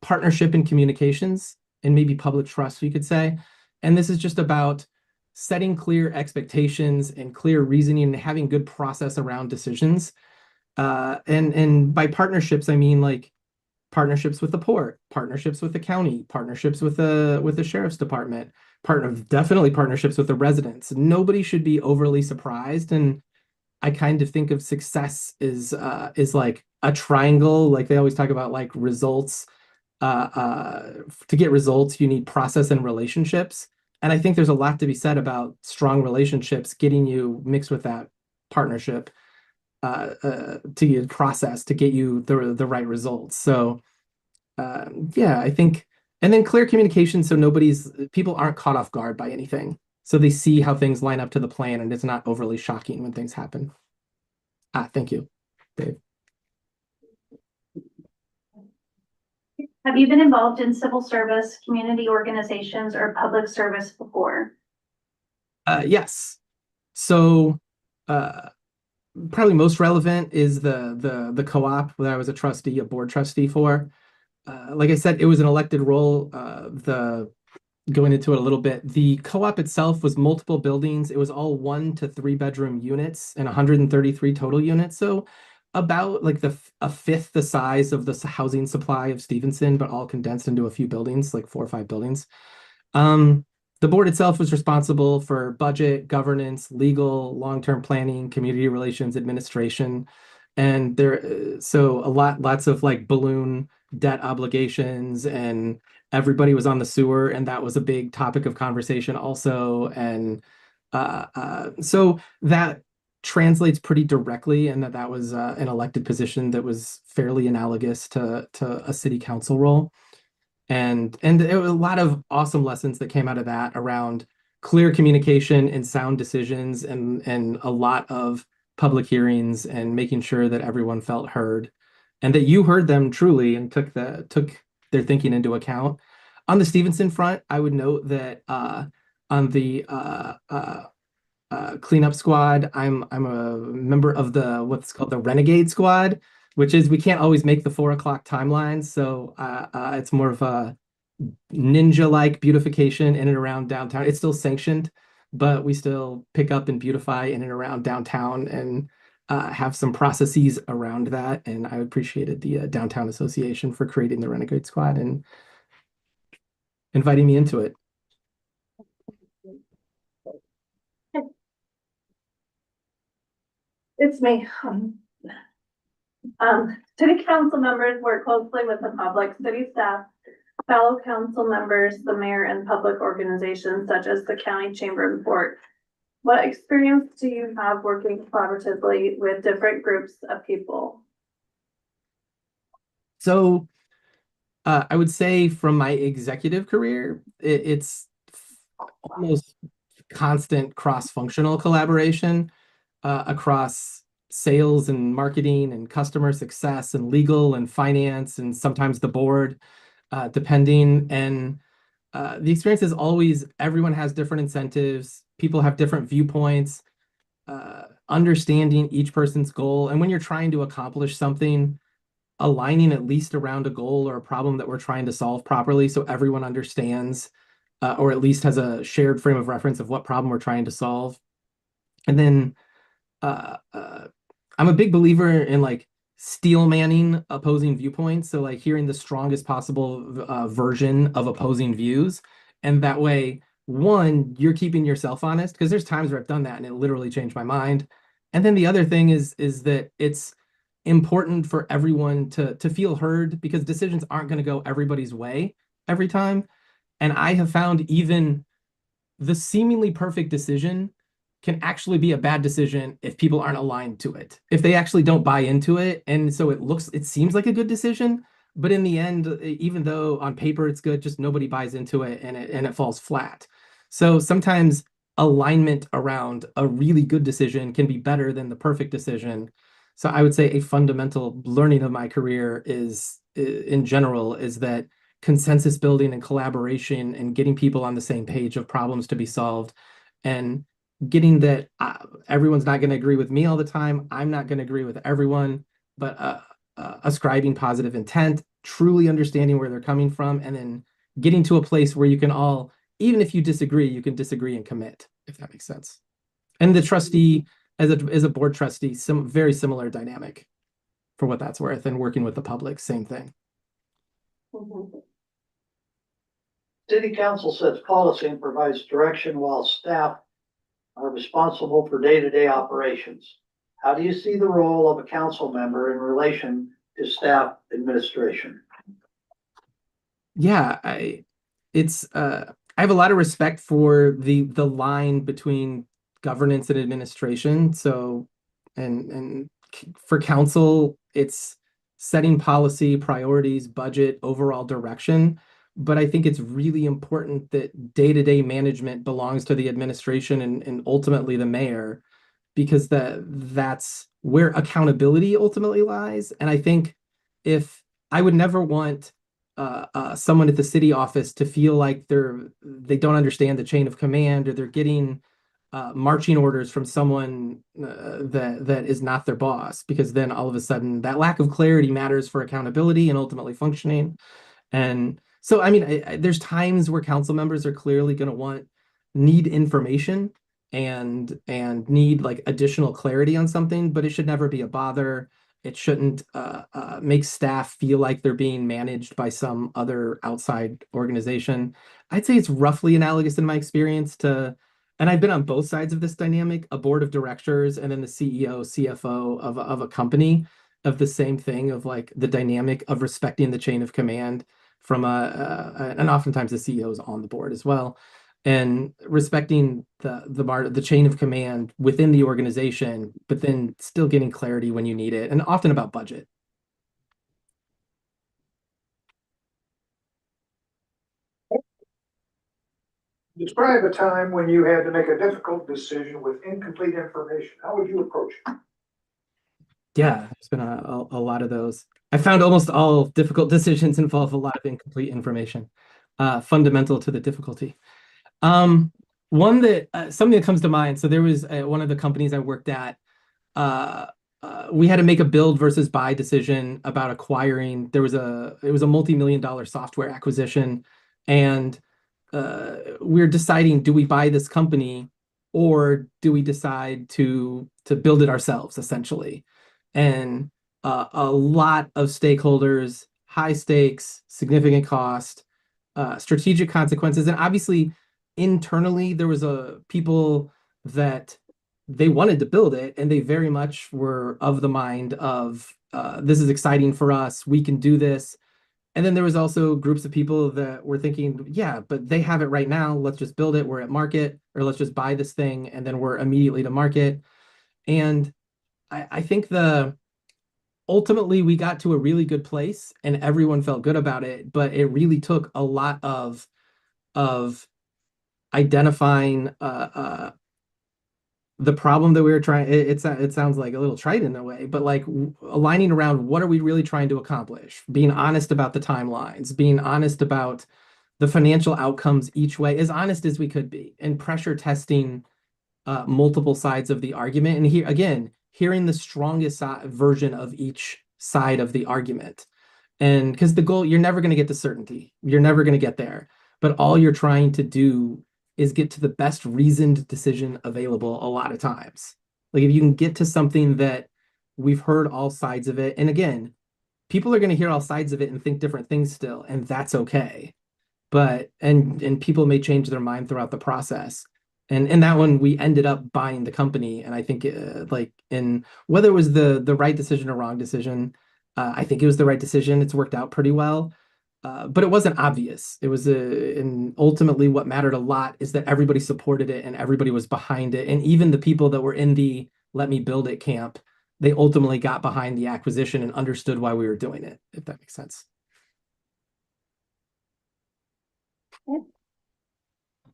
partnership and communications, and maybe public trust, you could say. And this is just about setting clear expectations and clear reasoning and having good process around decisions. And by partnerships, I mean like partnerships with the port, partnerships with the county, partnerships with the sheriff's department, definitely partnerships with the residents. Nobody should be overly surprised. And I kind of think of success is like a triangle. Like they always talk about like results. To get results, you need process and relationships. And I think there's a lot to be said about strong relationships getting you mixed with that partnership to get process to get you the right results. So yeah, I think, and then clear communication so people aren't caught off guard by anything. So they see how things line up to the plan and it's not overly shocking when things happen. Thank you, Dave. Have you been involved in civil service, community organizations, or public service before? Yes. So probably most relevant is the co-op that I was a board trustee for. Like I said, it was an elected role. Going into it a little bit, the co-op itself was multiple buildings. It was all 1 to 3 bedroom units and 133 total units. So about like a fifth the size of the housing supply of Stevenson, but all condensed into a few buildings, like 4 or 5 buildings. The board itself was responsible for budget, governance, legal, long-term planning, community relations, administration, and so lots of like balloon debt obligations, and everybody was on the sewer, and that was a big topic of conversation also. And so that translates pretty directly, and that was an elected position that was fairly analogous to a city council role. And there were a lot of awesome lessons that came out of that around clear communication and sound decisions, and a lot of public hearings and making sure that everyone felt heard and that you heard them truly and took their thinking into account. On the Stevenson front, I would note that on the cleanup squad, I'm a member of what's called the Renegade Squad, which is we can't always make the 4 o'clock timelines. So it's more of a ninja-like beautification in and around downtown. It's still sanctioned, but we still pick up and beautify in and around downtown and have some processes around that. And I appreciated the Downtown Association for creating the Renegade Squad and inviting me into it. It's me. City council members work closely with the public, city staff, fellow council members, the mayor, and public organizations such as the county chamber and port. What experience do you have working collaboratively with different groups of people? So I would say from my executive career, it's almost constant cross-functional collaboration across sales and marketing and customer success and legal and finance and sometimes the board, depending. And the experience is always everyone has different incentives. People have different viewpoints, understanding each person's goal. And when you're trying to accomplish something, aligning at least around a goal or a problem that we're trying to solve properly so everyone understands or at least has a shared frame of reference of what problem we're trying to solve. And then I'm a big believer in like steel manning opposing viewpoints. So like hearing the strongest possible version of opposing views. And that way, one, you're keeping yourself honest, because there's times where I've done that and it literally changed my mind. And then the other thing is that it's important for everyone to feel heard, because decisions aren't going to go everybody's way every time. And I have found even the seemingly perfect decision can actually be a bad decision if people aren't aligned to it, if they actually don't buy into it. And so it seems like a good decision, but in the end, even though on paper it's good, just nobody buys into it and it falls flat. So sometimes alignment around a really good decision can be better than the perfect decision. So I would say a fundamental learning of my career in general is that consensus building and collaboration and getting people on the same page of problems to be solved, and getting that everyone's not going to agree with me all the time. I'm not going to agree with everyone, but ascribing positive intent, truly understanding where they're coming from, and then getting to a place where you can all, even if you disagree, you can disagree and commit, if that makes sense. And the trustee, as a board trustee, some very similar dynamic for what that's worth, and working with the public, same thing. City council sets policy and provides direction while staff are responsible for day-to-day operations. How do you see the role of a council member in relation to staff administration? Yeah, I have a lot of respect for the line between governance and administration. So, and for council, it's setting policy, priorities, budget, overall direction. But I think it's really important that day-to-day management belongs to the administration and ultimately the mayor, because that's where accountability ultimately lies. And I think if I would never want someone at the city office to feel like they don't understand the chain of command, or they're getting marching orders from someone that is not their boss, because then all of a sudden that lack of clarity matters for accountability and ultimately functioning. And so, I mean, there's times where council members are clearly going to need information and need like additional clarity on something, but it should never be a bother. It shouldn't make staff feel like they're being managed by some other outside organization. I'd say it's roughly analogous in my experience to, and I've been on both sides of this dynamic, a board of directors and then the CEO, CFO of a company, of the same thing, of like the dynamic of respecting the chain of command from and oftentimes the CEO is on the board as well, and respecting the chain of command within the organization, but then still getting clarity when you need it, and often about budget. Describe a time when you had to make a difficult decision with incomplete information. How would you approach it? Yeah, there's been a lot of those. I found almost all difficult decisions involve a lot of incomplete information, fundamental to the difficulty. One that something that comes to mind. So there was one of the companies I worked at. We had to make a build versus buy decision about acquiring. It was a multi-million-dollar software acquisition, and we're deciding, do we buy this company or do we decide to build it ourselves, essentially? And a lot of stakeholders, high stakes, significant cost, strategic consequences, and obviously internally there was people that they wanted to build it, and they very much were of the mind of this is exciting for us, we can do this. And then there was also groups of people that were thinking, yeah, but they have it right now, let's just build it, we're at market, or let's just buy this thing and then we're immediately to market. And I think ultimately we got to a really good place and everyone felt good about it, but it really took a lot of identifying the problem that we were trying. It sounds like a little trite in a way, but like aligning around what are we really trying to accomplish, being honest about the timelines, being honest about the financial outcomes each way, as honest as we could be, and pressure testing multiple sides of the argument. And here again, hearing the strongest version of each side of the argument. And because the goal, you're never going to get to certainty, you're never going to get there, but all you're trying to do is get to the best reasoned decision available a lot of times. Like if you can get to something that we've heard all sides of it, and again, people are going to hear all sides of it and think different things still, and that's okay. But and people may change their mind throughout the process. And in that one, we ended up buying the company, and I think in whether it was the right decision or wrong decision, I think it was the right decision. It's worked out pretty well. But it wasn't obvious. It was and ultimately what mattered a lot is that everybody supported it and everybody was behind it. And even the people that were in the let me build it camp, they ultimately got behind the acquisition and understood why we were doing it, if that makes sense.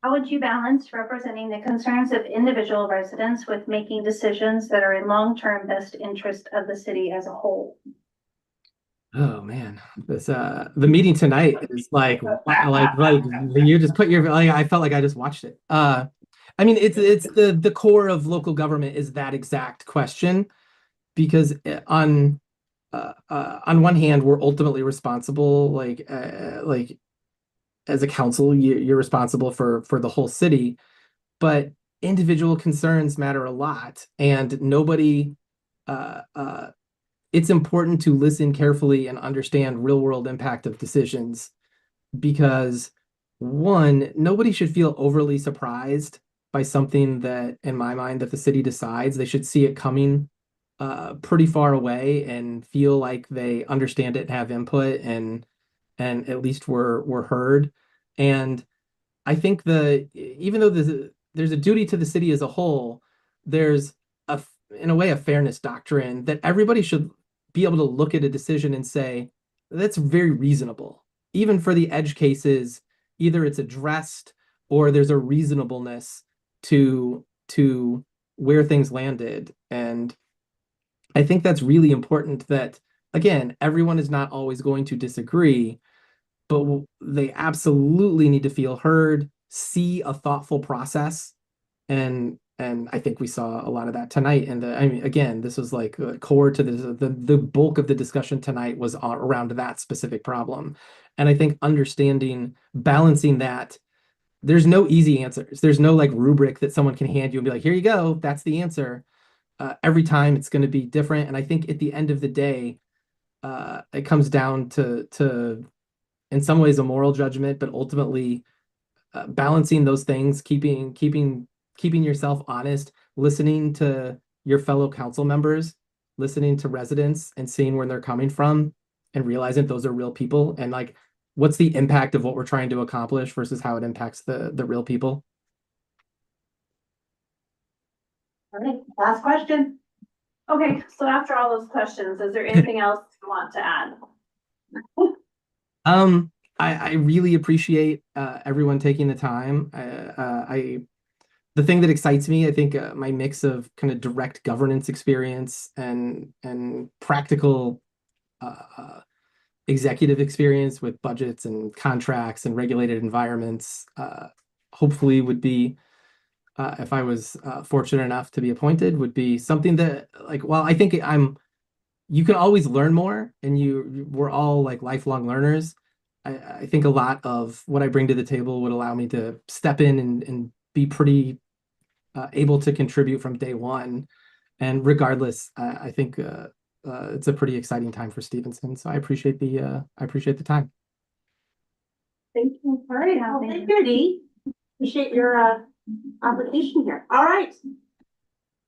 How would you balance representing the concerns of individual residents with making decisions that are in long-term best interest of the city as a whole? Oh man, this the meeting tonight is like you just put your I felt like I just watched it. I mean it's the core of local government is that exact question, because on one hand we're ultimately responsible, like as a council you're responsible for the whole city, but individual concerns matter a lot, and nobody it's important to listen carefully and understand real world impact of decisions because one, nobody should feel overly surprised by something that, in my mind, that the city decides. They should see it coming pretty far away and feel like they understand it and have input and at least were heard. And I think even though there's a duty to the city as a whole, there's in a way a fairness doctrine that everybody should be able to look at a decision and say that's very reasonable. Even for the edge cases, either it's addressed or there's a reasonableness to where things landed. And I think that's really important that, again, everyone is not always going to disagree, but they absolutely need to feel heard, see a thoughtful process. And I think we saw a lot of that tonight. And I mean, again, this was like core to the bulk of the discussion tonight was around that specific problem. And I think understanding, balancing that, there's no easy answers. There's no like rubric that someone can hand you and be like, here you go, that's the answer. Every time it's going to be different. And I think at the end of the day, it comes down to in some ways a moral judgment, but ultimately balancing those things, keeping yourself honest, listening to your fellow council members, listening to residents and seeing where they're coming from and realizing those are real people and like what's the impact of what we're trying to accomplish versus how it impacts the real people. All right, last question. Okay, so after all those questions, is there anything else you want to add? I really appreciate everyone taking the time. The thing that excites me, I think, my mix of kind of direct governance experience and practical executive experience with budgets and contracts and regulated environments, hopefully would be, if I was fortunate enough to be appointed, would be something that, like, well, I think you can always learn more, and we're all like lifelong learners. I think a lot of what I bring to the table would allow me to step in and be pretty able to contribute from day one. And regardless, I think it's a pretty exciting time for Stevenson. So I appreciate the time. Thank you. All right, well, thank you, Dee. Appreciate your application here. All right.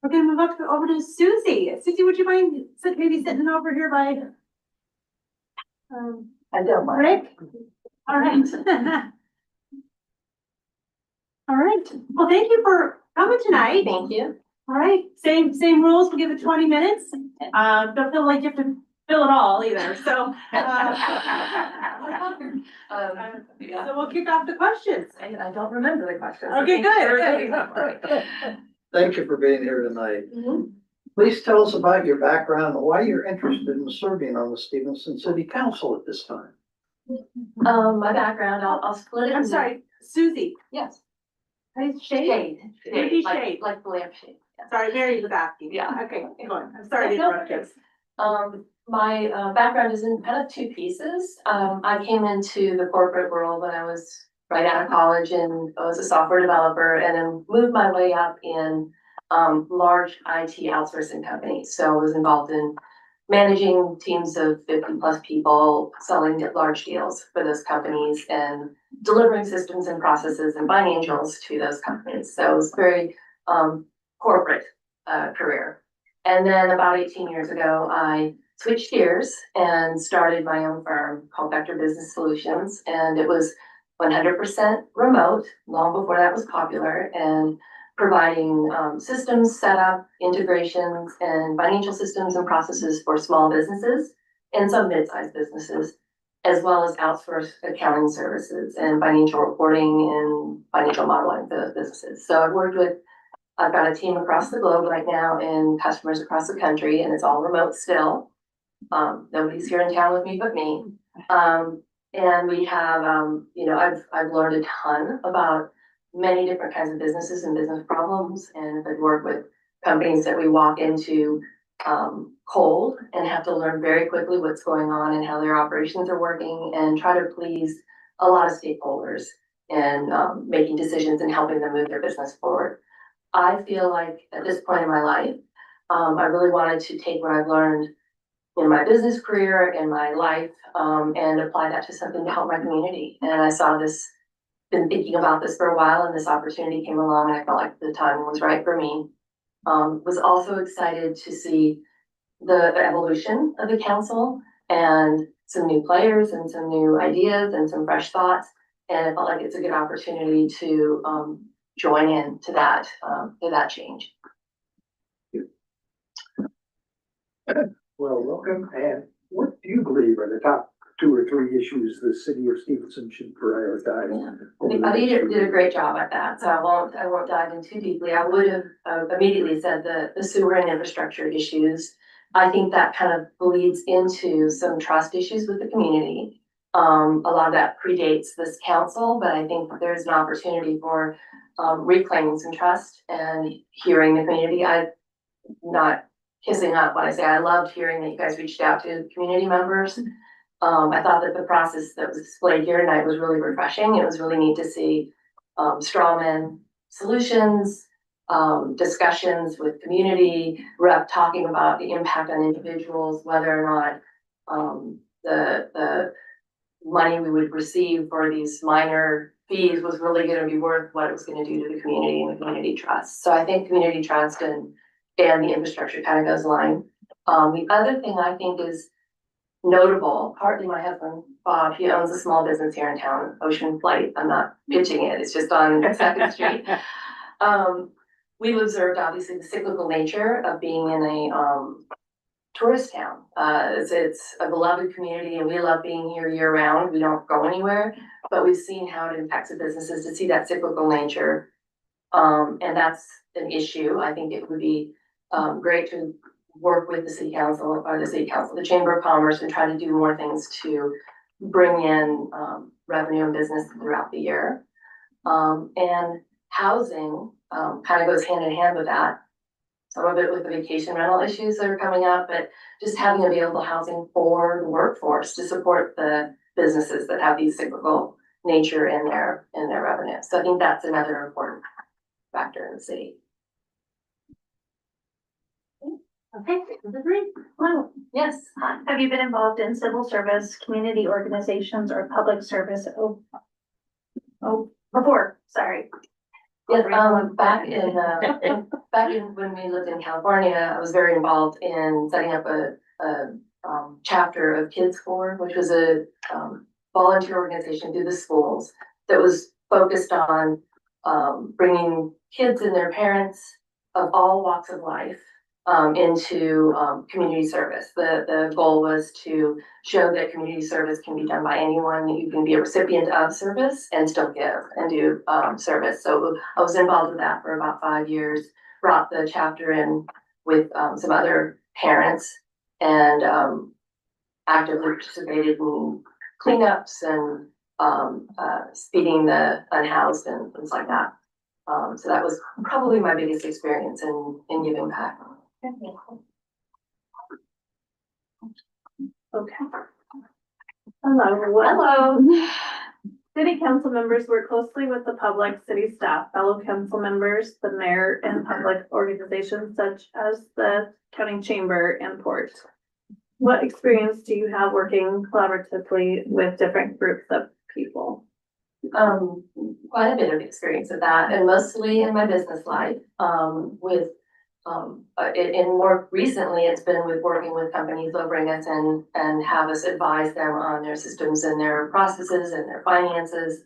We're gonna move up over to Susie. Susie, would you mind maybe sitting over here by I don't mind. Rick? All right. All right. Well, thank you for coming tonight. Thank you. All right. Same rules. We'll give it 20 minutes. Don't feel like you have to fill it all either. So, so we'll kick off the questions. I don't remember the questions. Okay, good. Thank you for being here tonight. Please tell us about your background and why you're interested in serving on the Stevenson City Council at this time. My background, I'll split it. I'm sorry, Susie. Yes. Shade. Maybe shade. Like the lampshade. Yeah. Sorry, Mary was asking. Yeah. Okay, go on. I'm sorry to interrupt you. My background is in kind of two pieces. I came into the corporate world when I was right out of college and I was a software developer and then moved my way up in large IT outsourcing companies. So I was involved in managing teams of 50+ people, selling large deals for those companies and delivering systems and processes and financials to those companies. So it was very corporate career. And then about 18 years ago, I switched gears and started my own firm called Vector Business Solutions. And it was 100% remote, long before that was popular, and providing systems, setup, integrations, and financial systems and processes for small businesses and some mid-sized businesses, as well as outsourced accounting services and financial reporting and financial modeling for those businesses. So I've got a team across the globe right now and customers across the country, and it's all remote still. Nobody's here in town with me but me. And we have, I've learned a ton about many different kinds of businesses and business problems, and I've worked with companies that we walk into cold and have to learn very quickly what's going on and how their operations are working and try to please a lot of stakeholders in making decisions and helping them move their business forward. I feel like at this point in my life, I really wanted to take what I've learned in my business career, in my life, and apply that to something to help my community. And I saw this, been thinking about this for a while, and this opportunity came along, and I felt like the timing was right for me. Was also excited to see the evolution of the council and some new players and some new ideas and some fresh thoughts. And I felt like it's a good opportunity to join in to that change. Well, welcome. And what do you believe are the top 2 or 3 issues the city of Stevenson should prioritize? I think Adi did a great job at that, so I won't dive in too deeply. I would have immediately said the sewer and infrastructure issues. I think that kind of bleeds into some trust issues with the community. A lot of that predates this council, but I think there's an opportunity for reclaiming some trust and hearing the community. I'm not kissing up when I say I loved hearing that you guys reached out to community members. I thought that the process that was displayed here tonight was really refreshing. It was really neat to see strawman solutions, discussions with community rep talking about the impact on individuals, whether or not the money we would receive for these minor fees was really going to be worth what it was going to do to the community and the community trust. So I think community trust and the infrastructure kind of goes line. The other thing I think is notable, partly my husband, Bob, he owns a small business here in town, Ocean Flight. I'm not pitching it, it's just on 2nd Street. We've observed obviously the cyclical nature of being in a tourist town. It's a beloved community and we love being here year round. We don't go anywhere, but we've seen how it impacts the businesses to see that cyclical nature. And that's an issue. I think it would be great to work with the the Chamber of Commerce and try to do more things to bring in revenue and business throughout the year. And housing kind of goes hand in hand with that. Some of it with the vacation rental issues that are coming up, but just having available housing for the workforce to support the businesses that have these cyclical nature in their revenue. So I think that's another important factor in the city. Okay, great. Wow. Yes. Have you been involved in civil service, community organizations, or public service? Before, sorry. Yes, back in when we lived in California, I was very involved in setting up a chapter of Kids For, which was a volunteer organization through the schools that was focused on bringing kids and their parents of all walks of life into community service. The goal was to show that community service can be done by anyone. You can be a recipient of service and still give and do service. So I was involved with that for about 5 years, brought the chapter in with some other parents and actively participated in cleanups and feeding the unhoused and things like that. So that was probably my biggest experience in giving back. Okay. Hello. City council members work closely with the public, city staff, fellow council members, the mayor, and public organizations such as the county chamber and port. What experience do you have working collaboratively with different groups of people? Quite a bit of experience of that, and mostly in my business life, and more recently, it's been with working with companies that'll bring us in and have us advise them on their systems and their processes and their finances.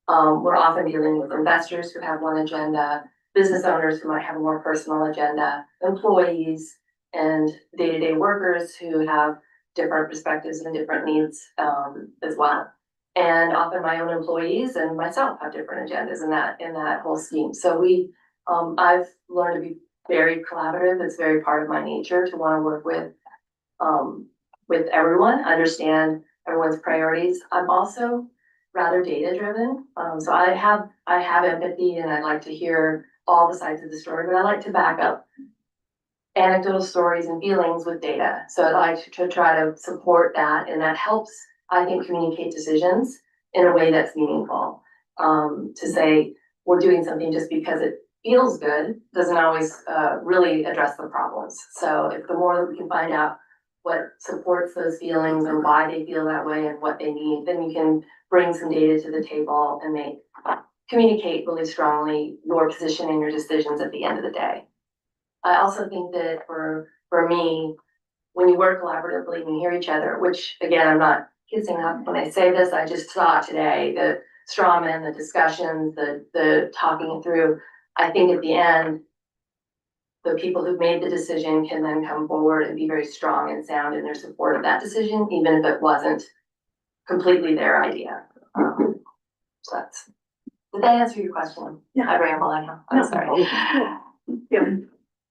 We're often dealing with investors who have one agenda, business owners who might have a more personal agenda, employees, and day-to-day workers who have different perspectives and different needs as well. And often my own employees and myself have different agendas in that whole scheme. So I've learned to be very collaborative. It's very part of my nature to want to work with everyone, understand everyone's priorities. I'm also rather data driven. So I have empathy and I like to hear all the sides of the story, but I like to back up anecdotal stories and feelings with data. So I like to try to support that, and that helps, I think, communicate decisions in a way that's meaningful. To say we're doing something just because it feels good doesn't always really address the problems. So if the more that we can find out what supports those feelings and why they feel that way and what they need, then you can bring some data to the table and communicate really strongly your position and your decisions at the end of the day. I also think that for me, when you work collaboratively and you hear each other, which again, I'm not kissing up when I say this, I just saw today, the straw man, the discussions, the talking it through. I think at the end, the people who've made the decision can then come forward and be very strong and sound in their support of that decision, even if it wasn't completely their idea. So did that answer your question? Yeah. I ramble, I know, I'm sorry. Yeah.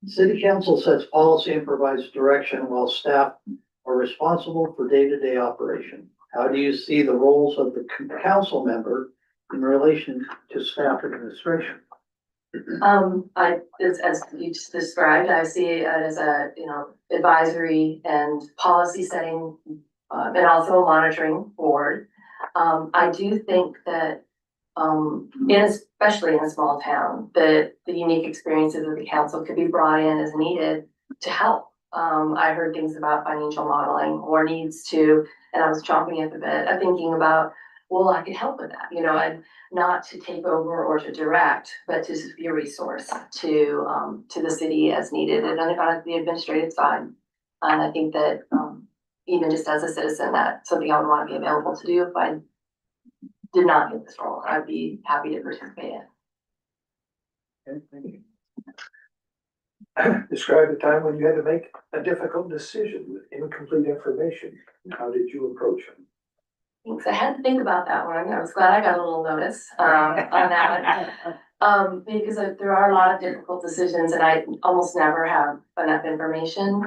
City council sets policy and provides direction while staff are responsible for day-to-day operation. How do you see the roles of the council member in relation to staff administration? As you just described, I see it as a, advisory and policy setting, and also a monitoring board. I do think that, especially in a small town, that the unique experiences of the council could be brought in as needed to help. I heard things about financial modeling or needs to, and I was chomping at the bit of thinking about, well, I could help with that, and not to take over or to direct, but to be a resource to the city as needed and on the administrative side. And I think that even just as a citizen, that's something I would want to be available to do if I did not get this role. I'd be happy to participate in. Okay, thank you. Describe the time when you had to make a difficult decision with incomplete information. How did you approach it? Thanks. I had to think about that one. I was glad I got a little notice on that one. Because there are a lot of difficult decisions and I almost never have enough information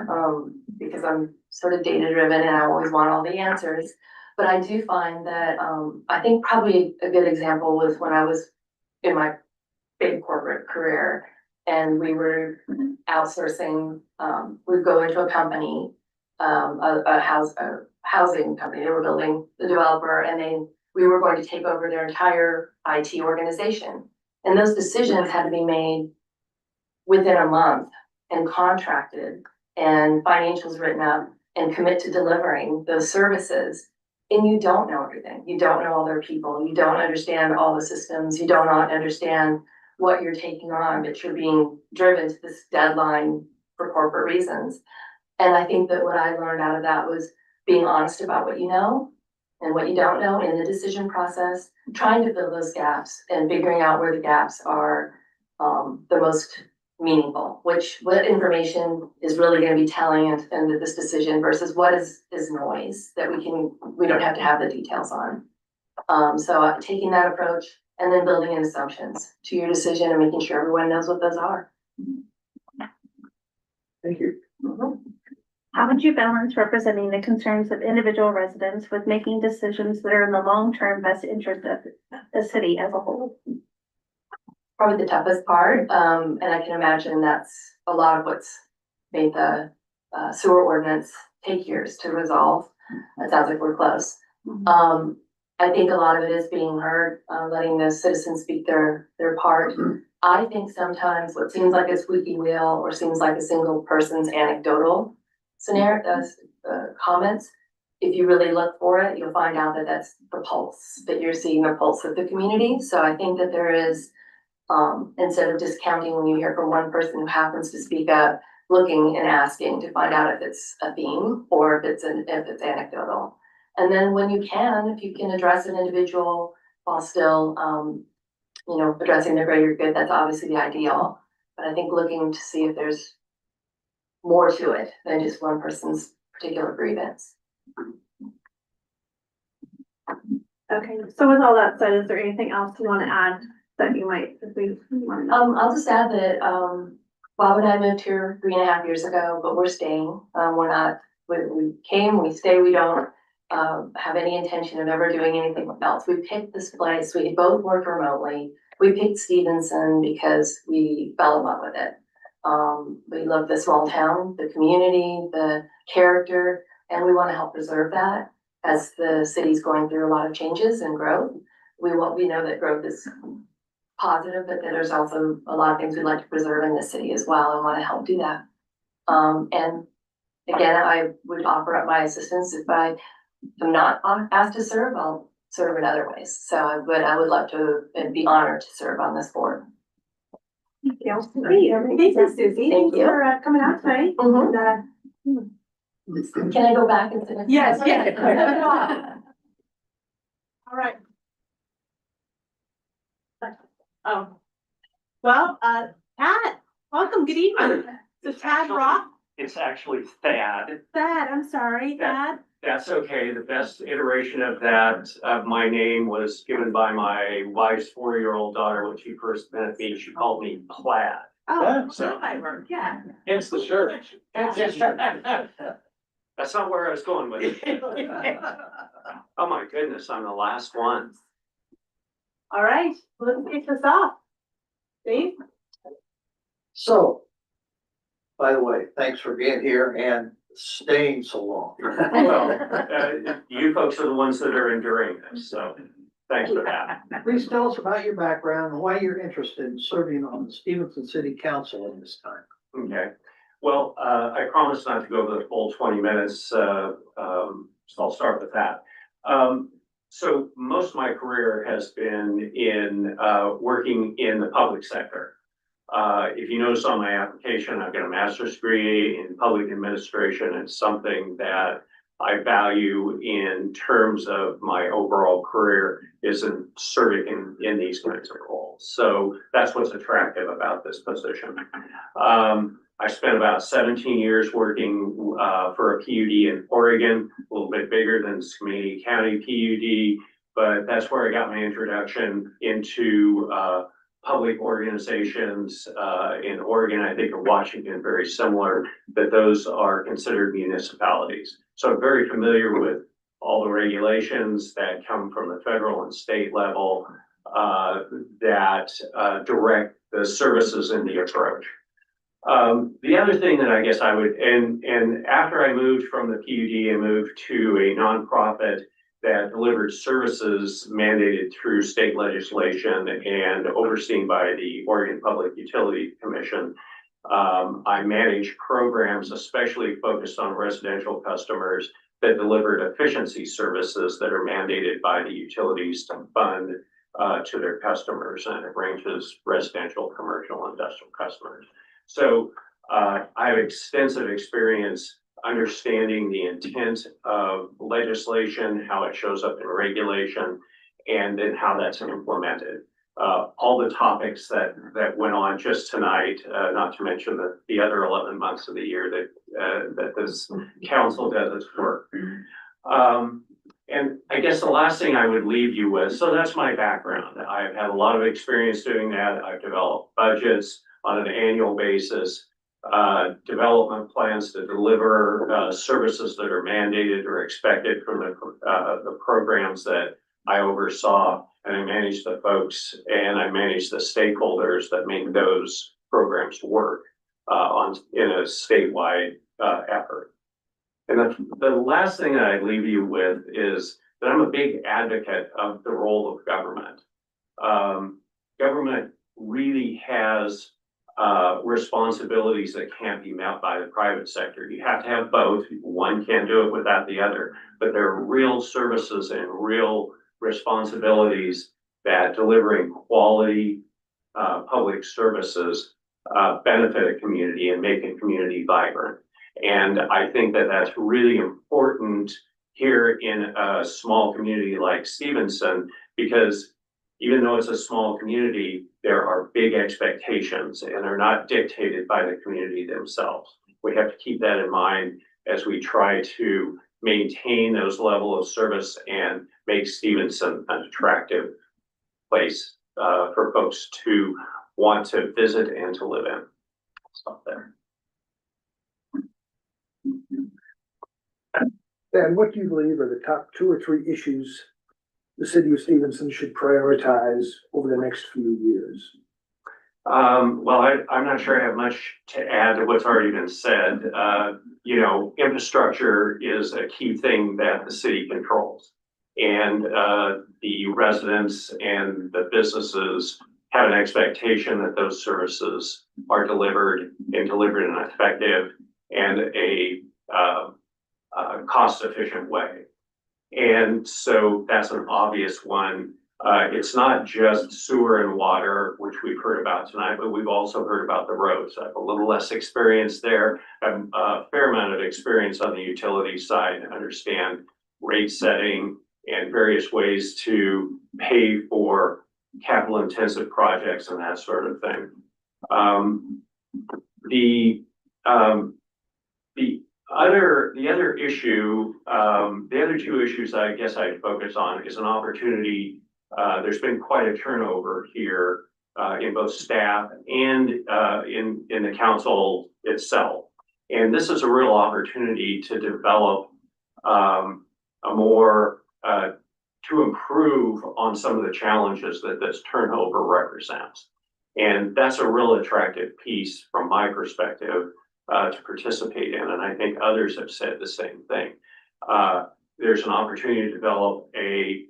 because I'm sort of data driven and I always want all the answers. But I do find that I think probably a good example was when I was in my big corporate career and we were outsourcing, we'd go into a company, a housing company, they were building the developer, and then we were going to take over their entire IT organization. And those decisions had to be made within a month and contracted and financials written up and commit to delivering those services. And you don't know everything. You don't know all their people. You don't understand all the systems. You do not understand what you're taking on, but you're being driven to this deadline for corporate reasons. And I think that what I learned out of that was being honest about what you know and what you don't know in the decision process, trying to fill those gaps and figuring out where the gaps are the most meaningful, what information is really going to be telling in this decision versus what is noise that we don't have to have the details on. So taking that approach and then building in assumptions to your decision and making sure everyone knows what those are. Thank you. Mm-hmm. How would you balance representing the concerns of individual residents with making decisions that are in the long-term best interest of the city as a whole? Probably the toughest part, and I can imagine that's a lot of what's made the sewer ordinance take years to resolve. It sounds like we're close. I think a lot of it is being heard, letting the citizens speak their part. I think sometimes what seems like a squeaky wheel or seems like a single person's anecdotal scenario, comments, if you really look for it, you'll find out that that's the pulse, that you're seeing the pulse of the community. So I think that there is, instead of discounting when you hear from one person who happens to speak up, looking and asking to find out if it's a theme or if it's anecdotal. And then when you can, if you can address an individual while still, addressing the greater good, that's obviously the ideal. But I think looking to see if there's more to it than just one person's particular grievance. Okay, so with all that said, is there anything else you want to add that you might, if we want to know? I'll just add that Bob and I moved here 3.5 years ago, but we're staying. We're not, we came, we stay, we don't have any intention of ever doing anything else. We picked this place, we both work remotely. We picked Stevenson because we fell in love with it. We love the small town, the community, the character, and we want to help preserve that as the city's going through a lot of changes and growth. We know that growth is positive, but there's also a lot of things we'd like to preserve in the city as well and want to help do that. And again, I would offer up my assistance if I am not asked to serve, I'll serve in other ways. So I would love to and be honored to serve on this board. Thank you. Thank you, Susie. Thank you. For coming out tonight. Mhm. And, Can I go back and sit? Yes, yes. All right. Well, Tad, welcome, good evening. So Tad Roth, It's actually Thad. Thad, I'm sorry, Thad. That's okay. The best iteration of that, of my name was given by my wife's 4-year-old daughter when she first met me. She called me Plaid. Oh, So- that might work, yeah. Hence the shirt. That's not where I was going with it. Oh my goodness, I'm the last one. All right, let's kick this off. Dave? So, by the way, thanks for being here and staying so long. Well, you folks are the ones that are enduring this, so thanks for that. Please tell us about your background and why you're interested in serving on the Stevenson City Council in this time. Okay, well, I promise not to go the full 20 minutes, so I'll start with that. So most of my career has been in working in the public sector. If you notice on my application, I've got a master's degree in public administration. It's something that I value in terms of my overall career is in serving in these kinds of roles. So that's what's attractive about this position. I spent about 17 years working for a PUD in Oregon, a little bit bigger than Skamania County PUD, but that's where I got my introduction into public organizations in Oregon. I think in Washington, very similar, that those are considered municipalities. So I'm very familiar with all the regulations that come from the federal and state level that direct the services in the approach. The other thing that I guess I would, and after I moved from the PUD, I moved to a nonprofit that delivered services mandated through state legislation and overseen by the Oregon Public Utility Commission. I managed programs especially focused on residential customers that delivered efficiency services that are mandated by the utilities to fund to their customers, and it ranges residential, commercial, industrial customers. So I have extensive experience understanding the intent of legislation, how it shows up in regulation, and then how that's implemented. All the topics that went on just tonight, not to mention the other 11 months of the year that this council does its work. And I guess the last thing I would leave you with, so that's my background. I've had a lot of experience doing that. I've developed budgets on an annual basis, development plans to deliver services that are mandated or expected from the programs that I oversaw, and I manage the folks and I manage the stakeholders that make those programs work in a statewide effort. And the last thing that I'd leave you with is that I'm a big advocate of the role of government. Government really has responsibilities that can't be met by the private sector. You have to have both. One can't do it without the other, but there are real services and real responsibilities that delivering quality public services benefit a community and make a community vibrant. And I think that that's really important here in a small community like Stevenson, because even though it's a small community, there are big expectations and they're not dictated by the community themselves. We have to keep that in mind as we try to maintain those level of service and make Stevenson an attractive place for folks to want to visit and to live in. Stop there. And what do you believe are the top 2 or 3 issues the city of Stevenson should prioritize over the next few years? Well, I'm not sure I have much to add to what's already been said. You know, infrastructure is a key thing that the city controls. And the residents and the businesses have an expectation that those services are delivered and delivered in an effective and a cost efficient way. And so that's an obvious one. It's not just sewer and water, which we've heard about tonight, but we've also heard about the roads. I have a little less experience there, a fair amount of experience on the utility side to understand rate setting and various ways to pay for capital intensive projects and that sort of thing. The other issue, the other two issues I guess I'd focus on is an opportunity. There's been quite a turnover here in both staff and in the council itself. And this is a real opportunity to develop a more to improve on some of the challenges that this turnover represents. And that's a real attractive piece from my perspective to participate in. And I think others have said the same thing. There's an opportunity to develop a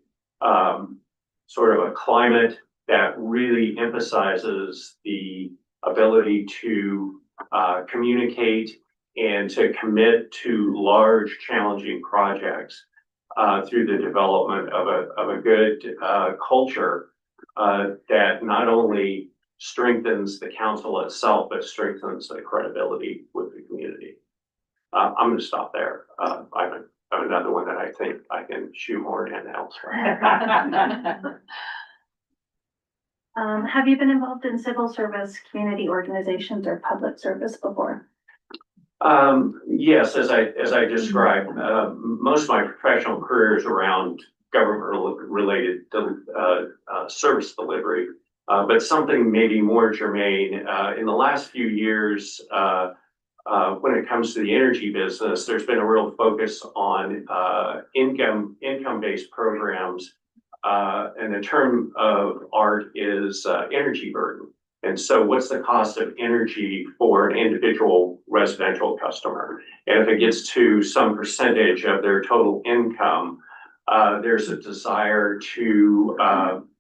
sort of a climate that really emphasizes the ability to communicate and to commit to large, challenging projects through the development of a good culture that not only strengthens the council itself, but strengthens the credibility with the community. I'm going to stop there. I have another one that I think I can shoehorn in elsewhere. Have you been involved in civil service, community organizations, or public service before? Yes, as I described, most of my professional career is around government related service delivery. But something maybe more germane, in the last few years, when it comes to the energy business, there's been a real focus on income-based programs. And the term of art is energy burden. And so what's the cost of energy for an individual residential customer? And if it gets to some percentage of their total income, there's a desire to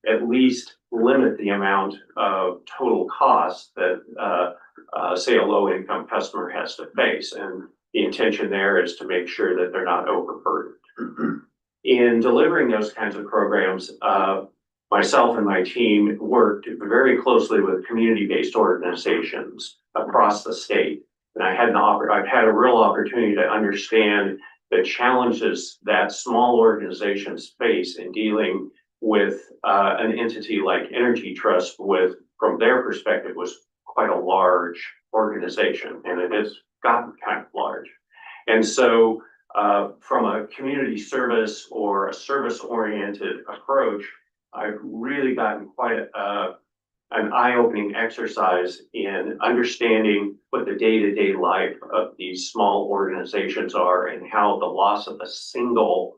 at least limit the amount of total cost that, say, a low-income customer has to face. And the intention there is to make sure that they're not overburdened. In delivering those kinds of programs, myself and my team worked very closely with community-based organizations across the state. And I've had a real opportunity to understand the challenges that small organizations face in dealing with an entity like Energy Trust from their perspective, was quite a large organization, and it has gotten kind of large. And so from a community service or a service-oriented approach, I've really gotten quite an eye-opening exercise in understanding what the day-to-day life of these small organizations are and how the loss of a single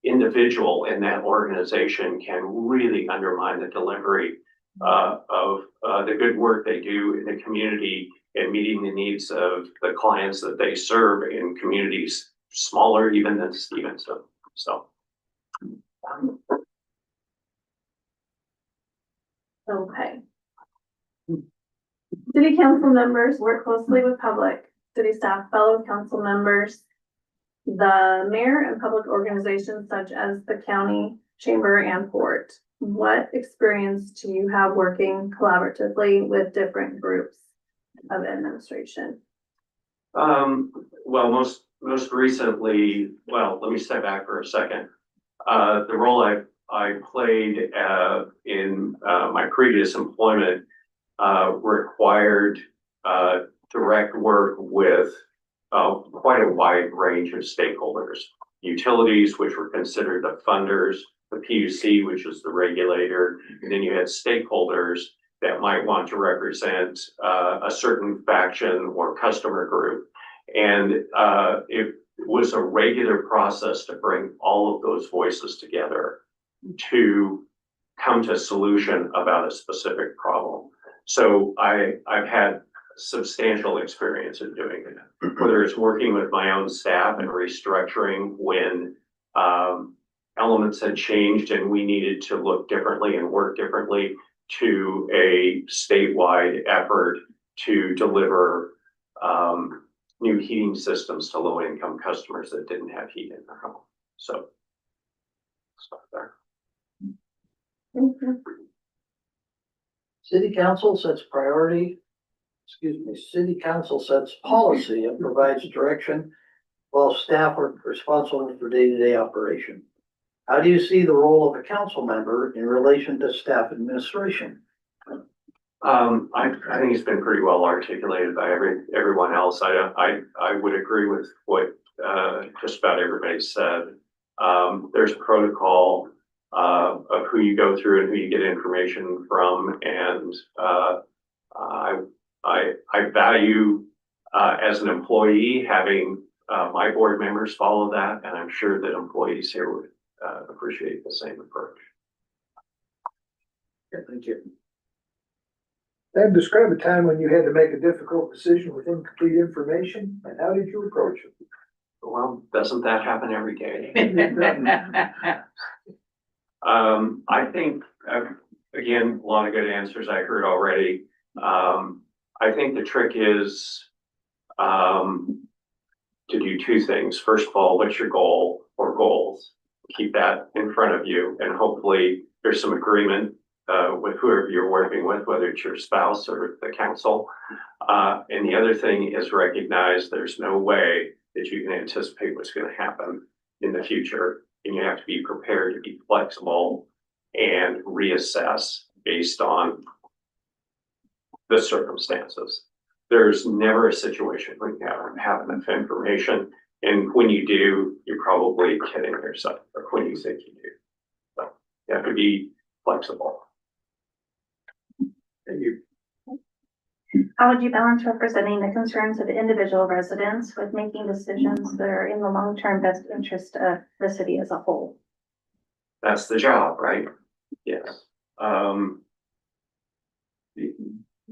individual in that organization can really undermine the delivery of the good work they do in the community and meeting the needs of the clients that they serve in communities smaller even than Stevenson. So. Okay. City council members work closely with public, city staff, fellow council members, the mayor, and public organizations such as the county, chamber, and port. What experience do you have working collaboratively with different groups of administration? Well, most recently, well, let me step back for a second. The role I played in my previous employment required direct work with quite a wide range of stakeholders. Utilities, which were considered the funders, the PUC, which is the regulator, and then you had stakeholders that might want to represent a certain faction or customer group. And it was a regular process to bring all of those voices together to come to a solution about a specific problem. So I've had substantial experience in doing it, whether it's working with my own staff and restructuring when elements had changed and we needed to look differently and work differently, to a statewide effort to deliver new heating systems to low income customers that didn't have heat in their home. So. Start there. City council sets city council sets policy and provides direction while staff are responsible for day-to-day operation. How do you see the role of a council member in relation to staff administration? I think it's been pretty well articulated by everyone else. I would agree with what, just about everybody said. There's protocol, of who you go through and who you get information from. And, I value, as an employee, having, my board members follow that. And I'm sure that employees here would, appreciate the same approach. Yeah, thank you. Then describe a time when you had to make a difficult decision with incomplete information, and how did you approach it? Well, doesn't that happen every day? I think, again, a lot of good answers I heard already. I think the trick is, to do two things. First of all, what's your goal or goals? Keep that in front of you, and hopefully there's some agreement with whoever you're working with, whether it's your spouse or the council. And the other thing is recognize there's no way that you can anticipate what's going to happen in the future. And you have to be prepared to be flexible and reassess based on the circumstances. There's never a situation where you have enough information. And when you do, you're probably kidding yourself, or when you think you do. So you have to be flexible. Thank you. How would you balance representing the concerns of individual residents with making decisions that are in the long-term best interest of the city as a whole? That's the job, right? Yes.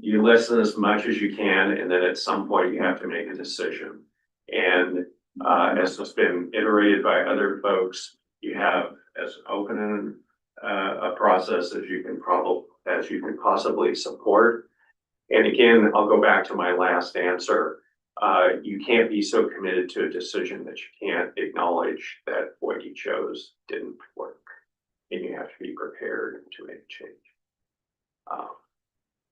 You listen as much as you can, and then at some point you have to make a decision. And as has been iterated by other folks, you have as open a process as you can possibly support. And again, I'll go back to my last answer. You can't be so committed to a decision that you can't acknowledge that what you chose didn't work. And you have to be prepared to make a change.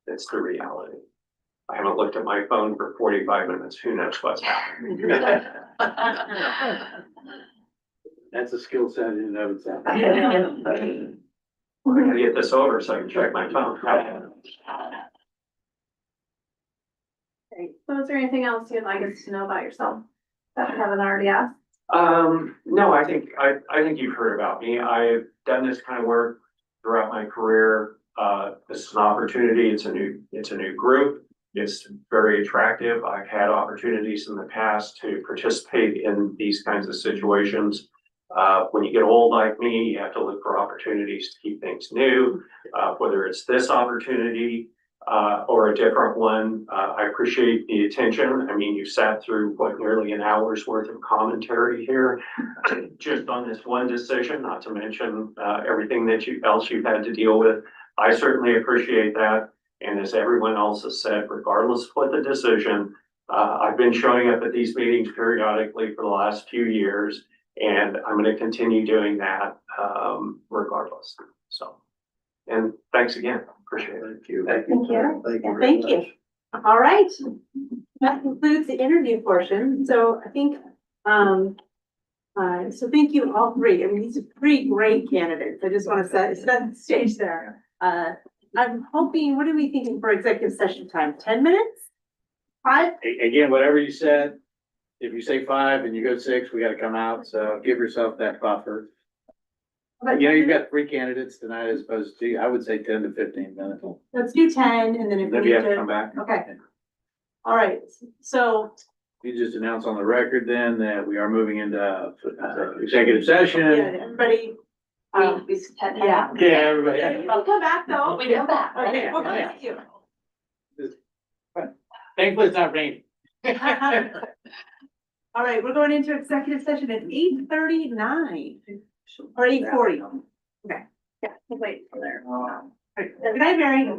That's the reality. I haven't looked at my phone for 45 minutes. Who knows what's happening? That's a skill set in and of itself. I gotta get this over so I can check my phone. Okay, so is there anything else you'd like us to know about yourself that we haven't already asked? No, I think you've heard about me. I've done this kind of work throughout my career. This is an opportunity. It's a new group. It's very attractive. I've had opportunities in the past to participate in these kinds of situations. When you get old like me, you have to look for opportunities to keep things new, whether it's this opportunity or a different one. I appreciate the attention. I mean, you sat through nearly an hour's worth of commentary here just on this one decision, not to mention everything that else you've had to deal with. I certainly appreciate that. And as everyone else has said, regardless of what the decision, I've been showing up at these meetings periodically for the last few years, and I'm going to continue doing that regardless. So, and thanks again. Appreciate it. Thank you. Thank you. Thank you. Thank you. All right. That concludes the interview portion. So I think, so thank you all three. I mean, these are three great candidates. I just want to set the stage there. I'm hoping, what are we thinking for executive session time? 10 minutes? 5? Again, whatever you said, if you say 5 and you go 6, we gotta come out, so give yourself that buffer. You know, you've got 3 candidates tonight as opposed to, I would say 10 to 15 minutes. Let's do 10 and then if Then we you need have to come back. Okay. All right, so. You just announce on the record then that we are moving into executive session. Yeah, everybody. We said Yeah. Yeah, everybody. We'll come back though. We come back. Okay, we'll come back to you. Thankfully, it's not raining. All right, we're going into executive session at 8:39 or 8:40. Okay. Yeah, wait for there. Good night, Mary.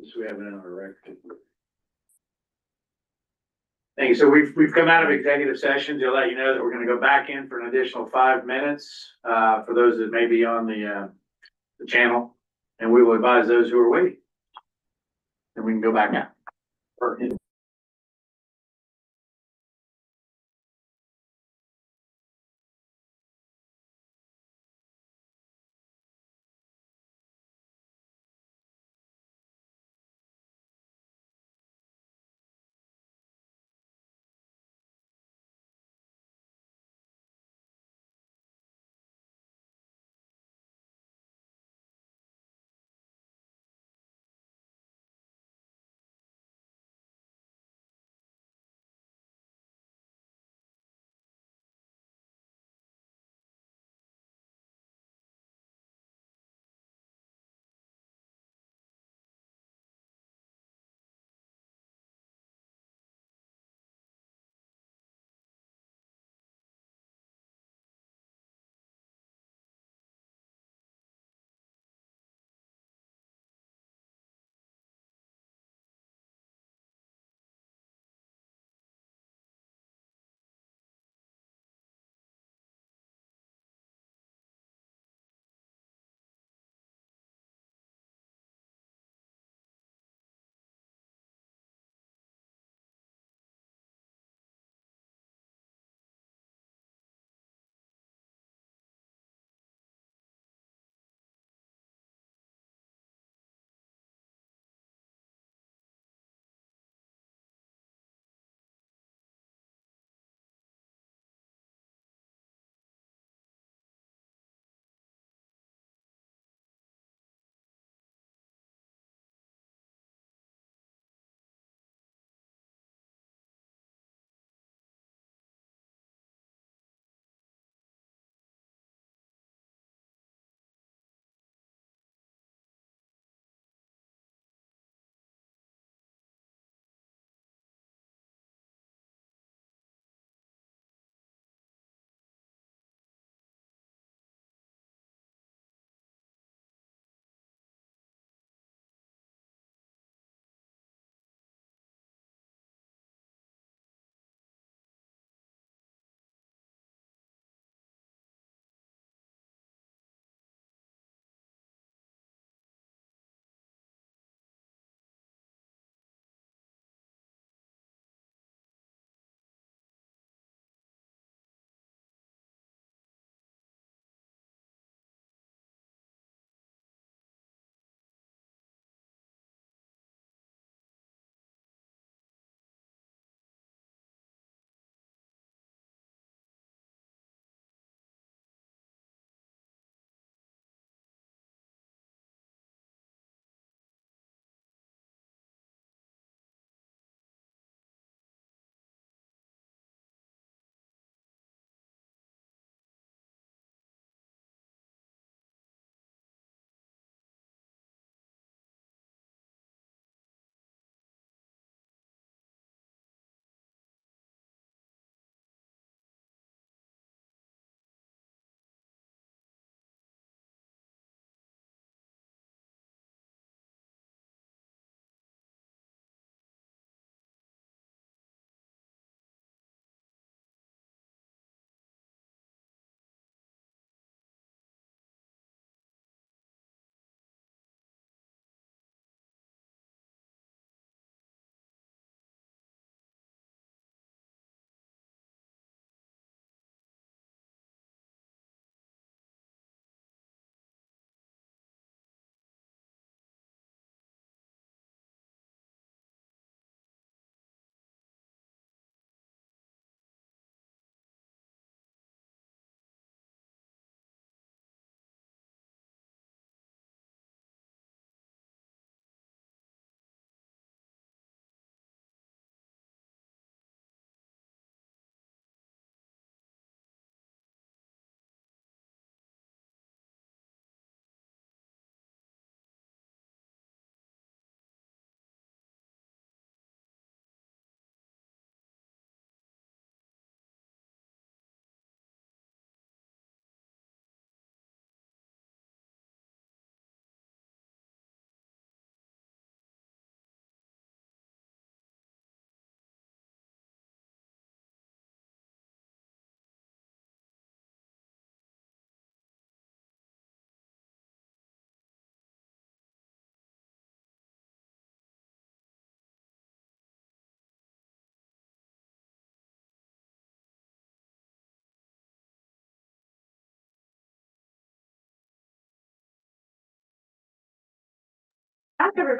Just we have it on our record. Thank you. So we've come out of executive session to let you know that we're gonna go back in for an additional 5 minutes, for those that may be on the channel. And we will advise those who are waiting. And we can go back out.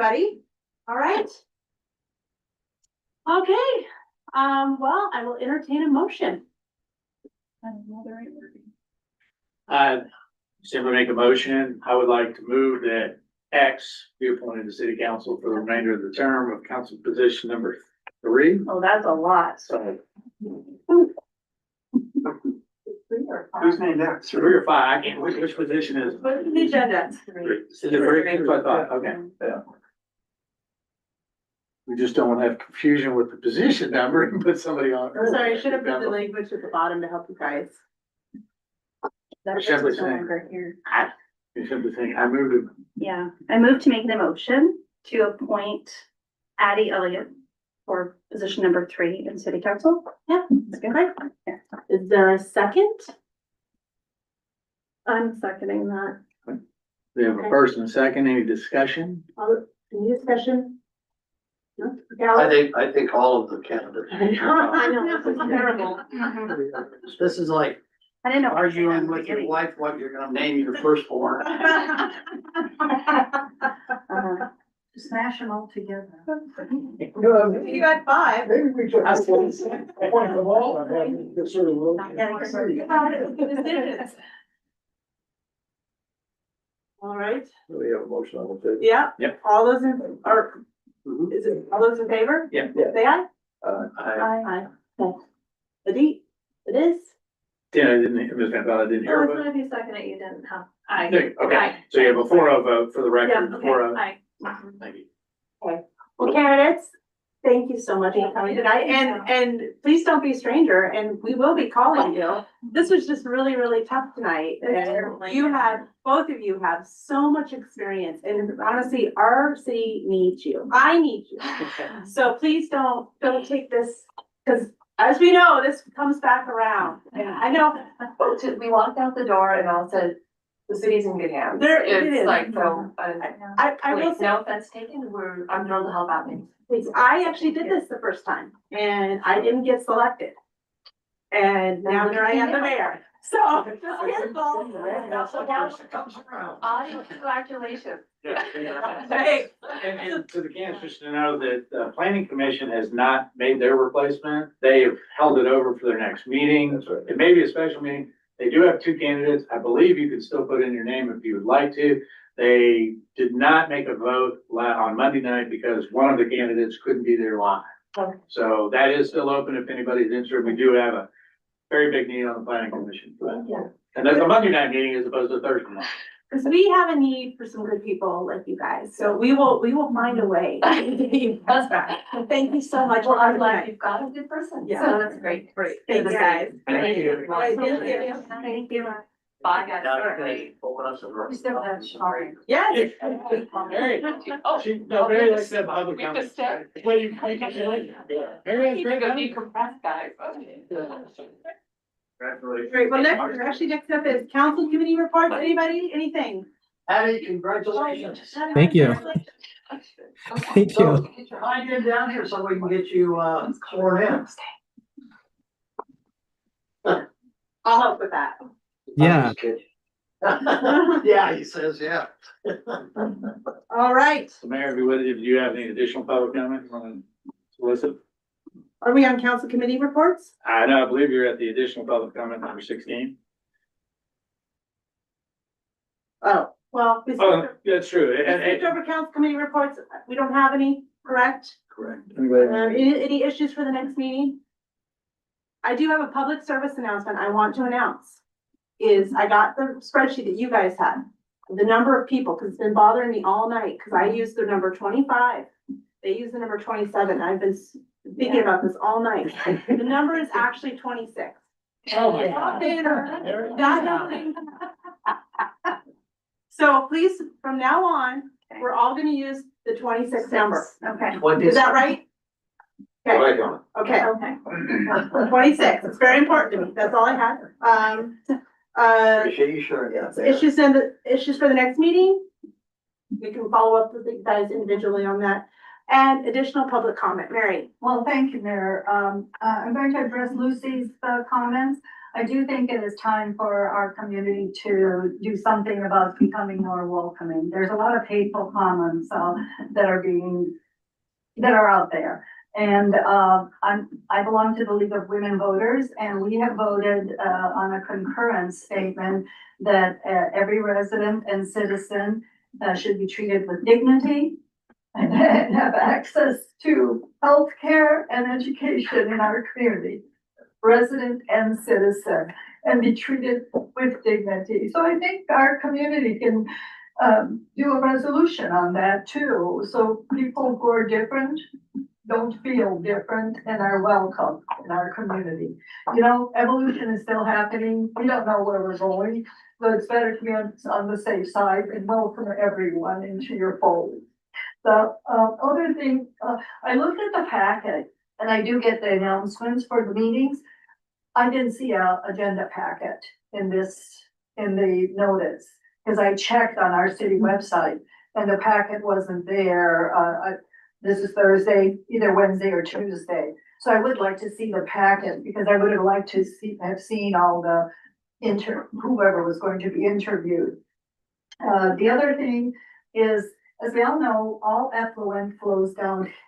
everybody. All right. Okay, well, I will entertain a motion. Simply make a motion. I would like to move that X be appointed to city council for the remainder of the term of council position number 3. Oh, that's a lot. So, 3 or 5? who's named that? 3 or 5? I can't, which position is it? What's the agenda? Is it 3? That's what I thought. Okay. Yeah. We just don't want to have confusion with the position number and put somebody on. I'm sorry, I should have put the language at the bottom to help you guys. I simply saying, you simply saying, I moved it. Yeah, I move to make the motion to appoint Addie Elliott for position number 3 in city council. Yeah, that's good. Yeah. Is there a second? I'm seconding that. We have a first and a second. Any discussion? Any discussion? No? I think all of the candidates. I know, this is terrible. This is like I didn't know. arguing with your wife what you're gonna name your firstborn. Smash them all together. You got 5. Maybe we should appoint them all and have this sort of role. All right, We have a motion on the table. yeah. Yep. All those in, or, is it, all those in favor? Yeah. Say aye. Aye. Okay. Adi, it is? Yeah, I didn't, Ms. Van Val, I didn't hear. Oh, But it's not if you second it, you didn't have. okay, so you have a 4-0 vote for the record, Yeah, 4-0. aye. Thank you. Well, candidates, thank you so much for coming tonight, and please don't be a stranger, and we will be calling you. This was just really, really tough tonight, and you have, both of you have so much experience, and honestly, our city needs you. I need you. So please don't take this, because as we know, this comes back around, and I know. We walked out the door and all said, the city's in good hands. It is. It's like, so, I will say, no offense taken, I'm thrilled to help out. I actually did this the first time, and I didn't get selected. And now here I am the mayor, so just careful. Congratulations. Thanks. And to the candidates to know that the planning commission has not made their replacement. They have held it over for their next meeting. That's right. It may be a special meeting. They do have 2 candidates. I believe you can still put in your name if you would like to. They did not make a vote on Monday night because one of the candidates couldn't be there live. Okay. So that is still open if anybody's interested. We do have a very big need on the planning commission. Yeah. And that's a Monday night meeting as opposed to Thursday night. Because we have a need for some good people like you guys, so we will find a way. That's right. Thank you so much. Well, I'm glad you've got a good person. Yeah. So that's great. Great. Thank you guys. Thank you. All right, thank you. Thank you. Bye, guys. We still have Shari. Yes. Mary, Mary likes to have public comment. Well, you can Mary has great comment. Decompress, guys. Congratulations. Great, well, next up is council committee reports. Anybody, anything? Addie, congratulations. Thank you. Thank So, you. I get down here so we can get you, sworn in. I'll help with that. Yeah. Yeah, he says, yeah. All right, So Mayor, if you have any additional public comment you want to solicit? are we on council committee reports? I know, I believe you're at the additional public comment number 16. Oh, well, we Oh, skipped that's true. over council committee reports. We don't have any, correct? Correct. Any issues for the next meeting? I do have a public service announcement I want to announce. I got the spreadsheet that you guys had, the number of people, because it's been bothering me all night, because I used the number 25. They use the number 27. I've been thinking about this all night. The number is actually 26. Oh my God. So please, from now on, we're all gonna use the 26 number. Okay. Is that right? Okay, okay. Okay. 26, it's very important to me, that's all I had. Appreciate you sharing that. Issues for the next meeting. We can follow up with you guys individually on that. And additional public comment, Mary. Well, thank you, Mayor. I'm going to address Lucy's comments. I do think it is time for our community to do something about becoming more welcoming. There's a lot of hateful comments, that are out there. And, I belong to the League of Women Voters, and we have voted, on a concurrence statement that, every resident and citizen, should be treated with dignity and have access to healthcare and education in our community, resident and citizen, and be treated with dignity. So I think our community can do a resolution on that too. So people who are different don't feel different and are welcome in our community. You know, evolution is still happening. We don't know where we're going, but it's better to be on the safe side and welcome everyone into your fold. The other thing, I looked at the packet and I do get the announcements for the meetings. I didn't see a agenda packet in the notice, because I checked on our city website and the packet wasn't there. This is Thursday, either Wednesday or Tuesday. So I would like to see the packet, because I would have liked to have seen all the whoever was going to be interviewed. The other thing is, as we all know, all effluent flows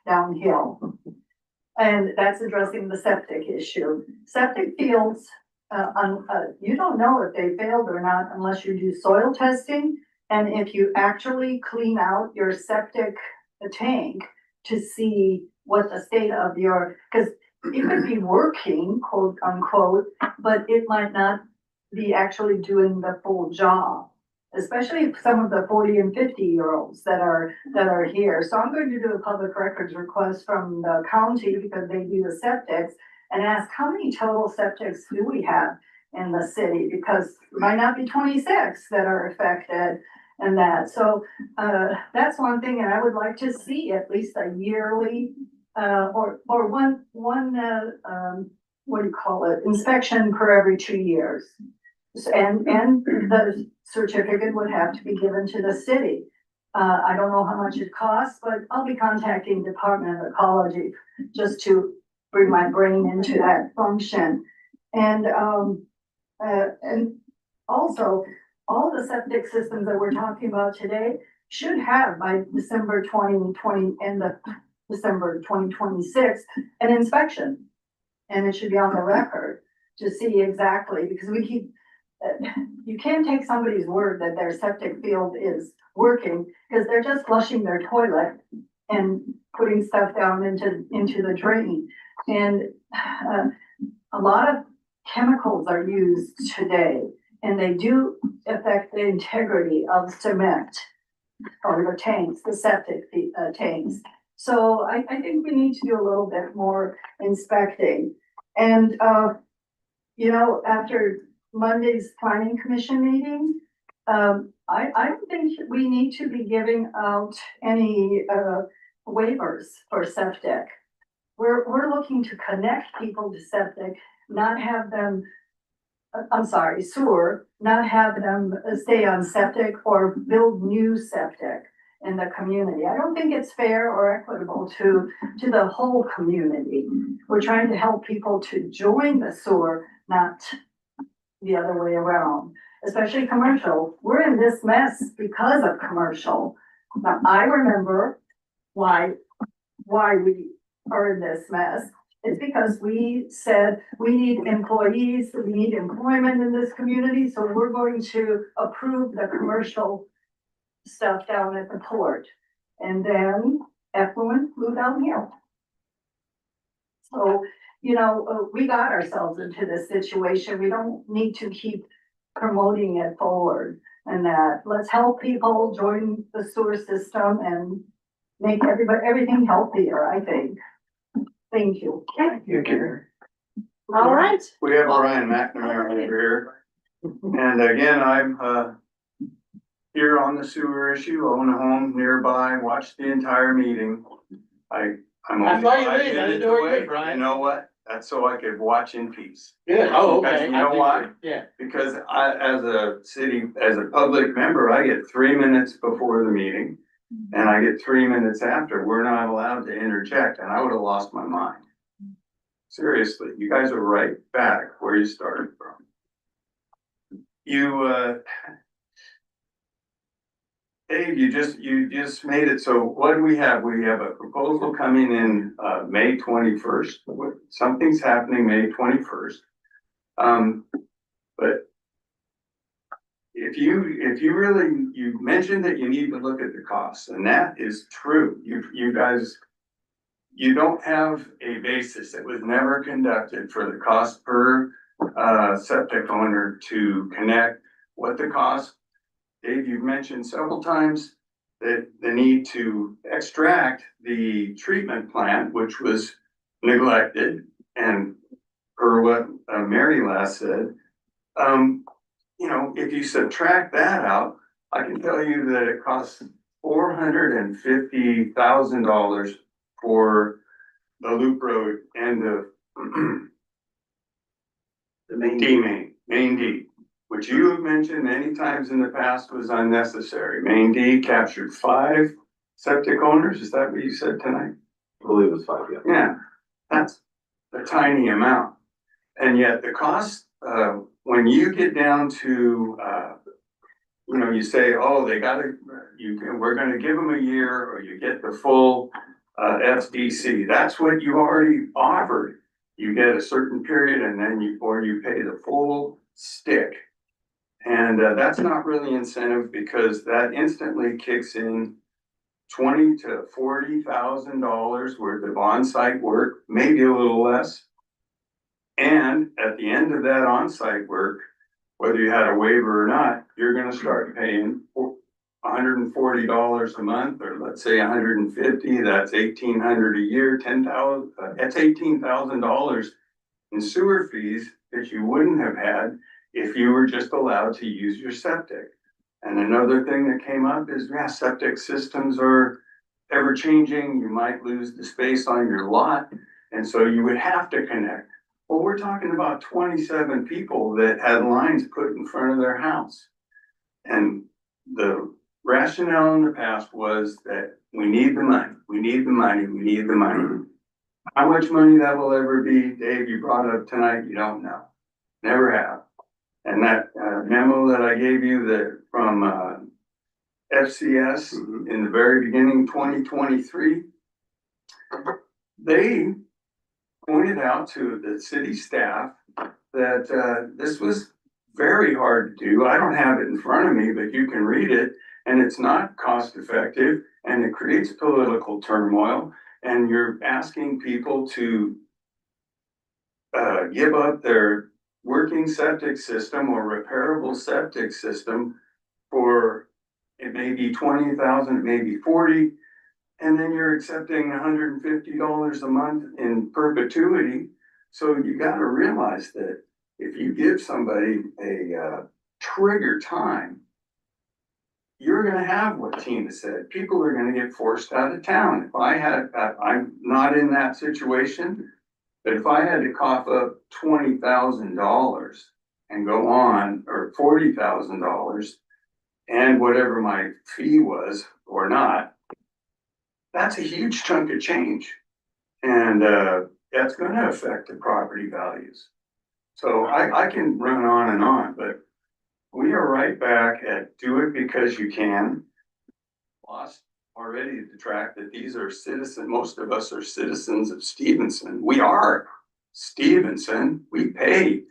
downhill. And that's addressing the septic issue. Septic fields, you don't know if they failed or not unless you do soil testing. And if you actually clean out your septic tank to see what the state of your, because it could be working, quote unquote, but it might not be actually doing the full job, especially some of the 40 and 50-year-olds that are here. So I'm going to do a public records request from the county, because they do the septics, and ask how many total septics do we have in the city, because it might not be 26 that are affected and that. So that's one thing, and I would like to see at least a yearly or one what do you call it, inspection per every 2 years. And the certificate would have to be given to the city. I don't know how much it costs, but I'll be contacting Department of Ecology just to bring my brain into that function. And also, all the septic systems that we're talking about today should have by December 2020, end of December 2026, an inspection. And it should be on the record to see exactly, because we keep, you can't take somebody's word that their septic field is working, because they're just flushing their toilet and putting stuff down into the drain. And a lot of chemicals are used today, and they do affect the integrity of cement or the tanks, the septic tanks. So I think we need to do a little bit more inspecting. And, you know, after Monday's planning commission meeting, I don't think we need to be giving out any waivers for septic. We're looking to connect people to septic, not have them, sewer, not have them stay on septic or build new septic in the community. I don't think it's fair or equitable to the whole community. We're trying to help people to join the sewer, not the other way around, especially commercial. We're in this mess because of commercial. Now, I remember why we are in this mess. It's because we said we need employees, we need employment in this community, so we're going to approve the commercial stuff down at the port. And then effluent flew downhill. So, you know, we got ourselves into this situation. We don't need to keep promoting it forward, and that let's help people join the sewer system and make everything healthier, I think. Thank you. Thank you. All right. We have Brian McNamara over here. And again, I'm here on the sewer issue, own a home nearby, watched the entire meeting. I'm only 5 minutes away. You know what? That's so I could watch in peace. Yeah, oh, okay. Because you know why? Yeah. Because as a public member, I get 3 minutes before the meeting. And I get 3 minutes after. We're not allowed to interject, and I would have lost my mind. seriously, you guys are right back where you started from. Dave, you just made it, so what do we have? We have a proposal coming in, May 21st. Something's happening May 21st. But if you really, you mentioned that you need to look at the costs, and that is true. You guys, you don't have a basis. It was never conducted for the cost per, septic owner to connect what the cost. Dave, you've mentioned several times that the need to extract the treatment plant, which was neglected, and per what Mary last said, if you subtract that out, I can tell you that it costs $450,000 for the loop road and the main D, which you have mentioned many times in the past was unnecessary. Main D captured 5 septic owners. Is that what you said tonight? I believe it was 5, yeah. Yeah, that's a tiny amount. And yet the cost, when you get down to, you say, oh, we're gonna give them a year, or you get the full FDC. That's what you already offered. You get a certain period, and then you pay the full stick. And that's not really incentive, because that instantly kicks in $20,000 to $40,000 worth of on-site work, maybe a little less. And at the end of that on-site work, whether you had a waiver or not, you're gonna start paying $140 a month, or let's say $150, that's $1,800 a year, $10,000, that's $18,000 in sewer fees that you wouldn't have had if you were just allowed to use your septic. And another thing that came up is, septic systems are ever changing. You might lose the space on your lot, and so you would have to connect. Well, we're talking about 27 people that had lines put in front of their house. And the rationale in the past was that we need the money, we need the money, we need the money. How much money that will ever be, Dave, you brought up tonight, you don't know. Never have. And that memo that I gave you from FCS in the very beginning, 2023, they pointed out to the city staff that this was very hard to do. I don't have it in front of me, but you can read it, and it's not cost effective, and it creates political turmoil, and you're asking people to give up their working septic system or repairable septic system for, it may be 20,000, it may be 40, and then you're accepting $150 a month in perpetuity. So you gotta realize that if you give somebody a trigger time, you're gonna have what Tina said. People are gonna get forced out of town. If I had, I'm not in that situation, but if I had to cough up $20,000 and go on, or $40,000, and whatever my fee was or not, that's a huge chunk of change. And that's gonna affect the property values. So I can run on, but we are right back at do it because you can. Lost already the track that these are most of us are citizens of Stevenson. We are Stevenson. We pay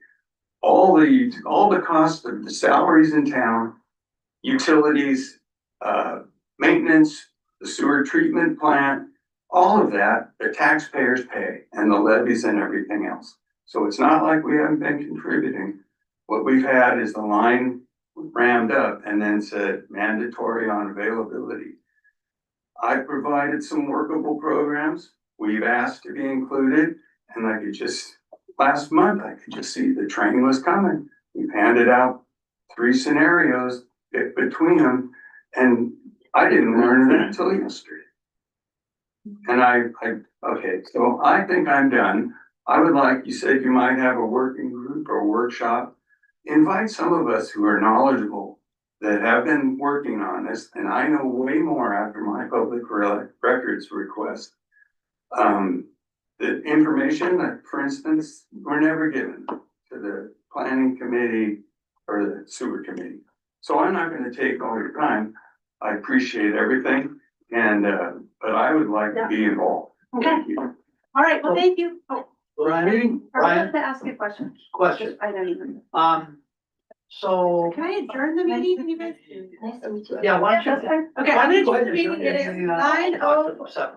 all the cost of the salaries in town, utilities, maintenance, the sewer treatment plant, all of that, the taxpayers pay, and the levies and everything else. So it's not like we haven't been contributing. What we've had is the line rammed up and then said mandatory on availability. I provided some workable programs. We've asked to be included, and I could just, last month, I could just see the train was coming. We've handed out 3 scenarios between them, and I didn't learn it until yesterday. And okay, so I think I'm done. I would like, you said you might have a working group or workshop. Invite some of us who are knowledgeable that have been working on this, and I know way more after my public records request. the information, like, for instance, were never given to the planning committee or the sewer committee. So I'm not gonna take all your time. I appreciate everything and, but I would like to be involved. Thank you. All right, well, thank you. Oh, Brian, I wanted to ask you a question. question. I don't even. So, Can I adjourn the meeting? Can you guys? Nice to meet you. yeah, why don't you? That's fine. Okay, I'm gonna Go adjourn ahead the and meeting. It is adjourn the, 9:07. 7.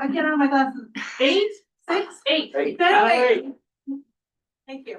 I get on my glasses. 8, 6, 8. Eight. Thank you.